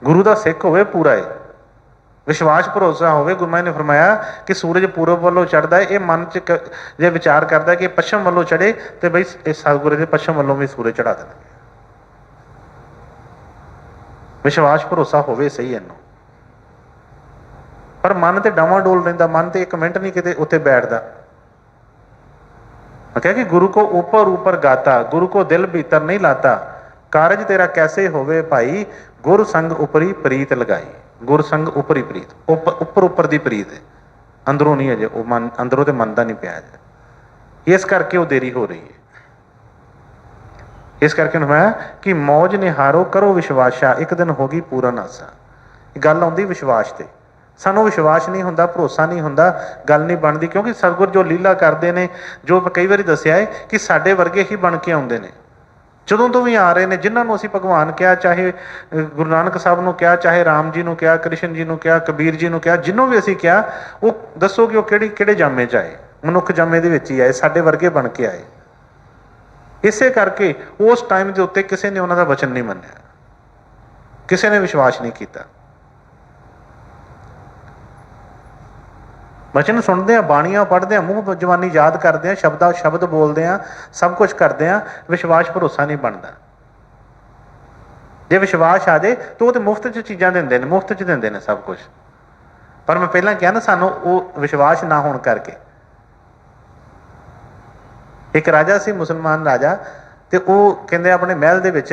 गुरु का सिख होवे पूरा है, विश्वास भरोसा होवे। गुरु महाराज ने फरमाया कि सूरज पूरब वालों चढ़ता है, ये मन च जे विचार करता है कि पश्चिम वालों चढ़े तो बई सतगुरु के पश्चिम वालों भी सूरज चढ़ा देंगे। विश्वास भरोसा होवे सही इनू, पर मन तो डावाडोल रहिंदा, मन तो एक मिनट नहीं किते उत्ते बैठदा। क्या कि गुरु को ऊपर ऊपर गाता, गुरु को दिल भीतर नहीं लाता, कारज तेरा कैसे होवे भाई, गुर संग उपरी प्रीत लगाई। गुर संग उपरी प्रीत, उपर उपर दी प्रीत है, अंदरों नहीं अजे वो मन, अंदरों तो मनदा नहीं पिया अजे, इस करके वो देरी हो रही है। इस करके मैं कि मौज निहारो करो विश्वासा, एक दिन होगी पूरन आसा। गल आउंदी विश्वास ते, सानू विश्वास नहीं हुंदा, भरोसा नहीं हुंदा, गल नहीं बनती। क्योंकि सतगुर जो लीला करते हैं, जो कई बार दसिया है कि साडे वर्गे ही बन के आउंदे ने, जदों तो भी आ रहे हैं, जिन्होंने असीं भगवान कहा, चाहे गुरु नानक साहब नूं कहा, चाहे राम जी नूं कहा, कृष्ण जी नूं कहा, कबीर जी नूं कहा, जिन्हों भी असीं कहा, वो दसो कि वो किहड़े जामे च आए, मनुख जामे दे विच ही आए, साडे वर्गे बन के आए। इसे करके उस टाइम के उत्ते किसी ने उन्हों का वचन नहीं मन्निया, किसी ने विश्वास नहीं किया। वचन सुनते हैं, बाणियां पढ़ते हैं, मूँह जवानी याद करते हैं, शब्द बोलते हैं, सब कुछ करते हैं, विश्वास भरोसा नहीं बनता। जे विश्वास आ जाए तो वो तो मुफ्त च चीज़ां देंदे ने, मुफ्त च देंदे ने सब कुछ। पर मैं पहला कहा ना, सानू वो विश्वास ना होने करके। एक राजा सी, मुसलमान राजा, तो वो कहते अपने महल दे विच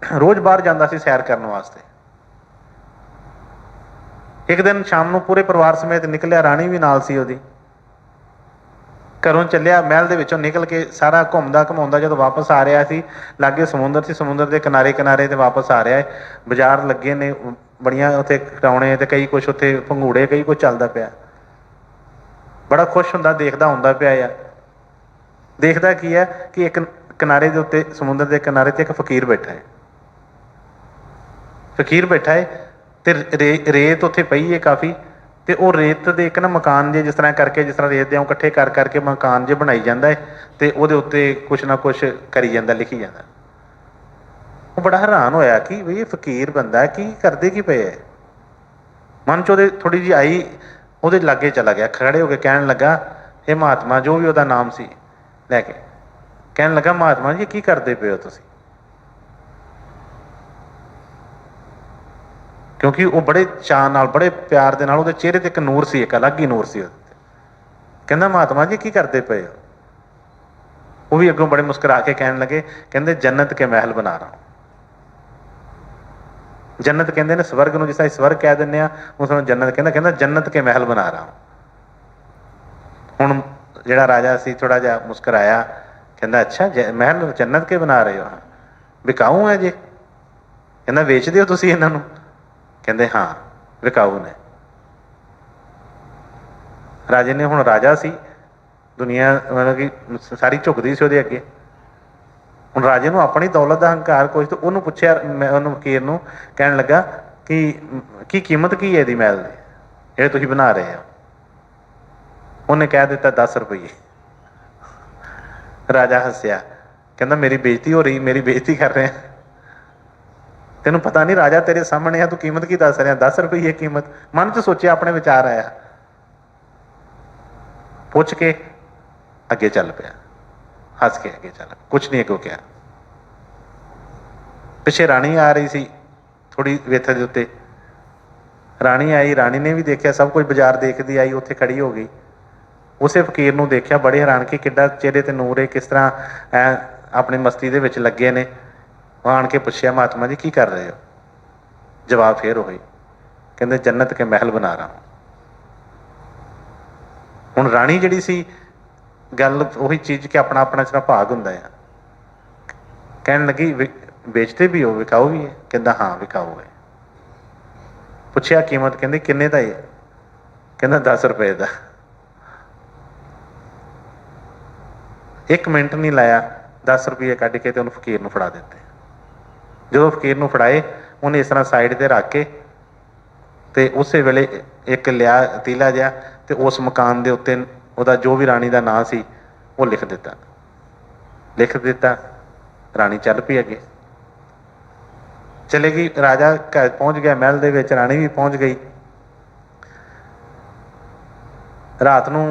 रोज़ बाहर जाता सी सैर करने वास्ते। एक दिन शाम को पूरे परिवार समेत निकलिया, राणी भी नाल सी उहदी, घरों चलिया, महल दे विचों निकल के सारा घूमदा घुमाउंदा जो वापस आ रहा सी, लागे समुंदर से, समुंदर के किनारे किनारे ते वापस आ रहा है। बाजार लगे ने बड़ियां, उत्थे खिडौणे ते कई कुछ, उत्थे भंगूड़े कई कुछ चलदा पिया, बड़ा खुश हुंदा, देखदा हुंदा पिया आ। देखदा की है कि एक किनारे के उत्ते, समुंदर के किनारे ते एक फकीर बैठा है। फकीर बैठा है तो रेत उत्थे पई है काफ़ी, तो वो रेत दे एक ना मकान जे जिस तरह करके, जिस तरह रेत दे इकट्ठे कर करके मकान जे बनाई जाता है, तो वो उत्ते कुछ ना कुछ करी जाता, लिखी जाता। वो बड़ा हैरान होया कि बई ये फकीर बंदा की करते की पे है। मन च थोड़ी जी आई, वो लागे चला गया, खड़े होकर कहन लगा, हे महात्मा, जो भी वह नाम सी लैके कहन लगा, महात्मा जी की करते पे हो तुसीं? क्योंकि वो बड़े चाअ नाल, बड़े प्यार दे नाल, उहदे चेहरे ते एक नूर सी, एक अलग ही नूर सी। कहंदा, महात्मा जी की करते पे हो? वो भी अगों बड़े मुस्कुरा के कहन लगे, कहंदे जन्नत के महल बना रहा हूँ। जन्नत कहंदे ने स्वर्ग नूं, जिस तरह स्वर्ग कह दिंदे आ, उस नूं जन्नत कहंदा, कहंदा जन्नत के महल बना रहा हूँ। हुण जिहड़ा राजा सी थोड़ा जिहा मुस्कुराया, कहंदा अच्छा महल जन्नत के बना रहे हो, हाँ विकाऊ है जी? कहंदा वेचदे हो तुसीं इन्हां नूं? कहंदे हाँ विकाऊ ने। राजे ने, हुण राजा सी, दुनिया मतलब कि सारी झुकदी सी उहदे अगे। हुण राजे नूं अपनी दौलत दा हंकार कुछ, तो उहनूं पुछया, उहनूं फकीर नूं कहण लगा कि कीमत की है इहदी महल दी, जिहड़े तुसीं बना रहे हो? उन्हें कह दिता 10 रुपये। राजा हसिया, कहंदा मेरी बेइज्जती हो रही, मेरी बेइज्जती कर रहे हैं? तेनों पता नहीं राजा तेरे सामने है, तू कीमत की दस रहा? 10 रुपये कीमत। मन च सोचिया, अपने विचार आया, पुछ के अगे चल पिया, हस के अगे चल, कुछ नहीं अगों क्या। पिछे राणी आ रही सी, थोड़ी वेथ के उत्ते राणी आई, राणी ने भी देखा सब कुछ, बाजार देखती आई, उत्थे खड़ी हो गई। उसे फकीर नूं देखिया, बड़े हैरान कि किड्डा चेहरे ते नूर है, किस तरह अपनी मस्ती दे विच लगे ने। आण के पुछया, महात्मा जी की कर रहे हो? जवाब फिर हो गई, कहंदे जन्नत के महल बना रहा हूँ। हुण राणी जिहड़ी सी, गल उही चीज़ कि अपना अपना जिहड़ा भाग हुंदा है। कहन लगी बेचते भी हो, विकाऊ भी है? कहंदा हाँ विकाऊ है। पुछया कीमत, कहंदे किन्ने दा है? कहंदा 10 रुपए का। 1 मिनट नहीं लाया, 10 रुपये कढ़ के तो उन्होंने फकीर नूं फड़ा दिते। जो फकीर नूं फड़ाए, उन्हें इस तरह साइड ते रख के ते उसे वेले एक लिया तीला जिहा, ते उस मकान के उत्ते उहदा जो भी राणी का नाम सी वो लिख दिता। राणी चल पई अगे, चले गई। राजा घर पहुँच गया महल दे विच, राणी भी पहुँच गई। रात नूं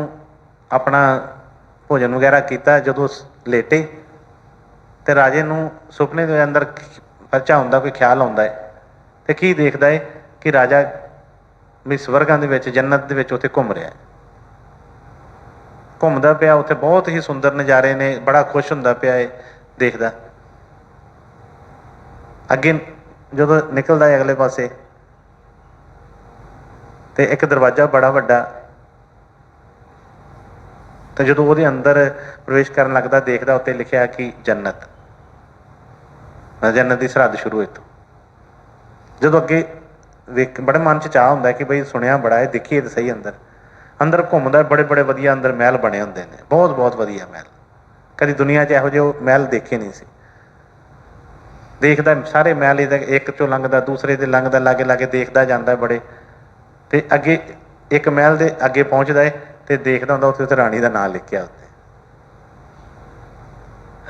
अपना भोजन वगैरह किया, जदों लेटे तो राजे नूं सुपने के अंदर परचा हुंदा, कोई ख्याल आउंदा है तो की देखदा है कि राजा भी स्वर्गां दे विच, जन्नत दे विच उत्थे घूम रहा है, घूमदा पिया उत्थे, बहुत ही सुंदर नज़ारे ने, बड़ा खुश हुंदा पिया है देखदा। अगे जदों निकलदा है अगले पासे तो एक दरवाजा बड़ा वड्डा, तो जो वो अंदर प्रवेश करन लगदा देखदा उत्ते लिखिया कि जन्नत, जन्नत की सरहद शुरू इतों। जो अगे वेख बड़े मन च चाह हुंदा कि बई सुनिया बड़ा है, देखिए तो सही अंदर। अंदर घूमदा, बड़े बड़े वधिया अंदर महल बने हुंदे ने, बहुत बहुत वधिया महल, कभी दुनिया च इहो जिहे महल देखे नहीं सी। देखदा सारे महल एक चों लंघदा दूसरे ते लंघदा, लागे लागे देखदा जांदा बड़े, ते अगे एक महल दे अगे पहुंचदा है तो देखदा हुंदा उत्थे राणी दा नाम लिखिया, उत्ते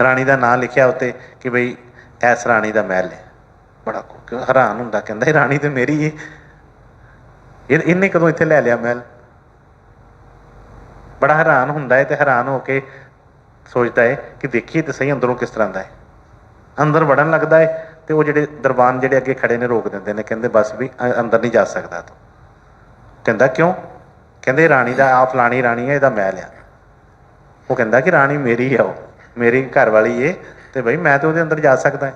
राणी दा नाम लिखिया उत्ते कि बई ऐस राणी दा महल है। बड़ा हैरान हुंदा, कहंदा राणी तो मेरी है, इन्हें कदों इत्थे लै लिया महल। बड़ा हैरान हुंदा है, तो हैरान होके सोचता है कि देखिए तो सही अंदरों किस तरह का है। अंदर वड़न लगता है तो वो जो दरबान जोड़े अगे खड़े ने रोक देंगे ने, कहते बस भी अंदर नहीं जा सकता तू। कहता क्यों? कहते राणी का आ फलानी राणी है, यदा महल आ। वो कहता कि राणी मेरी है, वो मेरी घर वाली है, तो बई मैं तो वो अंदर जा सकता है।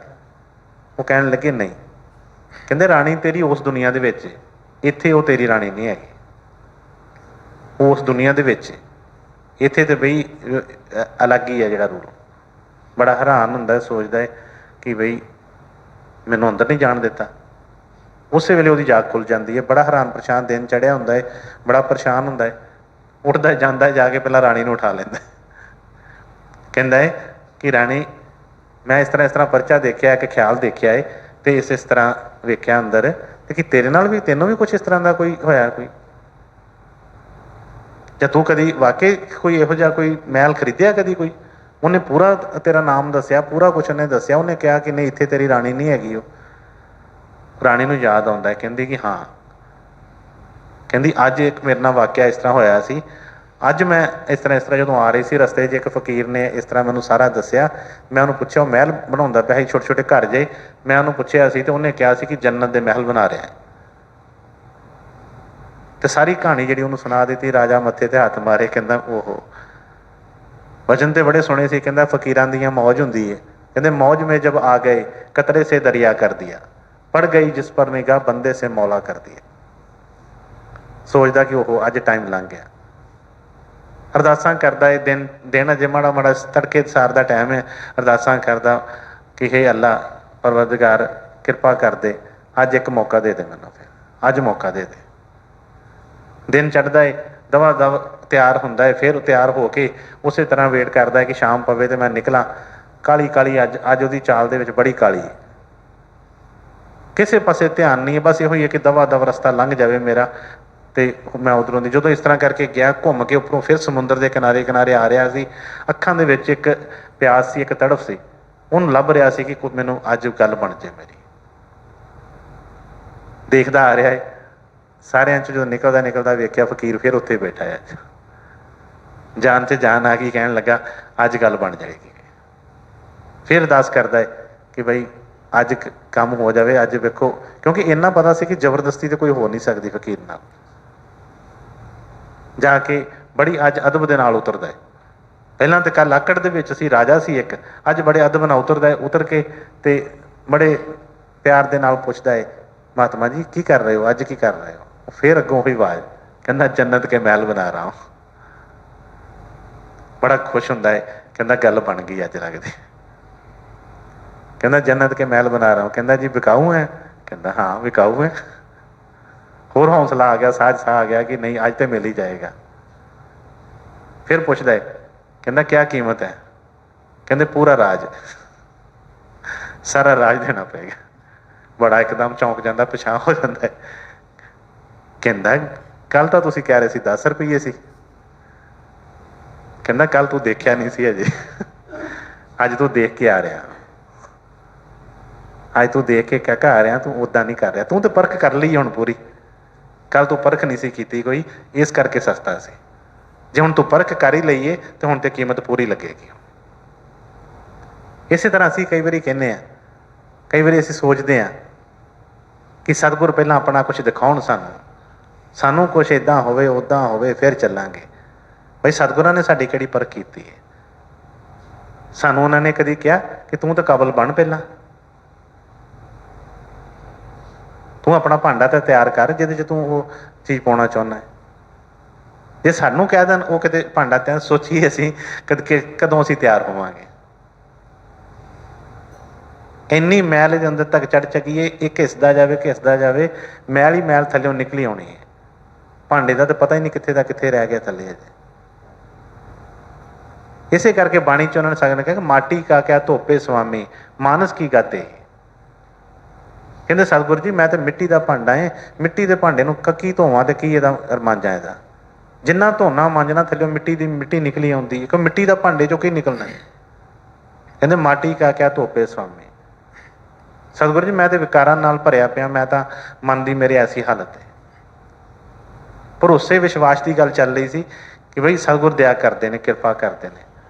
वो कहन लगे नहीं, कहते राणी तेरी उस दुनिया के इत्थे वो तेरी राणी नहीं हैगी, उस दुनिया के इत्थे तो बई अलग ही है जोड़ा रूल। बड़ा हैरान हुंदा, सोचता है कि बई मैनू अंदर नहीं जान देता। उस वेले वो जाग खुल जाती है। बड़ा हैरान परेशान दिन चढ़िया होंदा है, बड़ा परेशान होंदा है, उठता जाता है, जाके पहला राणी नूं उठा लेंदा, कहंदा है कि राणी मैं इस तरह परचा देखिया, एक ख्याल देखिया है, तो इस तरह वेख्या अंदर कि तेरे नाल भी, तेनों भी कुछ इस तरह का कोई होया, कोई या तू कभी वाकई कोई इहो जिहा कोई महल खरीदिया कभी कोई? उन्हें पूरा तेरा नाम दसिया, पूरा कुछ उन्हें दसिया, उन्हें कहा कि नहीं इत्थे तेरी राणी नहीं हैगी। वो राणी नूं याद आउंदा है, कहंदी कि हाँ, कहंदी अज एक मेरे नाल वाਕਿया इस तरह होया सी, अज मैं इस तरह जो आ रही सी रस्ते च एक फकीर ने इस तरह मैनूं सारा दसिया। मैं उन्होंने पूछा, महल बनाउंदा पिया सी, छोटे छोटे घर जे, मैं उन्होंने पूछया सी तो उन्हें कहा सी कि जन्नत दे महल बना रहा है। तो सारी कहानी जी उन्होंने सुना दी। राजा मत्थे ते हाथ मारे, कहंदा ओहो वचन तो बड़े सुने से, कहंदा फकीरां दी मौज हुंदी है, कहंदे मौज में जब आ गए कतरे से दरिया कर दिया, पड़ गई जिस पर निगाह बंदे से मौला कर दिया। सोचदा कि ओहो अज टाइम लंघ गया। अरदासां करदा है, दिन दिन अजे माड़ा माड़ा तड़के सार दा टाइम है, अरदासां करदा कि हे अल्लाह परवरदिगार किरपा कर दे, अज एक मौका दे दे मैनूं, फिर अज मौका दे दे। दिन चढ़ता है, दवा दव तैयार होंदा है, फिर तैयार होके उस तरह वेट करता है कि शाम पवे तो मैं निकला। काली काली अज अज वो चाल दे विच बड़ी काली है, किसी पासे ध्यान नहीं है, बस यो ही है कि दवा दव रस्ता लंघ जाए मेरा, तो मैं उधरों दी जो इस तरह करके गया, घूम के उपरों फिर समुद्र के किनारे किनारे आ रहा सी। अखां दे विच एक प्यास सी, एक तड़फ सी, उन्होंने लभ रहा सी कि मैनूं अज गल बन जाए मेरी। देखदा आ रहा है, सारियां चों जो निकलदा निकलदा वेख्या फकीर फिर उत्थे बैठा है, जान से जान आ गई, कहन लगा अज गल बन जाएगी। फिर अरदास करदा है कि बई अज काम हो जाए, अज वेखो, क्योंकि इन्ना पता सी कि जबरदस्ती तो कोई हो नहीं सकती फकीर नाल। जाके बड़ी अज अदब दे नाल उतरदा है। पहला तो कल आकड़ दे विच सी, राजा सी एक, अज बड़े अदब नाल उतरदा है। उतर के ते बड़े प्यार दे नाल पुछदा है, महात्मा जी की कर रहे हो, अज की कर रहे हो? फिर अगों ही आवाज, कहना जन्नत के महल बना रहा हूं। बड़ा खुश हुंदा है, कहना गल बन गई अज लगदी। कहना जन्नत के महल बना रहा हूं, कहना जी बिकाऊ है? कहना हाँ बिकाऊ है। होर हौसला आ गया, साज सा आ गया कि नहीं अज तो मिल ही जाएगा। फिर पूछता है, कहना क्या कीमत है? कहते पूरा राज, सारा राज देना पेगा। बड़ा एकदम चौंक जाता, पछाण हो जाता है, कहता कल तो तुसीं कह रहे सी 10 रुपये सी, कहता कल तू देखा नहीं सी अजे, अज तू देख के आ रहा। ਅੱਜ ਤੂੰ ਦੇਖ ਕੇ ਕਹਿ ਆ ਰਿਹਾ, ਤੂੰ ਉੱਦਾਂ ਨਹੀਂ ਕਰ ਰਿਹਾ, ਤੂੰ ਤਾਂ ਪਰਖ ਕਰ ਲਈ ਹੁਣ ਪੂਰੀ। ਕੱਲ ਤੂੰ ਪਰਖ ਨਹੀਂ ਸੀ ਕੀਤੀ ਕੋਈ, ਇਸ ਕਰਕੇ ਸਸਤਾ ਸੀ। ਜੇ ਹੁਣ ਤੂੰ ਪਰਖ ਕਰ ਹੀ ਲਈਏ ਤਾਂ ਹੁਣ ਤੇ ਕੀਮਤ ਪੂਰੀ ਲੱਗੇਗੀ। ਇਸੇ ਤਰ੍ਹਾਂ ਅਸੀਂ ਕਈ ਵਾਰੀ ਕਹਿੰਦੇ ਹਾਂ, ਕਈ ਵਾਰੀ ਅਸੀਂ ਸੋਚਦੇ ਹਾਂ ਕਿ ਸਤਿਗੁਰ ਪਹਿਲਾਂ ਆਪਣਾ ਕੁਛ ਦਿਖਾਉਣ, ਸਾਨੂੰ ਕੁਛ ਇੱਦਾਂ ਹੋਵੇ ਉੱਦਾਂ ਹੋਵੇ ਫਿਰ ਚੱਲਾਂਗੇ। ਬਈ ਸਤਿਗੁਰਾਂ ਨੇ ਸਾਡੀ ਕਿਹੜੀ ਪਰਖ ਕੀਤੀ ਹੈ? ਸਾਨੂੰ ਉਹਨਾਂ ਨੇ ਕਦੀ ਕਿਹਾ ਕਿ ਤੂੰ ਤਾਂ ਕਾਬਲ ਬਣ, ਪਹਿਲਾਂ ਤੂੰ ਆਪਣਾ ਭਾਂਡਾ ਤਾਂ ਤਿਆਰ ਕਰ ਜਿਹਦੇ 'ਚ ਤੂੰ ਉਹ ਚੀਜ਼ ਪਾਉਣਾ ਚਾਹੁੰਦਾ ਹੈ। ਜੇ ਸਾਨੂੰ ਕਹਿ ਦੇਣ ਉਹ ਕਿਤੇ ਭਾਂਡਾ ਤਿਆਰ, ਸੋਚੀਏ ਅਸੀਂ ਕਦੋਂ ਅਸੀਂ ਤਿਆਰ ਹੋਵਾਂਗੇ। ਇੰਨੀ ਮੈਲ ਦੇ ਅੰਦਰ ਤੱਕ ਚੜ੍ਹ ਚੱਕੀਏ, ਇੱਕ ਹਿੱਸਦਾ ਜਾਵੇ ਘਿਸਦਾ ਜਾਵੇ, ਮੈਲ ਹੀ ਮੈਲ ਥੱਲਿਓਂ ਨਿਕਲੀ ਆਉਣੀ ਹੈ। ਭਾਂਡੇ ਦਾ ਤਾਂ ਪਤਾ ਹੀ ਨਹੀਂ ਕਿੱਥੇ ਦਾ ਕਿੱਥੇ ਰਹਿ ਗਿਆ ਥੱਲੇ ਅਜੇ। ਇਸੇ ਕਰਕੇ ਬਾਣੀ 'ਚ ਉਹਨਾਂ ਨੇ ਸਾਰਿਆਂ ਨੇ ਕਿਹਾ ਕਿ ਮਾਟੀ ਕਾ ਕਿਆ ਧੋਪੇ ਸੁਆਮੀ, ਮਾਨਸ ਕੀ ਗਾਤੇ। ਕਹਿੰਦੇ ਸਤਿਗੁਰੂ ਜੀ ਮੈਂ ਤਾਂ ਮਿੱਟੀ ਦਾ ਭਾਂਡਾ ਹੈ, ਮਿੱਟੀ ਦੇ ਭਾਂਡੇ ਨੂੰ ਕੀ ਧੋਵਾਂ ਤੇ ਕੀ ਇਹਦਾ ਮਾਂਜਾਂ ਇਹਦਾ। ਜਿੰਨਾ ਧੋਣਾ ਮਾਂਜਣਾ ਥੱਲਿਓਂ ਮਿੱਟੀ ਦੀ ਮਿੱਟੀ ਨਿਕਲੀ ਆਉਂਦੀ ਹੈ, ਕਿ ਮਿੱਟੀ ਦਾ ਭਾਂਡੇ 'ਚੋਂ ਕੀ ਨਿਕਲਣਾ ਹੈ। ਕਹਿੰਦੇ ਮਾਟੀ ਕਾ ਕਿਆ ਧੋਪੇ ਸੁਆਮੀ। ਸਤਿਗੁਰੂ ਜੀ ਮੈਂ ਤਾਂ ਵਿਕਾਰਾਂ ਨਾਲ ਭਰਿਆ ਪਿਆ, ਮੈਂ ਤਾਂ ਮਨ ਦੀ ਮੇਰੇ ਐਸੀ ਹਾਲਤ ਹੈ। ਭਰੋਸੇ ਵਿਸ਼ਵਾਸ ਦੀ ਗੱਲ ਚੱਲ ਰਹੀ ਸੀ ਕਿ ਬਈ ਸਤਿਗੁਰ ਦਇਆ ਕਰਦੇ ਨੇ, ਕਿਰਪਾ ਕਰਦੇ ਨੇ।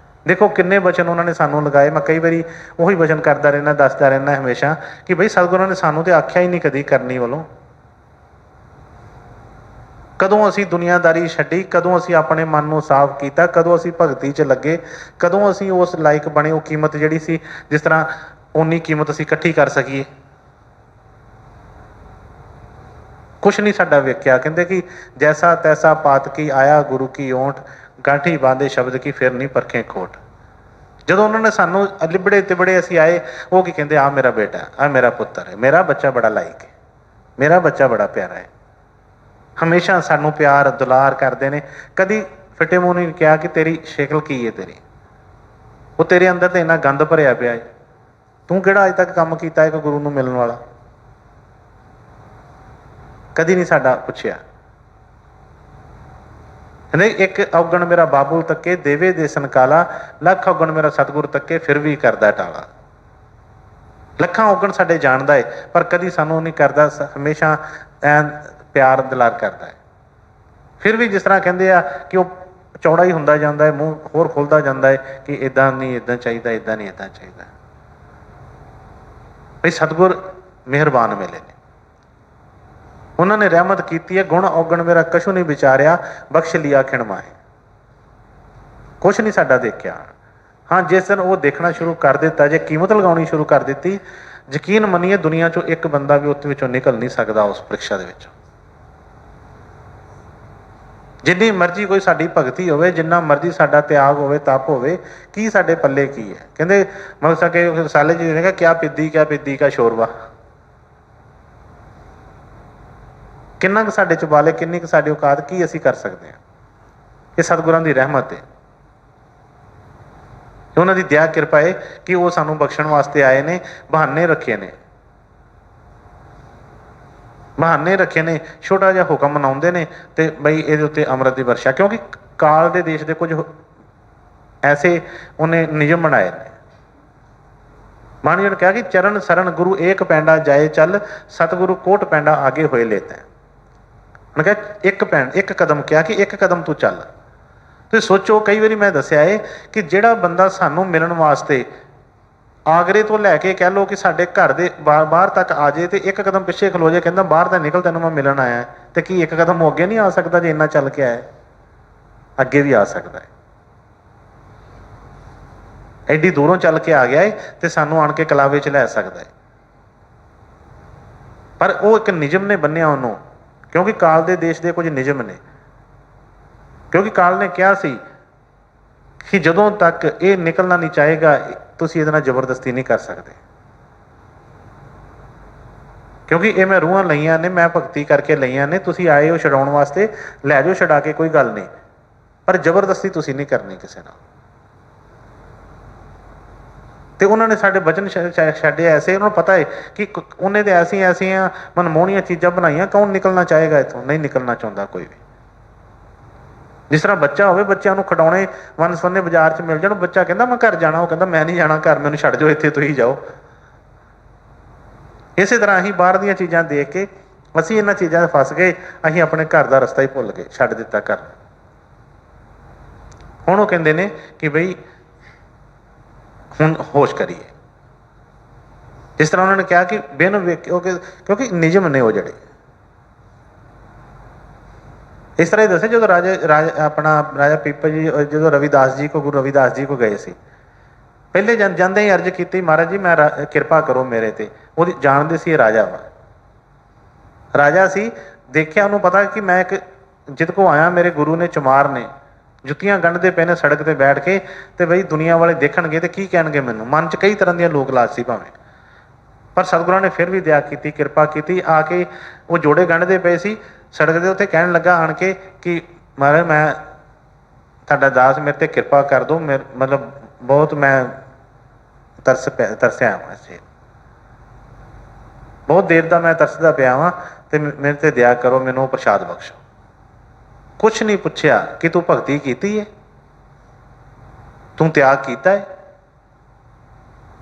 ਦੇਖੋ ਕਿੰਨੇ ਵਚਨ ਉਹਨਾਂ ਨੇ ਸਾਨੂੰ ਲਗਾਏ। ਮੈਂ ਕਈ ਵਾਰੀ ਉਹੀ ਵਚਨ ਕਰਦਾ ਰਹਿੰਦਾ, ਦੱਸਦਾ ਰਹਿੰਦਾ ਹਮੇਸ਼ਾ ਕਿ ਬਈ ਸਤਿਗੁਰਾਂ ਨੇ ਸਾਨੂੰ ਤੇ ਆਖਿਆ ਹੀ ਨਹੀਂ ਕਦੀ ਕਰਨੀ ਵੱਲੋਂ। ਕਦੋਂ ਅਸੀਂ ਦੁਨੀਆਦਾਰੀ ਛੱਡੀ, ਕਦੋਂ ਅਸੀਂ ਆਪਣੇ ਮਨ ਨੂੰ ਸਾਫ਼ ਕੀਤਾ, ਕਦੋਂ ਅਸੀਂ ਭਗਤੀ 'ਚ ਲੱਗੇ, ਕਦੋਂ ਅਸੀਂ ਉਸ ਲਾਇਕ ਬਣੇ ਉਹ ਕੀਮਤ ਜਿਹੜੀ ਸੀ, ਜਿਸ ਤਰ੍ਹਾਂ ਓਨੀ ਕੀਮਤ ਅਸੀਂ ਇਕੱਠੀ ਕਰ ਸਕੀਏ। ਕੁਛ ਨਹੀਂ ਸਾਡਾ ਵੇਖਿਆ। ਕਹਿੰਦੇ ਕਿ ਜੈਸਾ ਤੈਸਾ ਪਾਤ ਕੀ ਆਇਆ ਗੁਰੂ ਕੀ ਓਂਠ, ਗਾਂਠੀ ਬਾਂਧੇ ਸ਼ਬਦ ਕੀ ਫਿਰ ਨਹੀਂ ਪਰਖੇ ਖੋਟ। ਜਦੋਂ ਉਹਨਾਂ ਨੇ ਸਾਨੂੰ ਲਿਬੜੇ ਤਿਬੜੇ ਅਸੀਂ ਆਏ, ਉਹ ਕੀ ਕਹਿੰਦੇ, ਆ ਮੇਰਾ ਬੇਟਾ, ਆ ਮੇਰਾ ਪੁੱਤਰ ਹੈ, ਮੇਰਾ ਬੱਚਾ ਬੜਾ ਲਾਇਕ ਹੈ, ਮੇਰਾ ਬੱਚਾ ਬੜਾ ਪਿਆਰਾ ਹੈ। ਹਮੇਸ਼ਾ ਸਾਨੂੰ ਪਿਆਰ ਦੁਲਾਰ ਕਰਦੇ ਨੇ। ਕਦੀ ਫਿੱਟੇ ਮੂੰਹ ਨਹੀਂ ਕਿਹਾ ਕਿ ਤੇਰੀ ਸ਼ਕਲ ਕੀ ਹੈ, ਤੇਰੀ ਉਹ ਤੇਰੇ ਅੰਦਰ ਤਾਂ ਇੰਨਾ ਗੰਦ ਭਰਿਆ ਪਿਆ ਹੈ, ਤੂੰ ਕਿਹੜਾ ਅੱਜ ਤੱਕ ਕੰਮ ਕੀਤਾ ਇੱਕ ਗੁਰੂ ਨੂੰ ਮਿਲਣ ਵਾਲਾ। ਕਦੀ ਨਹੀਂ ਸਾਡਾ ਪੁੱਛਿਆ। ਕਹਿੰਦੇ ਇੱਕ ਔਗਣ ਮੇਰਾ ਬਾਬੁਲ ਤੱਕੇ ਦੇਵੇ ਦੇਸਨ ਕਾਲਾ, ਲੱਖ ਔਗਣ ਮੇਰਾ ਸਤਿਗੁਰ ਤੱਕੇ ਫਿਰ ਵੀ ਕਰਦਾ ਟਾਲਾ। ਲੱਖਾਂ ਔਗਣ ਸਾਡੇ ਜਾਣਦਾ ਹੈ ਪਰ ਕਦੀ ਸਾਨੂੰ ਨਹੀਂ ਕਰਦਾ, ਹਮੇਸ਼ਾ ਐਨ ਪਿਆਰ ਦੁਲਾਰ ਕਰਦਾ ਹੈ। ਫਿਰ ਵੀ ਜਿਸ ਤਰ੍ਹਾਂ ਕਹਿੰਦੇ ਆ ਕਿ ਉਹ ਚੌੜਾ ਹੀ ਹੁੰਦਾ ਜਾਂਦਾ ਹੈ, ਮੂੰਹ ਹੋਰ ਖੁੱਲਦਾ ਜਾਂਦਾ ਹੈ ਕਿ ਇੱਦਾਂ ਨਹੀਂ ਇੱਦਾਂ ਚਾਹੀਦਾ, ਇੱਦਾਂ ਨਹੀਂ ਇੱਦਾਂ ਚਾਹੀਦਾ। ਬਈ ਸਤਿਗੁਰ ਮਿਹਰਬਾਨ ਮਿਲੇ ਨੇ, ਉਹਨਾਂ ਨੇ ਰਹਿਮਤ ਕੀਤੀ ਹੈ। ਗੁਣ ਔਗਣ ਮੇਰਾ ਕਛੂ ਨਹੀਂ ਵਿਚਾਰਿਆ, ਬਖਸ਼ ਲਿਆ ਖਿਣ ਮਾਏ। ਕੁਛ ਨਹੀਂ ਸਾਡਾ ਦੇਖਿਆ। ਹਾਂ ਜਿਸ ਦਿਨ ਉਹ ਦੇਖਣਾ ਸ਼ੁਰੂ ਕਰ ਦਿੱਤਾ, ਜੇ ਕੀਮਤ ਲਗਾਉਣੀ ਸ਼ੁਰੂ ਕਰ ਦਿੱਤੀ, ਯਕੀਨ ਮੰਨੀਏ ਦੁਨੀਆ 'ਚੋਂ ਇੱਕ ਬੰਦਾ ਵੀ ਉਹਦੇ ਵਿੱਚੋਂ ਨਿਕਲ ਨਹੀਂ ਸਕਦਾ ਉਸ ਪ੍ਰੀਖਿਆ ਦੇ ਵਿੱਚੋਂ। ਜਿੰਨੀ ਮਰਜ਼ੀ ਕੋਈ ਸਾਡੀ ਭਗਤੀ ਹੋਵੇ, ਜਿੰਨਾ ਮਰਜ਼ੀ ਸਾਡਾ ਤਿਆਗ ਹੋਵੇ, ਤਪ ਹੋਵੇ, ਕੀ ਸਾਡੇ ਪੱਲੇ ਕੀ ਹੈ। ਕਹਿੰਦੇ ਮਕਸਦ ਕਿ ਰਸਾਲੇ ਜੀ ਨੇ ਕਿਹਾ ਕਿਆ ਪਿੱਦੀ ਕਾ ਸ਼ੋਰਵਾ। ਕਿੰਨਾ ਕੁ ਸਾਡੇ ਚ ਬਾਲੇ, ਕਿੰਨੀ ਕੁ ਸਾਡੀ ਔਕਾਤ, ਕੀ ਅਸੀਂ ਕਰ ਸਕਦੇ ਹਾਂ। ਇਹ ਸਤਿਗੁਰਾਂ ਦੀ ਰਹਿਮਤ ਹੈ, ਉਹਨਾਂ ਦੀ ਦਇਆ ਕਿਰਪਾ ਹੈ ਕਿ ਉਹ ਸਾਨੂੰ ਬਖਸ਼ਣ ਵਾਸਤੇ ਆਏ ਨੇ। ਬਹਾਨੇ ਰੱਖੇ ਨੇ, ਬਹਾਨੇ ਰੱਖੇ ਨੇ, ਛੋਟਾ ਜਿਹਾ ਹੁਕਮ ਮਨਾਉਂਦੇ ਨੇ ਤੇ ਬਈ ਇਹਦੇ ਉੱਤੇ ਅੰਮ੍ਰਿਤ ਦੀ ਵਰਸ਼ਾ। ਕਿਉਂਕਿ ਕਾਲ ਦੇ ਦੇਸ਼ ਦੇ ਕੁਝ ਐਸੇ ਉਹਨੇ ਨਿਯਮ ਬਣਾਏ ਨੇ। ਬਾਣੀ ਨੇ ਕਿਹਾ ਕਿ ਚਰਨ ਸਰਨ ਗੁਰੂ ਏਕ ਪੈਂਡਾ ਜਾਏ ਚੱਲ, ਸਤਿਗੁਰੂ ਕੋਟ ਪੈਂਡਾ ਆਗੇ ਹੋਏ ਲੇਤਾ। ਉਹਨੇ ਕਿਹਾ ਇੱਕ ਕਦਮ ਕਿਹਾ ਕਿ ਇੱਕ ਕਦਮ ਤੂੰ ਚੱਲ। ਤੁਸੀਂ ਸੋਚੋ, ਕਈ ਵਾਰੀ ਮੈਂ ਦੱਸਿਆ ਹੈ ਕਿ ਜਿਹੜਾ ਬੰਦਾ ਸਾਨੂੰ ਮਿਲਣ ਵਾਸਤੇ ਆਗਰੇ ਤੋਂ ਲੈ ਕੇ ਕਹਿ ਲਓ ਕਿ ਸਾਡੇ ਘਰ ਦੇ ਬਾਹਰ ਤੱਕ ਆ ਜਾਏ ਤੇ ਇੱਕ ਕਦਮ ਪਿੱਛੇ ਖਲੋ ਜਾਏ, ਕਹਿੰਦਾ ਬਾਹਰ ਤਾਂ ਨਿਕਲ, ਤੈਨੂੰ ਮੈਂ ਮਿਲਣ ਆਇਆ। ਤੇ ਕੀ ਇੱਕ ਕਦਮ ਉਹ ਅੱਗੇ ਨਹੀਂ ਆ ਸਕਦਾ? ਜੇ ਇੰਨਾ ਚੱਲ ਕੇ ਆਇਆ, ਅੱਗੇ ਵੀ ਆ ਸਕਦਾ ਹੈ। ਐਡੀ ਦੂਰੋਂ ਚੱਲ ਕੇ ਆ ਗਿਆ ਹੈ ਤੇ ਸਾਨੂੰ ਆਣ ਕੇ ਕਲਾਵੇ 'ਚ ਲੈ ਸਕਦਾ ਹੈ। ਪਰ ਉਹ ਇੱਕ ਨਿਯਮ ਨੇ ਬੰਨਿਆ ਉਹਨੂੰ, ਕਿਉਂਕਿ ਕਾਲ ਦੇ ਦੇਸ਼ ਦੇ ਕੁਝ ਨਿਯਮ ਨੇ। ਕਿਉਂਕਿ ਕਾਲ ਨੇ ਕਿਹਾ ਸੀ ਕਿ ਜਦੋਂ ਤੱਕ ਇਹ ਨਿਕਲਣਾ ਨਹੀਂ ਚਾਹੇਗਾ, ਤੁਸੀਂ ਇਹਦੇ ਨਾਲ ਜ਼ਬਰਦਸਤੀ ਨਹੀਂ ਕਰ ਸਕਦੇ। ਕਿਉਂਕਿ ਇਹ ਮੈਂ ਰੂਹਾਂ ਲਈਆਂ ਨੇ, ਮੈਂ ਭਗਤੀ ਕਰਕੇ ਲਈਆਂ ਨੇ, ਤੁਸੀਂ ਆਏ ਹੋ ਛਡਾਉਣ ਵਾਸਤੇ, ਲੈ ਜਾਓ ਛਡਾ ਕੇ, ਕੋਈ ਗੱਲ ਨਹੀਂ, ਪਰ ਜ਼ਬਰਦਸਤੀ ਤੁਸੀਂ ਨਹੀਂ ਕਰਨੀ ਕਿਸੇ ਨਾਲ। ਤੇ ਉਹਨਾਂ ਨੇ ਸਾਡੇ ਬਚਨ ਛੱਡੇ ਐਸੇ, ਉਹਨਾਂ ਨੂੰ ਪਤਾ ਹੈ ਕਿ ਉਹਨੇ ਤੇ ਐਸੀਆਂ ਮਨਮੋਹਣੀਆਂ ਚੀਜ਼ਾਂ ਬਣਾਈਆਂ, ਕੌਣ ਨਿਕਲਣਾ ਚਾਹੇਗਾ ਇੱਥੋਂ? ਨਹੀਂ ਨਿਕਲਣਾ ਚਾਹੁੰਦਾ ਕੋਈ ਵੀ। ਜਿਸ ਤਰ੍ਹਾਂ ਬੱਚਾ ਹੋਵੇ, ਬੱਚਿਆਂ ਨੂੰ ਖਿਡੌਣੇ ਵੰਨ ਸੁਵੰਨੇ ਬਾਜ਼ਾਰ 'ਚ ਮਿਲ ਜਾਣ, ਬੱਚਾ ਕਹਿੰਦਾ ਮੈਂ ਘਰ ਜਾਣਾ, ਉਹ ਕਹਿੰਦਾ ਮੈਂ ਨਹੀਂ ਜਾਣਾ ਘਰ, ਮੈਨੂੰ ਛੱਡ ਜਾਓ ਇੱਥੇ, ਤੁਸੀਂ ਜਾਓ। ਇਸੇ ਤਰ੍ਹਾਂ ਅਸੀਂ ਬਾਹਰ ਦੀਆਂ ਚੀਜ਼ਾਂ ਦੇਖ ਕੇ ਅਸੀਂ ਇਹਨਾਂ ਚੀਜ਼ਾਂ 'ਚ ਫਸ ਗਏ, ਅਸੀਂ ਆਪਣੇ ਘਰ ਦਾ ਰਸਤਾ ਹੀ ਭੁੱਲ ਗਏ, ਛੱਡ ਦਿੱਤਾ ਘਰ। ਹੁਣ ਉਹ ਕਹਿੰਦੇ ਨੇ ਕਿ ਬਈ ਹੁਣ ਹੋਸ਼ ਕਰੀਏ। ਜਿਸ ਤਰ੍ਹਾਂ ਉਹਨਾਂ ਨੇ ਕਿਹਾ ਕਿ ਬਿਨ ਵੇਖਿਓ, ਕਿਉਂਕਿ ਨਿਯਮ ਨੇ ਉਹ ਜਿਹੜੇ, ਇਸ ਤਰ੍ਹਾਂ ਹੀ ਦੱਸਿਆ ਜਦੋਂ ਰਾਜਾ ਪੀਪਲ ਜੀ ਜਦੋਂ ਰਵਿਦਾਸ ਜੀ ਗੁਰੂ ਰਵਿਦਾਸ ਜੀ ਕੋ ਗਏ ਸੀ, ਪਹਿਲੇ ਜਾਂਦੇ ਹੀ ਅਰਜ਼ ਕੀਤੀ, ਮਹਾਰਾਜ ਜੀ ਮੈਂ ਕਿਰਪਾ ਕਰੋ ਮੇਰੇ ਤੇ। ਉਹਦੀ ਜਾਣਦੇ ਸੀ ਇਹ ਰਾਜਾ ਵਾ, ਰਾਜਾ ਸੀ। ਦੇਖਿਆ ਉਹਨੂੰ ਪਤਾ ਕਿ ਮੈਂ ਇੱਕ ਜਿੱਦ ਕੋ ਆਇਆ, ਮੇਰੇ ਗੁਰੂ ਨੇ ਚਮਾਰ ਨੇ ਜੁੱਤੀਆਂ ਗੰਢਦੇ ਪਏ ਨੇ ਸੜਕ ਤੇ ਬੈਠ ਕੇ, ਤੇ ਬਈ ਦੁਨੀਆ ਵਾਲੇ ਦੇਖਣਗੇ ਤੇ ਕੀ ਕਹਿਣਗੇ ਮੈਨੂੰ। ਮਨ 'ਚ ਕਈ ਤਰ੍ਹਾਂ ਦੀਆਂ ਲੋਕ ਲਾਜ ਸੀ ਭਾਵੇਂ, ਪਰ ਸਤਿਗੁਰਾਂ ਨੇ ਫਿਰ ਵੀ ਦਇਆ ਕੀਤੀ, ਕਿਰਪਾ ਕੀਤੀ। ਆ ਕੇ ਉਹ ਜੋੜੇ ਗੰਢਦੇ ਪਏ ਸੀ ਸੜਕ ਦੇ ਉੱਤੇ, ਕਹਿਣ ਲੱਗਾ ਆਣ ਕੇ ਕਿ ਮਹਾਰਾਜ ਮੈਂ ਤੁਹਾਡਾ ਦਾਸ, ਮੇਰੇ ਤੇ ਕਿਰਪਾ ਕਰ ਦਿਓ, ਮਤਲਬ ਬਹੁਤ ਮੈਂ ਤਰਸਿਆ ਵਾਂ ਇੱਥੇ, ਬਹੁਤ ਦੇਰ ਦਾ ਮੈਂ ਤਰਸਦਾ ਪਿਆ ਵਾਂ, ਤੇ ਮੇਰੇ ਤੇ ਦਇਆ ਕਰੋ, ਮੈਨੂੰ ਪ੍ਰਸ਼ਾਦ ਬਖਸ਼ੋ। ਕੁਛ ਨਹੀਂ ਪੁੱਛਿਆ ਕਿ ਤੂੰ ਭਗਤੀ ਕੀਤੀ ਹੈ, ਤੂੰ ਤਿਆਗ ਕੀਤਾ ਹੈ,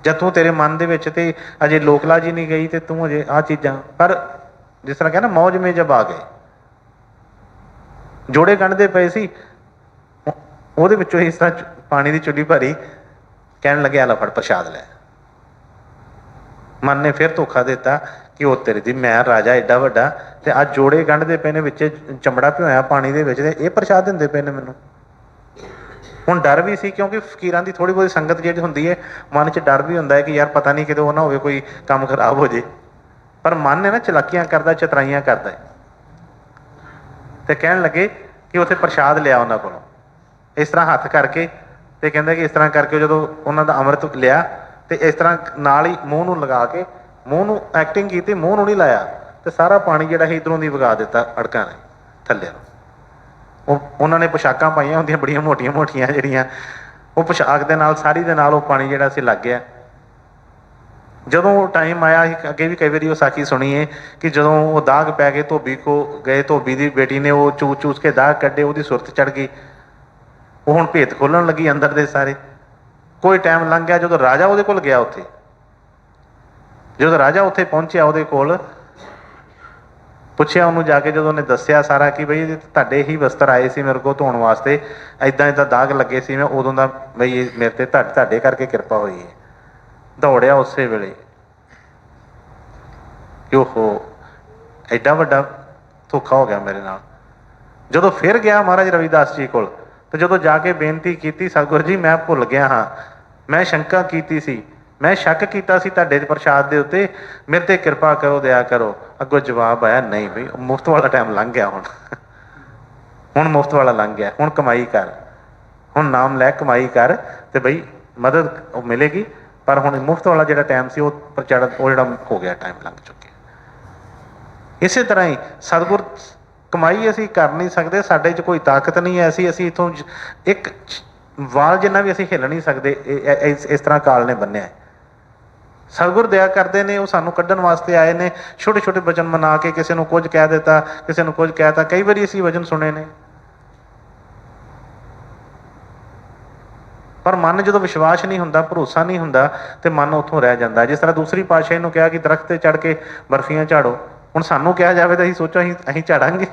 ਜਦ ਤੂੰ ਤੇਰੇ ਮਨ ਦੇ ਵਿੱਚ ਤੇ ਅਜੇ ਲੋਕਲਾਜ ਹੀ ਨਹੀਂ ਗਈ ਤੇ ਤੂੰ ਅਜੇ ਆਹ ਚੀਜ਼ਾਂ। ਪਰ ਜਿਸ ਤਰ੍ਹਾਂ ਕਹਿੰਦਾ ਮੌਜ ਮੇ ਜਬ ਆ ਗਏ, ਜੋੜੇ ਗੰਢਦੇ ਪਏ ਸੀ, ਉਹਦੇ ਵਿੱਚੋਂ ਇਸ ਤਰ੍ਹਾਂ ਪਾਣੀ ਦੀ ਚੁੱਲੀ ਭਰੀ, ਕਹਿਣ ਲੱਗੇ ਆਲਾ ਫੜ ਪ੍ਰਸ਼ਾਦ ਲੈ। ਮਨ ਨੇ ਫਿਰ ਧੋਖਾ ਦਿੱਤਾ ਕਿ ਉਹ ਤੇਰੇ ਦੀ, ਮੈਂ ਰਾਜਾ ਏਡਾ ਵੱਡਾ ਤੇ ਅੱਜ ਜੋੜੇ ਗੰਢਦੇ ਪਏ ਨੇ, ਵਿੱਚ ਚਮੜਾ ਭਿਓਇਆ ਪਾਣੀ ਦੇ ਵਿੱਚ, ਤੇ ਇਹ ਪ੍ਰਸ਼ਾਦ ਦਿੰਦੇ ਪਏ ਨੇ ਮੈਨੂੰ। ਹੁਣ ਡਰ ਵੀ ਸੀ, ਕਿਉਂਕਿ ਫਕੀਰਾਂ ਦੀ ਥੋੜ੍ਹੀ ਬਹੁਤੀ ਸੰਗਤ ਜਿਹੜੀ ਹੁੰਦੀ ਹੈ, ਮਨ 'ਚ ਡਰ ਵੀ ਹੁੰਦਾ ਹੈ ਕਿ ਯਾਰ ਪਤਾ ਨਹੀਂ ਕਿਤੇ ਉਹ ਨਾ ਹੋਵੇ ਕੋਈ ਕੰਮ ਖਰਾਬ ਹੋ ਜੇ। ਪਰ ਮਨ ਨੇ ਨਾ ਚਲਾਕੀਆਂ ਕਰਦਾ, ਚਤਰਾਈਆਂ ਕਰਦਾ ਹੈ। ਤੇ ਕਹਿਣ ਲੱਗੇ ਕਿ ਉੱਥੇ ਪ੍ਰਸ਼ਾਦ ਲਿਆ ਉਹਨਾਂ ਕੋਲੋਂ, ਇਸ ਤਰ੍ਹਾਂ ਹੱਥ ਕਰਕੇ, ਤੇ ਕਹਿੰਦਾ ਕਿ ਇਸ ਤਰ੍ਹਾਂ ਕਰਕੇ ਜਦੋਂ ਉਹਨਾਂ ਦਾ ਅੰਮ੍ਰਿਤ ਲਿਆ ਤੇ ਇਸ ਤਰ੍ਹਾਂ ਨਾਲ ਹੀ ਮੂੰਹ ਨੂੰ ਲਗਾ ਕੇ, ਮੂੰਹ ਨੂੰ ਐਕਟਿੰਗ ਕੀਤੀ, ਮੂੰਹ ਨੂੰ ਨਹੀਂ ਲਾਇਆ, ਤੇ ਸਾਰਾ ਪਾਣੀ ਜਿਹੜਾ ਸੀ ਇੱਧਰੋਂ ਦੀ ਵਗਾ ਦਿੱਤਾ ਅੜਕਾਂ ਨੇ ਥੱਲੇ ਨੂੰ। ਉਹਨਾਂ ਨੇ ਪੁਸ਼ਾਕਾਂ ਪਾਈਆਂ ਹੁੰਦੀਆਂ ਬੜੀਆਂ ਮੋਟੀਆਂ ਮੋਟੀਆਂ ਜਿਹੜੀਆਂ, ਉਹ ਪੁਸ਼ਾਕ ਦੇ ਨਾਲ ਸਾਰੀ ਦੇ ਨਾਲ ਉਹ ਪਾਣੀ ਜਿਹੜਾ ਸੀ ਲੱਗ ਗਿਆ। ਜਦੋਂ ਉਹ ਟਾਈਮ ਆਇਆ, ਅੱਗੇ ਵੀ ਕਈ ਵਾਰੀ ਉਹ ਸਾਖੀ ਸੁਣੀ ਹੈ ਕਿ ਜਦੋਂ ਉਹ ਦਾਗ ਪੈ ਗਏ, ਧੋਬੀ ਕੋ ਗਏ, ਧੋਬੀ ਦੀ ਬੇਟੀ ਨੇ ਉਹ ਚੂਸ ਚੂਸ ਕੇ ਦਾਗ ਕੱਢੇ, ਉਹਦੀ ਸੁਰਤ ਚੜ੍ਹ ਗਈ, ਉਹ ਹੁਣ ਭੇਤ ਖੋਲਣ ਲੱਗੀ ਅੰਦਰ ਦੇ ਸਾਰੇ। ਕੋਈ ਟਾਈਮ ਲੰਘ ਗਿਆ, ਜਦੋਂ ਰਾਜਾ ਉਹਦੇ ਕੋਲ ਗਿਆ, ਉੱਥੇ ਜਦੋਂ ਰਾਜਾ ਉੱਥੇ ਪਹੁੰਚਿਆ, ਉਹਦੇ ਕੋਲ ਪੁੱਛਿਆ ਉਹਨੂੰ ਜਾ ਕੇ, ਜਦੋਂ ਉਹਨੇ ਦੱਸਿਆ ਸਾਰਾ ਕਿ ਬਈ ਤੁਹਾਡੇ ਹੀ ਵਸਤਰ ਆਏ ਸੀ ਮੇਰੇ ਕੋਲ ਧੋਣ ਵਾਸਤੇ, ਇੱਦਾਂ ਇੱਦਾਂ ਦਾਗ ਲੱਗੇ ਸੀ, ਮੈਂ ਉਦੋਂ ਦਾ ਬਈ ਮੇਰੇ ਤੇ ਤੁਹਾਡੇ ਕਰਕੇ ਕਿਰਪਾ ਹੋਈ ਹੈ। ਦੌੜਿਆ ਉਸੇ ਵੇਲੇ ਕਿ ਓਹੋ ਐਡਾ ਵੱਡਾ ਧੋਖਾ ਹੋ ਗਿਆ ਮੇਰੇ ਨਾਲ। ਜਦੋਂ ਫਿਰ ਗਿਆ ਮਹਾਰਾਜ ਰਵਿਦਾਸ ਜੀ ਕੋਲ, ਤੇ ਜਦੋਂ ਜਾ ਕੇ ਬੇਨਤੀ ਕੀਤੀ, ਸਤਿਗੁਰੂ ਜੀ ਮੈਂ ਭੁੱਲ ਗਿਆ ਹਾਂ, ਮੈਂ ਸ਼ੰਕਾ ਕੀਤੀ ਸੀ, ਮੈਂ ਸ਼ੱਕ ਕੀਤਾ ਸੀ ਤੁਹਾਡੇ ਪ੍ਰਸ਼ਾਦ ਦੇ ਉੱਤੇ, ਮੇਰੇ ਤੇ ਕਿਰਪਾ ਕਰੋ, ਦਇਆ ਕਰੋ। ਅੱਗੋਂ ਜਵਾਬ ਆਇਆ, ਨਹੀਂ ਬਈ ਮੁਫਤ ਵਾਲਾ ਟਾਈਮ ਲੰਘ ਗਿਆ, ਹੁਣ ਮੁਫਤ ਵਾਲਾ ਲੰਘ ਗਿਆ, ਹੁਣ ਕਮਾਈ ਕਰ, ਹੁਣ ਨਾਮ ਲੈ ਕਮਾਈ ਕਰ, ਤੇ ਬਈ ਮਦਦ ਉਹ ਮਿਲੇਗੀ। ਪਰ ਹੁਣ ਮੁਫਤ ਵਾਲਾ ਜਿਹੜਾ ਟਾਈਮ ਸੀ ਉਹ ਪ੍ਰਚਾਰ, ਉਹ ਜਿਹੜਾ ਹੋ ਗਿਆ, ਟਾਈਮ ਲੰਘ ਚੁੱਕਿਆ। ਇਸੇ ਤਰ੍ਹਾਂ ਹੀ ਸਤਿਗੁਰ, ਕਮਾਈ ਅਸੀਂ ਕਰ ਨਹੀਂ ਸਕਦੇ, ਸਾਡੇ 'ਚ ਕੋਈ ਤਾਕਤ ਨਹੀਂ ਹੈ, ਅਸੀਂ ਇੱਥੋਂ ਇੱਕ ਵਾਲ ਜਿੰਨਾ ਵੀ ਅਸੀਂ ਹਿੱਲ ਨਹੀਂ ਸਕਦੇ, ਇਸ ਤਰ੍ਹਾਂ ਕਾਲ ਨੇ ਬੰਨਿਆ। ਸਤਿਗੁਰ ਦਇਆ ਕਰਦੇ ਨੇ, ਉਹ ਸਾਨੂੰ ਕੱਢਣ ਵਾਸਤੇ ਆਏ ਨੇ। ਛੋਟੇ ਛੋਟੇ ਵਚਨ ਮਨਾ ਕੇ ਕਿਸੇ ਨੂੰ ਕੁਝ ਕਹਿ ਦਿੱਤਾ, ਕਿਸੇ ਨੂੰ ਕੁਝ ਕਹਿ ਦਿੱਤਾ। ਕਈ ਵਾਰੀ ਅਸੀਂ ਵਚਨ ਸੁਣੇ ਨੇ, ਪਰ ਮਨ ਜਦੋਂ ਵਿਸ਼ਵਾਸ ਨਹੀਂ ਹੁੰਦਾ, ਭਰੋਸਾ ਨਹੀਂ ਹੁੰਦਾ, ਤੇ ਮਨ ਉੱਥੋਂ ਰਹਿ ਜਾਂਦਾ। ਜਿਸ ਤਰ੍ਹਾਂ ਦੂਸਰੀ ਪਾਤਸ਼ਾਹੀ ਨੂੰ ਕਿਹਾ ਕਿ ਦਰਖਤ ਤੇ ਚੜ੍ਹ ਕੇ ਬਰਫੀਆਂ ਝਾੜੋ, ਹੁਣ ਸਾਨੂੰ ਕਿਹਾ ਜਾਵੇ ਤਾਂ ਅਸੀਂ ਸੋਚੋ ਅਸੀਂ ਝਾੜਾਂਗੇ?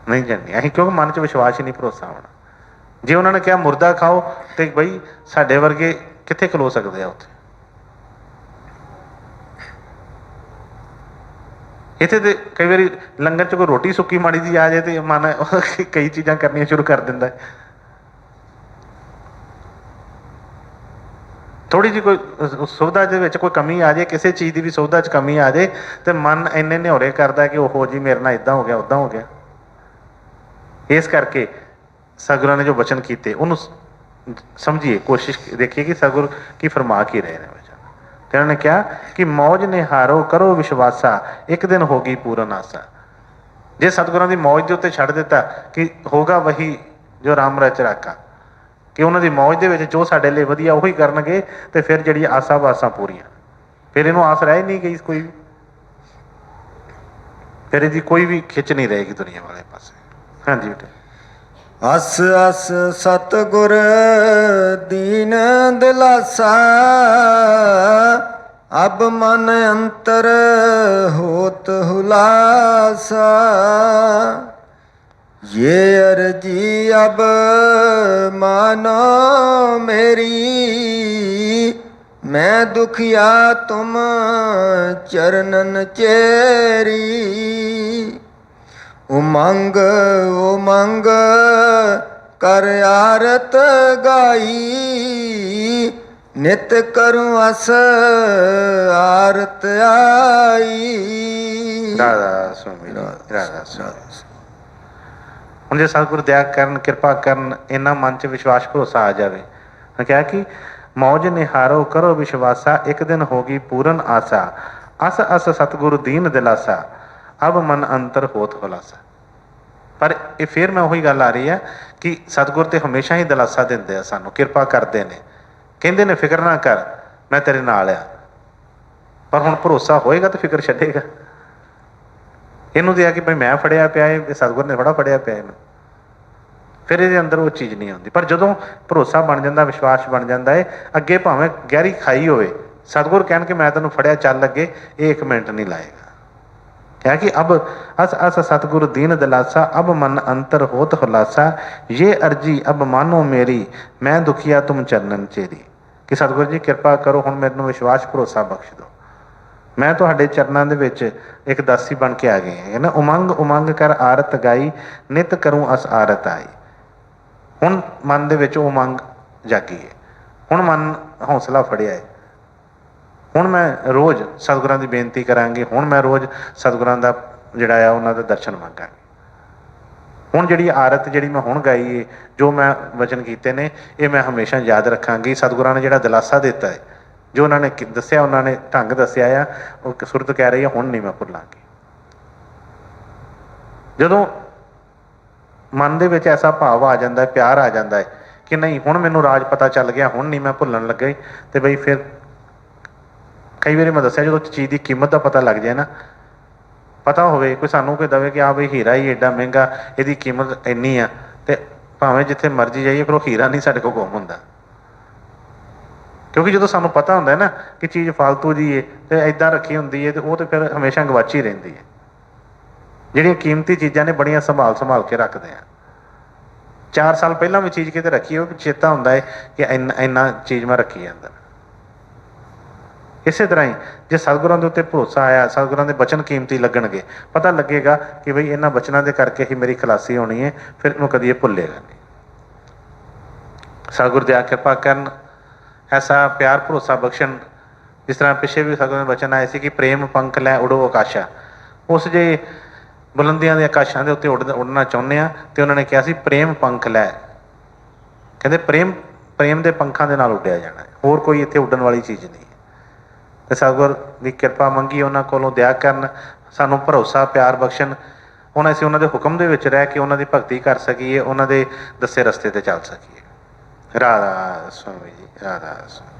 ਨਹੀਂ ਜਾਂਦੀ ਅਸੀਂ, ਕਿਉਂਕਿ ਮਨ 'ਚ ਵਿਸ਼ਵਾਸ ਹੀ ਨਹੀਂ, ਭਰੋਸਾ ਹੋਣਾ। ਜੇ ਉਹਨਾਂ ਨੇ ਕਿਹਾ ਮੁਰਦਾ ਖਾਓ, ਤੇ ਬਈ ਸਾਡੇ ਵਰਗੇ ਕਿੱਥੇ ਖਲੋ ਸਕਦੇ ਆ ਉੱਥੇ? ਇੱਥੇ ਤੇ ਕਈ ਵਾਰੀ ਲੰਗਰ 'ਚ ਕੋਈ ਰੋਟੀ ਸੁੱਕੀ ਮਾੜੀ ਜਿਹੀ ਆ ਜਾਏ ਤੇ ਮਨ ਕਈ ਚੀਜ਼ਾਂ ਕਰਨੀਆਂ ਸ਼ੁਰੂ ਕਰ ਦਿੰਦਾ। ਥੋੜ੍ਹੀ ਜਿਹੀ ਕੋਈ ਸੁਵਿਧਾ ਦੇ ਵਿੱਚ ਕੋਈ ਕਮੀ ਆ ਜਾਏ, ਕਿਸੇ ਚੀਜ਼ ਦੀ ਵੀ ਸੁਵਿਧਾ 'ਚ ਕਮੀ ਆ ਜਾਏ, ਤੇ ਮਨ ਇੰਨੇ ਨਿਹੋਰੇ ਕਰਦਾ ਕਿ ਉਹੋ ਜੀ ਮੇਰੇ ਨਾਲ ਇੱਦਾਂ ਹੋ ਗਿਆ, ਉੱਦਾਂ ਹੋ ਗਿਆ। ਇਸ ਕਰਕੇ ਸਤਿਗੁਰਾਂ ਨੇ ਜੋ ਵਚਨ ਕੀਤੇ ਉਹਨੂੰ ਸਮਝੀਏ, ਕੋਸ਼ਿਸ਼ ਦੇਖੀਏ ਕਿ ਸਤਿਗੁਰ ਕੀ ਫਰਮਾ ਕੀ ਰਹੇ ਨੇ ਵਚਨ। ਤੇ ਉਹਨਾਂ ਨੇ ਕਿਹਾ ਕਿ ਮੌਜ ਨਿਹਾਰੋ ਕਰੋ ਵਿਸ਼ਵਾਸਾ, ਇੱਕ ਦਿਨ ਹੋਗੀ ਪੂਰਨ ਆਸਾ। ਜੇ ਸਤਿਗੁਰਾਂ ਦੀ ਮੌਜ ਦੇ ਉੱਤੇ ਛੱਡ ਦਿੱਤਾ ਕਿ ਹੋਗਾ ਵਹੀ ਜੋ ਰਾਮ ਰਚ ਰਾਖਾ, ਕਿ ਉਹਨਾਂ ਦੀ ਮੌਜ ਦੇ ਵਿੱਚ ਜੋ ਸਾਡੇ ਲਈ ਵਧੀਆ ਉਹੀ ਕਰਨਗੇ, ਤੇ ਫਿਰ ਜਿਹੜੀ ਆਸਾਂ ਵਾਸਾਂ ਪੂਰੀਆਂ, ਫਿਰ ਇਹਨੂੰ ਆਸ ਰਹਿ ਨਹੀਂ ਗਈ ਕੋਈ ਵੀ, ਫਿਰ ਇਹਦੀ ਕੋਈ ਵੀ ਖਿੱਚ ਨਹੀਂ ਰਹੇਗੀ ਦੁਨੀਆ ਵਾਲੇ ਪਾਸੇ। ਹਾਂਜੀ ਬੇਟਾ। ਅਸ ਅਸ ਸਤਿਗੁਰ ਦੀਨ ਦਿਲਾਸਾ, अब मन अंतर होत हुलासा, ये अर्जी अब मानो मेरी, मैं दुखिया तुम चरणन चेरी। उमंग उमंग कर आरत गाई, नित करूं अस आरत आई। ਰਾਧਾ ਸੁਆਮੀ ਜੀ, ਰਾਧਾ ਸੁਆਮੀ। ਹੁਣ ਜੇ ਸਤਿਗੁਰ ਦਇਆ ਕਰਨ, ਕਿਰਪਾ ਕਰਨ, ਇੰਨਾ ਮਨ 'ਚ ਵਿਸ਼ਵਾਸ ਭਰੋਸਾ ਆ ਜਾਵੇ। ਮੈਂ ਕਿਹਾ ਕਿ ਮੌਜ ਨਿਹਾਰੋ ਕਰੋ ਵਿਸ਼ਵਾਸਾ, ਇੱਕ ਦਿਨ ਹੋਗੀ ਪੂਰਨ ਆਸਾ, ਅਸ ਅਸ ਸਤਿਗੁਰ ਦੀਨ ਦਿਲਾਸਾ, ਅਬ ਮਨ ਅੰਤਰ ਹੋਤ ਹੁਲਾਸਾ। ਪਰ ਇਹ ਫਿਰ ਮੈਂ ਉਹੀ ਗੱਲ ਆ ਰਹੀ ਹੈ ਕਿ ਸਤਿਗੁਰ ਤੇ ਹਮੇਸ਼ਾ ਹੀ ਦਿਲਾਸਾ ਦਿੰਦੇ ਆ, ਸਾਨੂੰ ਕਿਰਪਾ ਕਰਦੇ ਨੇ, ਕਹਿੰਦੇ ਨੇ ਫਿਕਰ ਨਾ ਕਰ, ਮੈਂ ਤੇਰੇ ਨਾਲ ਆ। ਪਰ ਹੁਣ ਭਰੋਸਾ ਹੋਏਗਾ ਤਾਂ ਫਿਕਰ ਛੱਡੇਗਾ। ਇਹਨੂੰ ਤੇ ਆ ਕਿ ਭਾਈ ਮੈਂ ਫੜਿਆ ਪਿਆ, ਇਹ ਸਤਿਗੁਰ ਨੇ ਥੋੜ੍ਹਾ ਫੜਿਆ ਪਿਆ ਇਹਨੂੰ, ਫਿਰ ਇਹਦੇ ਅੰਦਰ ਉਹ ਚੀਜ਼ ਨਹੀਂ ਆਉਂਦੀ। ਪਰ ਜਦੋਂ ਭਰੋਸਾ ਬਣ ਜਾਂਦਾ, ਵਿਸ਼ਵਾਸ ਬਣ ਜਾਂਦਾ ਹੈ, ਅੱਗੇ ਭਾਵੇਂ ਗਹਿਰੀ ਖਾਈ ਹੋਵੇ, ਸਤਿਗੁਰ ਕਹਿਣ ਕਿ ਮੈਂ ਤੈਨੂੰ ਫੜਿਆ, ਚੱਲ ਲੱਗੇ, ਇਹ 1 ਮਿੰਟ ਨਹੀਂ ਲਾਏਗਾ। ਕਿਹਾ ਕਿ ਅਬ ਅਸ ਅਸ ਸਤਿਗੁਰ ਦੀਨ ਦਿਲਾਸਾ, ਅਬ ਮਨ ਅੰਤਰ ਹੋਤ ਹੁਲਾਸਾ, ये अर्जी अब मानो मेरी, मैं दुखिया तुम चरणन चेरी। ਕਿ ਸਤਿਗੁਰ ਜੀ ਕਿਰਪਾ ਕਰੋ, ਹੁਣ ਮੈਨੂੰ ਵਿਸ਼ਵਾਸ ਭਰੋਸਾ ਬਖਸ਼ ਦਿਓ, ਮੈਂ ਤੁਹਾਡੇ ਚਰਨਾਂ ਦੇ ਵਿੱਚ ਇੱਕ ਦਾਸੀ ਬਣ ਕੇ ਆ ਗਈ ਹੈ ਨਾ। ਉਮੰਗ ਉਮੰਗ ਕਰ ਆਰਤ ਗਾਈ, ਨਿਤ ਕਰੂੰ ਅਸ ਆਰਤ ਆਈ। ਹੁਣ ਮਨ ਦੇ ਵਿੱਚ ਉਮੰਗ ਜਾਗੀ ਹੈ, ਹੁਣ ਮਨ ਹੌਸਲਾ ਫੜਿਆ ਹੈ, ਹੁਣ ਮੈਂ ਰੋਜ਼ ਸਤਿਗੁਰਾਂ ਦੀ ਬੇਨਤੀ ਕਰਾਂਗੇ, ਹੁਣ ਮੈਂ ਰੋਜ਼ ਸਤਿਗੁਰਾਂ ਦਾ ਜਿਹੜਾ ਆ ਉਹਨਾਂ ਦਾ ਦਰਸ਼ਨ ਮੰਗਾਂਗੇ। ਹੁਣ ਜਿਹੜੀ ਆਰਤ ਜਿਹੜੀ ਮੈਂ ਹੁਣ ਗਾਈ ਹੈ, ਜੋ ਮੈਂ ਵਚਨ ਕੀਤੇ ਨੇ, ਇਹ ਮੈਂ ਹਮੇਸ਼ਾ ਯਾਦ ਰੱਖਾਂਗੀ। ਸਤਿਗੁਰਾਂ ਨੇ ਜਿਹੜਾ ਦਿਲਾਸਾ ਦਿੱਤਾ ਹੈ, ਜੋ ਉਹਨਾਂ ਨੇ ਦੱਸਿਆ, ਉਹਨਾਂ ਨੇ ਢੰਗ ਦੱਸਿਆ ਆ, ਉਹ ਸੁਰਤ ਕਹਿ ਰਹੀ ਹੈ ਹੁਣ ਨਹੀਂ ਮੈਂ ਭੁੱਲਾਂਗੀ। ਜਦੋਂ ਮਨ ਦੇ ਵਿੱਚ ਐਸਾ ਭਾਵ ਆ ਜਾਂਦਾ ਹੈ, ਪਿਆਰ ਆ ਜਾਂਦਾ ਹੈ ਕਿ ਨਹੀਂ ਹੁਣ ਮੈਨੂੰ ਰਾਜ ਪਤਾ ਚੱਲ ਗਿਆ, ਹੁਣ ਨਹੀਂ ਮੈਂ ਭੁੱਲਣ ਲੱਗਾ, ਤੇ ਬਈ ਫਿਰ ਕਈ ਵਾਰੀ ਮੈਂ ਦੱਸਿਆ ਜਦੋਂ ਚੀਜ਼ ਦੀ ਕੀਮਤ ਦਾ ਪਤਾ ਲੱਗ ਜਾਏ ਨਾ, ਪਤਾ ਹੋਵੇ, ਕੋਈ ਸਾਨੂੰ ਕੋਈ ਦਵੇ ਕਿ ਆ ਬਈ ਹੀਰਾ ਹੀ ਐਡਾ ਮਹਿੰਗਾ, ਇਹਦੀ ਕੀਮਤ ਇੰਨੀ ਆ, ਤੇ ਭਾਵੇਂ ਜਿੱਥੇ ਮਰਜ਼ੀ ਜਾਈਏ, ਫਿਰ ਉਹ ਹੀਰਾ ਨਹੀਂ ਸਾਡੇ ਕੋਲ ਗੁੰਮ ਹੁੰਦਾ। ਕਿਉਂਕਿ ਜਦੋਂ ਸਾਨੂੰ ਪਤਾ ਹੁੰਦਾ ਨਾ ਕਿ ਚੀਜ਼ ਫਾਲਤੂ ਜੀ ਹੈ ਤੇ ਇੱਦਾਂ ਰੱਖੀ ਹੁੰਦੀ ਹੈ, ਤੇ ਉਹ ਤਾਂ ਫਿਰ ਹਮੇਸ਼ਾ ਗਵਾਚੀ ਰਹਿੰਦੀ ਹੈ। ਜਿਹੜੀਆਂ ਕੀਮਤੀ ਚੀਜ਼ਾਂ ਨੇ ਬੜੀਆਂ ਸੰਭਾਲ ਕੇ ਰੱਖਦੇ ਆ। 4 ਸਾਲ ਪਹਿਲਾਂ ਵੀ ਚੀਜ਼ ਕਿਤੇ ਰੱਖੀ ਹੋਵੇ, ਚੇਤਾ ਹੁੰਦਾ ਹੈ ਕਿ ਇੰਨਾ ਚੀਜ਼ ਮੈਂ ਰੱਖੀ ਜਾਂਦਾ। ਇਸੇ ਤਰ੍ਹਾਂ ਹੀ ਜੇ ਸਤਿਗੁਰਾਂ ਦੇ ਉੱਤੇ ਭਰੋਸਾ ਆਇਆ, ਸਤਿਗੁਰਾਂ ਦੇ ਬਚਨ ਕੀਮਤੀ ਲੱਗਣਗੇ, ਪਤਾ ਲੱਗੇਗਾ ਕਿ ਬਈ ਇਹਨਾਂ ਬਚਨਾਂ ਦੇ ਕਰਕੇ ਹੀ ਮੇਰੀ ਖਲਾਸੀ ਹੋਣੀ ਹੈ, ਫਿਰ ਇਹਨੂੰ ਕਦੀ ਇਹ ਭੁੱਲੇਗਾ ਨਹੀਂ। ਸਤਿਗੁਰ ਦੀ ਕਿਰਪਾ ਕਰਨ, ਐਸਾ ਪਿਆਰ ਭਰੋਸਾ ਬਖਸ਼ਣ। ਜਿਸ ਤਰ੍ਹਾਂ ਪਿੱਛੇ ਵੀ ਸਤਿਗੁਰਾਂ ਦੇ ਬਚਨ ਆਏ ਸੀ ਕਿ ਪ੍ਰੇਮ ਪੰਖ ਲੈ ਉਡੋ ਆਕਾਸ਼ਾ, ਉਸ ਜੇ ਬੁਲੰਦੀਆਂ ਦੇ ਆਕਾਸ਼ਾਂ ਦੇ ਉੱਤੇ ਉੱਡਣਾ ਚਾਹੁੰਦੇ ਆ, ਤੇ ਉਹਨਾਂ ਨੇ ਕਿਹਾ ਸੀ ਪ੍ਰੇਮ ਪੰਖ ਲੈ। ਕਹਿੰਦੇ ਪ੍ਰੇਮ ਦੇ ਪੰਖਾਂ ਦੇ ਨਾਲ ਉੱਡਿਆ ਜਾਣਾ, ਹੋਰ ਕੋਈ ਇੱਥੇ ਉੱਡਣ ਵਾਲੀ ਚੀਜ਼ ਨਹੀਂ। ਤੇ ਸਤਿਗੁਰ ਦੀ ਕਿਰਪਾ ਮੰਗੀ, ਉਹਨਾਂ ਕੋਲੋਂ ਦਇਆ ਕਰਨ, ਸਾਨੂੰ ਭਰੋਸਾ ਪਿਆਰ ਬਖਸ਼ਣ, ਹੁਣ ਅਸੀਂ ਉਹਨਾਂ ਦੇ ਹੁਕਮ ਦੇ ਵਿੱਚ ਰਹਿ ਕੇ ਉਹਨਾਂ ਦੀ ਭਗਤੀ ਕਰ ਸਕੀਏ, ਉਹਨਾਂ ਦੇ ਦੱਸੇ ਰਸਤੇ ਤੇ ਚੱਲ ਸਕੀਏ। ਰਾਧਾ ਸੁਆਮੀ ਜੀ, ਰਾਧਾ ਸੁਆਮੀ।